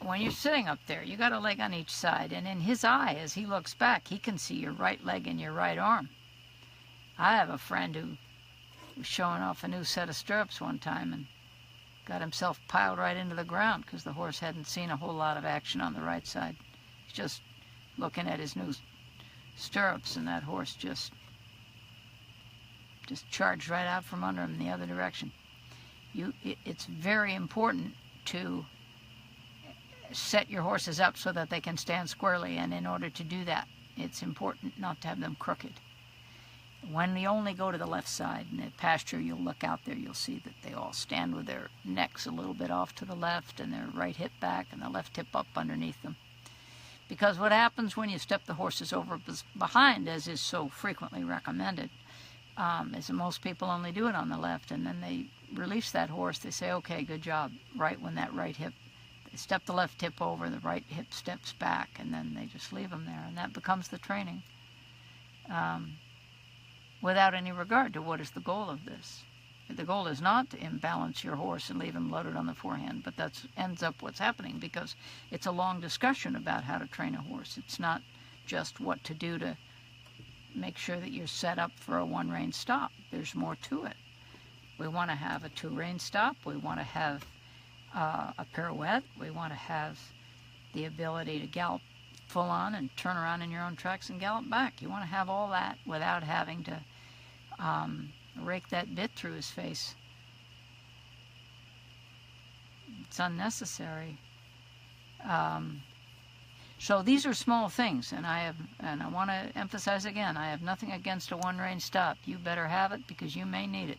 when you're sitting up there, you got a leg on each side, and in his eye, as he looks back, he can see your right leg and your right arm. I have a friend who was showing off a new set of stirrups one time and got himself piled right into the ground because the horse hadn't seen a whole lot of action on the right side. He's just looking at his new stirrups, and that horse just charged right out from under him in the other direction. It's very important to set your horses up so that they can stand squarely, and in order to do that, it's important not to have them crooked. When you only go to the left side in the pasture, you'll look out there, you'll see that they all stand with their necks a little bit off to the left and their right hip back and the left hip up underneath them. Because what happens when you step the horses over behind, as is so frequently recommended, is that most people only do it on the left, and then they release that horse. They say, okay, good job, right when that right hip, they step the left hip over, the right hip steps back, and then they just leave them there, and that becomes the training. Without any regard to what is the goal of this. The goal is not to imbalance your horse and leave him loaded on the forehand, but that ends up what's happening because it's a long discussion about how to train a horse. It's not just what to do to make sure that you're set up for a one-rein stop. There's more to it. We want to have a two-rein stop. We want to have a pirouette. We want to have the ability to gallop full on and turn around in your own tracks and gallop back. You want to have all that without having to rake that bit through his face. It's unnecessary. So these are small things, and I want to emphasize again, I have nothing against a one-rein stop. You better have it because you may need it.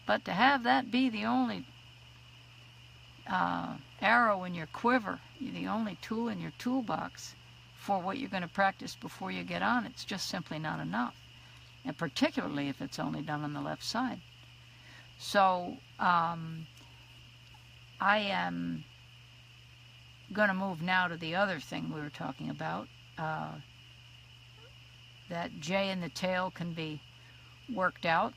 But to have that be the only arrow in your quiver, the only tool in your toolbox for what you're going to practice before you get on, it's just simply not enough. And particularly if it's only done on the left side. So I am going to move now to the other thing we were talking about. That J in the tail can be worked out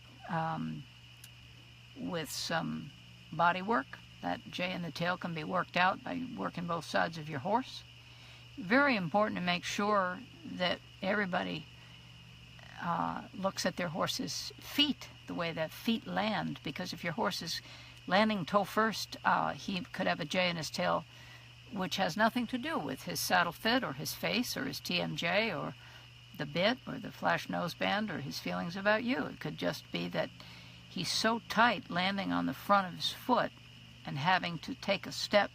with some body work. That J in the tail can be worked out by working both sides of your horse. Very important to make sure that everybody looks at their horse's feet, the way that feet land, because if your horse is landing toe first, he could have a J in his tail, which has nothing to do with his saddle fit or his face or his TMJ or the bit or the flash noseband or his feelings about you. It could just be that he's so tight landing on the front of his foot and having to take a step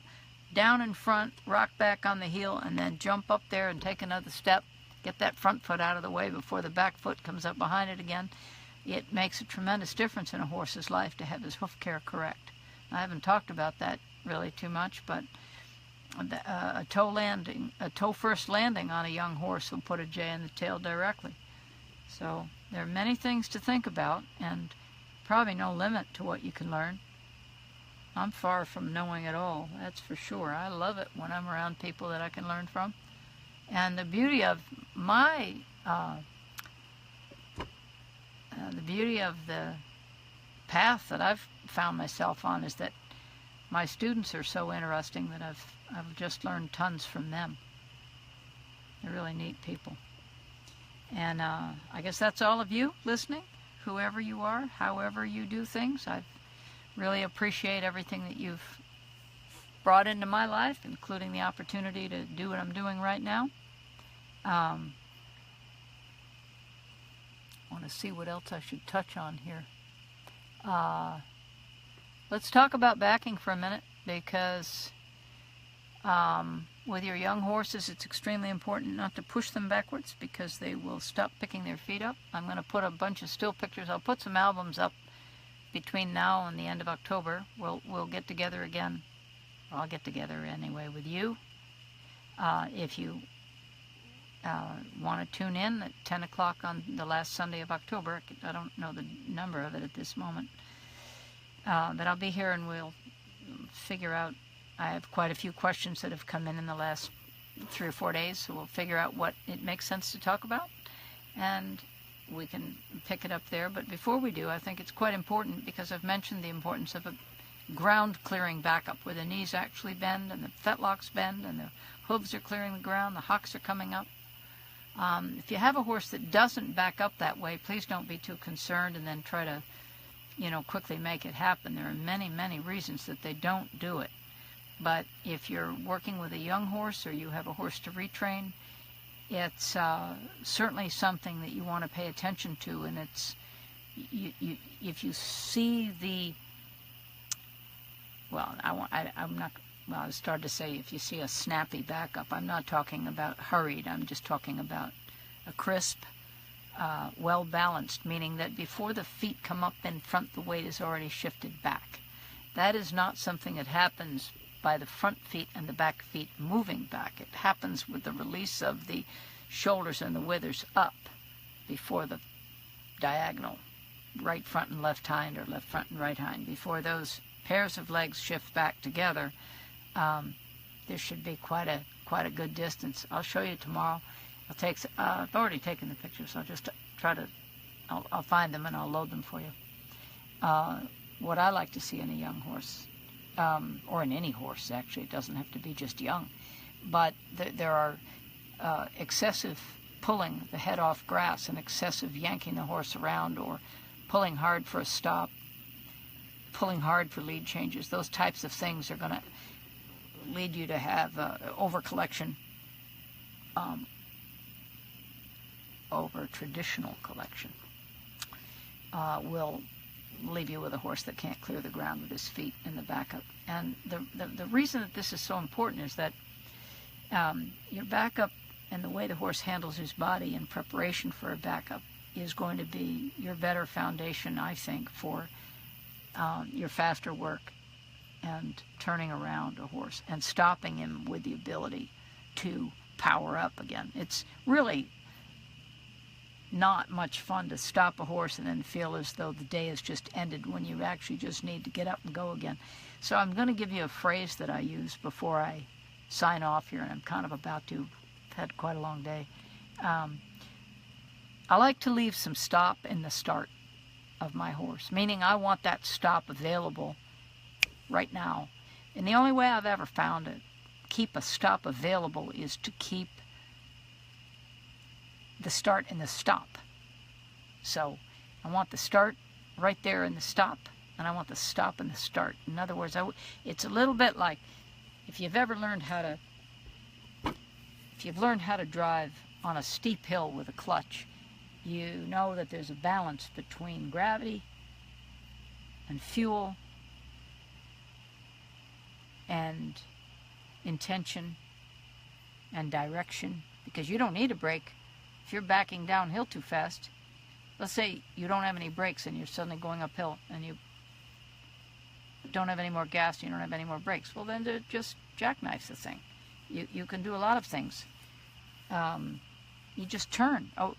down in front, rock back on the heel, and then jump up there and take another step, get that front foot out of the way before the back foot comes up behind it again. It makes a tremendous difference in a horse's life to have his hoof care correct. I haven't talked about that really too much, but a toe first landing on a young horse will put a J in the tail directly. So there are many things to think about, and probably no limit to what you can learn. I'm far from knowing it all, that's for sure. I love it when I'm around people that I can learn from. And the beauty of the path that I've found myself on is that my students are so interesting that I've just learned tons from them. They're really neat people. And I guess that's all of you listening, whoever you are, however you do things. I really appreciate everything that you've brought into my life, including the opportunity to do what I'm doing right now. I want to see what else I should touch on here. Let's talk about backing for a minute, because with your young horses, it's extremely important not to push them backwards, because they will stop picking their feet up. I'm going to put a bunch of still pictures. I'll put some albums up between now and the end of October. We'll get together again. I'll get together anyway with you. If you want to tune in at 10 o'clock on the last Sunday of October, I don't know the number of it at this moment, but I'll be here and we'll figure out. I have quite a few questions that have come in the last 3 or 4 days, so we'll figure out what it makes sense to talk about, and we can pick it up there. But before we do, I think it's quite important, because I've mentioned the importance of a ground clearing backup, where the knees actually bend and the fetlocks bend and the hooves are clearing the ground, the hocks are coming up. If you have a horse that doesn't back up that way, please don't be too concerned and then try to, quickly make it happen. There are many, many reasons that they don't do it. But if you're working with a young horse, or you have a horse to retrain, it's certainly something that you want to pay attention to. And it's if you see the I started to say if you see a snappy backup. I'm not talking about hurried. I'm just talking about a crisp, well balanced, meaning that before the feet come up in front, the weight is already shifted back. That is not something that happens by the front feet and the back feet moving back. It happens with the release of the shoulders and the withers up before the diagonal, right front and left hind, or left front and right hind. Before those pairs of legs shift back together, there should be quite a good distance. I'll show you tomorrow. I've already taken the pictures. I'll just try to, I'll find them and I'll load them for you. What I like to see in a young horse, or in any horse, actually, it doesn't have to be just young, but there are excessive pulling the head off grass and excessive yanking the horse around, or pulling hard for a stop, pulling hard for lead changes. Those types of things are going to lead you to have over collection, over traditional collection, will leave you with a horse that can't clear the ground with his feet in the backup. And the reason that this is so important is that your backup and the way the horse handles his body in preparation for a backup is going to be your better foundation, I think, for your faster work and turning around a horse and stopping him with the ability to power up again. It's really not much fun to stop a horse and then feel as though the day has just ended, when you actually just need to get up and go again. So I'm going to give you a phrase that I use before I sign off here, and I'm kind of about to. I've had quite a long day. I like to leave some stop in the start of my horse, meaning I want that stop available right now. And the only way I've ever found to keep a stop available is to keep the start and the stop. So I want the start right there in the stop, and I want the stop in the start. In other words, it's a little bit like if you've learned how to drive on a steep hill with a clutch, you know that there's a balance between gravity and fuel and intention and direction, because you don't need a brake if you're backing downhill too fast. Let's say you don't have any brakes and you're suddenly going uphill and you don't have any more gas and you don't have any more brakes. Well, then just jackknife the thing. You can do a lot of things. You just turn. Oh,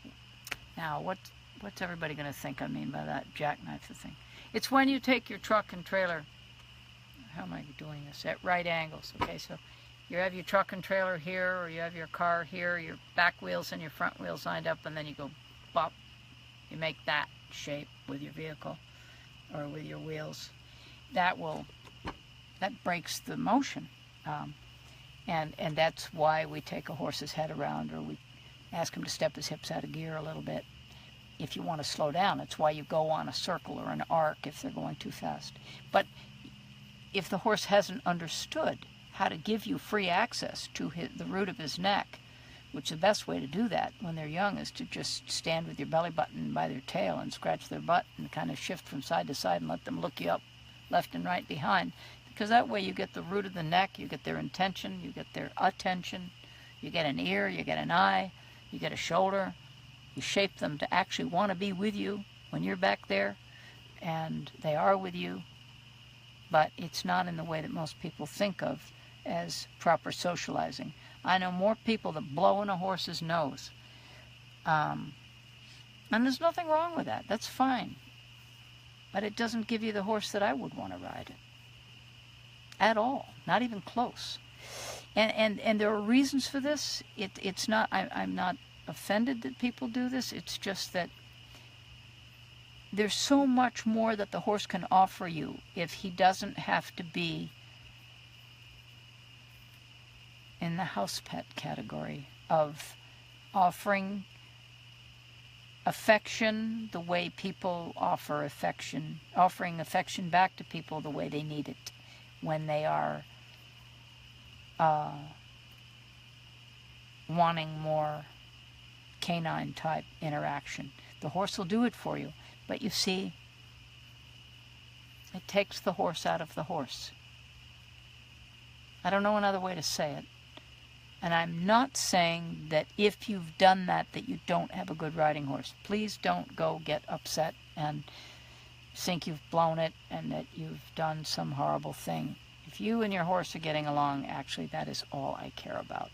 now what's everybody going to think I mean by that, jackknife the thing? It's when you take your truck and trailer, how am I doing this, at right angles, okay? So you have your truck and trailer here, or you have your car here, your back wheels and your front wheels lined up, and then you go bop. You make that shape with your vehicle or with your wheels. That breaks the motion. And that's why we take a horse's head around, or we ask him to step his hips out of gear a little bit if you want to slow down. It's why you go on a circle or an arc if they're going too fast. But if the horse hasn't understood how to give you free access to the root of his neck, which the best way to do that when they're young is to just stand with your belly button by their tail and scratch their butt and kind of shift from side to side and let them look you up left and right behind. Because that way you get the root of the neck, you get their intention, you get their attention, you get an ear, you get an eye, you get a shoulder. You shape them to actually want to be with you when you're back there, and they are with you, but it's not in the way that most people think of as proper socializing. I know more people that blow in a horse's nose, and there's nothing wrong with that. That's fine, but it doesn't give you the horse that I would want to ride at all, not even close. And there are reasons for this. It's not. I'm not offended that people do this. It's just that there's so much more that the horse can offer you if he doesn't have to be in the house pet category of offering affection the way people offer affection, offering affection back to people the way they need it when they are wanting more canine type interaction. The horse will do it for you, but you see, it takes the horse out of the horse. I don't know another way to say it. And I'm not saying that if you've done that you don't have a good riding horse. Please don't go get upset and think you've blown it and that you've done some horrible thing. If you and your horse are getting along, actually that is all I care about.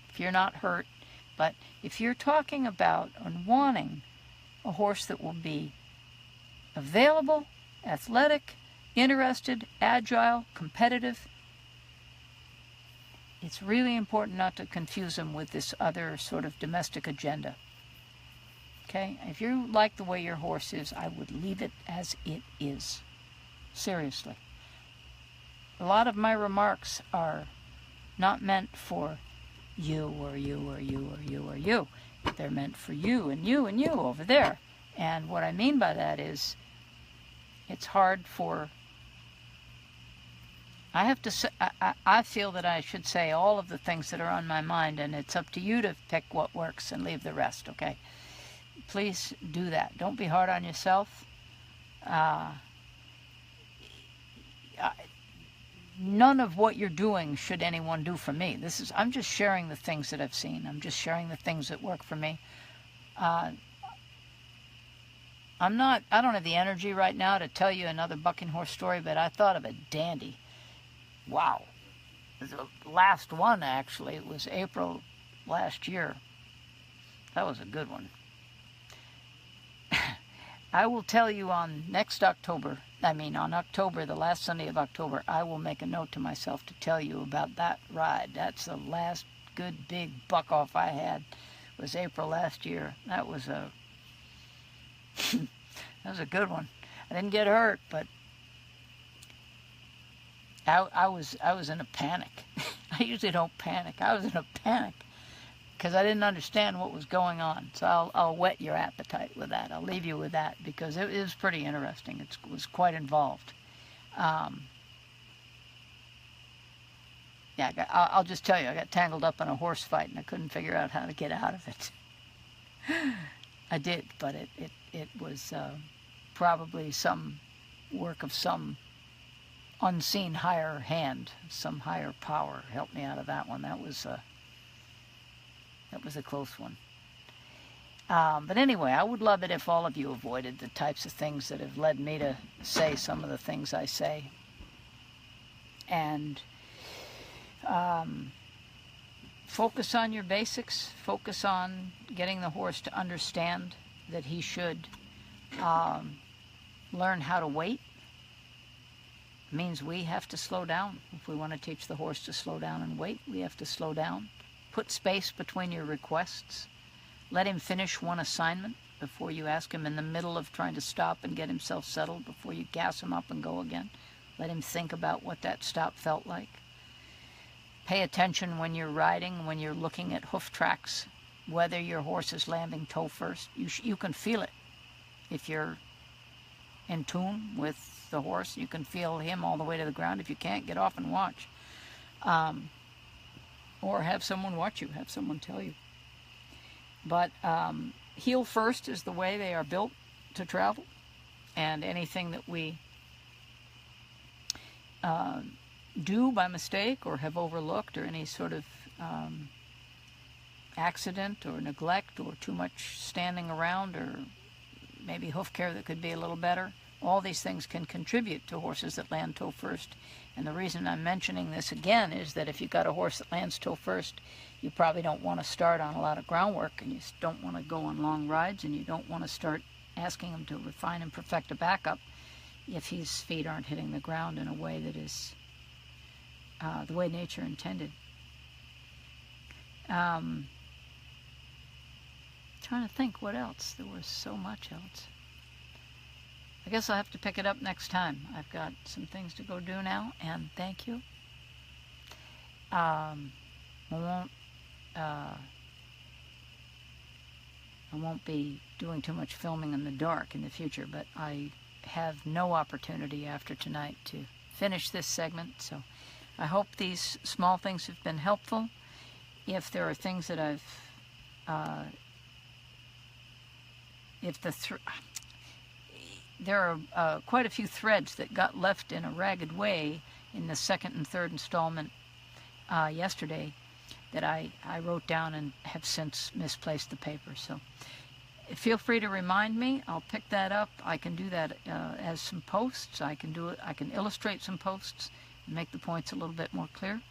If you're not hurt, but if you're talking about and wanting a horse that will be available, athletic, interested, agile, competitive, it's really important not to confuse them with this other sort of domestic agenda. Okay? If you like the way your horse is, I would leave it as it is. Seriously. A lot of my remarks are not meant for you or you or you or you or you. They're meant for you and you and you over there. And what I mean by that is it's hard for... I have to say, I feel that I should say all of the things that are on my mind, and it's up to you to pick what works and leave the rest, okay? Please do that. Don't be hard on yourself. None of what you're doing should anyone do for me. I'm just sharing the things that I've seen. I'm just sharing the things that work for me. I don't have the energy right now to tell you another bucking horse story, but I thought of a dandy. Wow. The last one, actually, it was April last year. That was a good one. I will tell you on October, the last Sunday of October, I will make a note to myself to tell you about that ride. That's the last good big buck off I had. It was April last year. That was a good one. I didn't get hurt, but I was in a panic. I usually don't panic. I was in a panic because I didn't understand what was going on. So I'll whet your appetite with that. I'll leave you with that because it was pretty interesting. It was quite involved. I'll just tell you, I got tangled up in a horse fight and I couldn't figure out how to get out of it. I did, but it was probably some work of some unseen higher hand, some higher power helped me out of that one. That was a close one. But anyway, I would love it if all of you avoided the types of things that have led me to say some of the things I say. And focus on your basics. Focus on getting the horse to understand that he should learn how to wait. It means we have to slow down. If we want to teach the horse to slow down and wait, we have to slow down. Put space between your requests. Let him finish one assignment before you ask him in the middle of trying to stop and get himself settled before you gas him up and go again. Let him think about what that stop felt like. Pay attention when you're riding, when you're looking at hoof tracks, whether your horse is landing toe first. You can feel it. If you're in tune with the horse, you can feel him all the way to the ground. If you can't, get off and watch. or have someone watch you, have someone tell you. But heel first is the way they are built to travel, and anything that we do by mistake or have overlooked, or any sort of accident or neglect or too much standing around, or maybe hoof care that could be a little better, all these things can contribute to horses that land toe first. And the reason I'm mentioning this again is that if you've got a horse that lands toe first, you probably don't want to start on a lot of groundwork, and you don't want to go on long rides, and you don't want to start asking him to refine and perfect a backup if his feet aren't hitting the ground in a way that is the way nature intended. Trying to think what else. There was so much else. I guess I'll have to pick it up next time. I've got some things to go do now, and thank you. I won't be doing too much filming in the dark in the future, but I have no opportunity after tonight to finish this segment, so I hope these small things have been helpful. If there are things that there are quite a few threads that got left in a ragged way in the second and third installment yesterday that I wrote down and have since misplaced the paper. So feel free to remind me. I'll pick that up. I can do that as some posts. I can do it. I can illustrate some posts and make the points a little bit more clear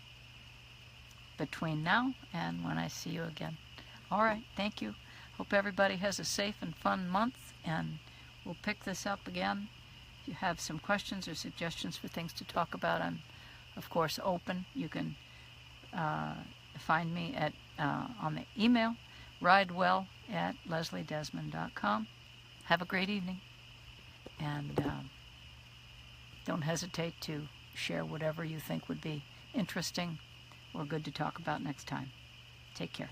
between now and when I see you again. All right. Thank you. Hope everybody has a safe and fun month, and we'll pick this up again. If you have some questions or suggestions for things to talk about, I'm, of course, open. You can find me at on the email, ridewell@lesliedesmond.com. Have a great evening, and don't hesitate to share whatever you think would be interesting or good to talk about next time. Take care.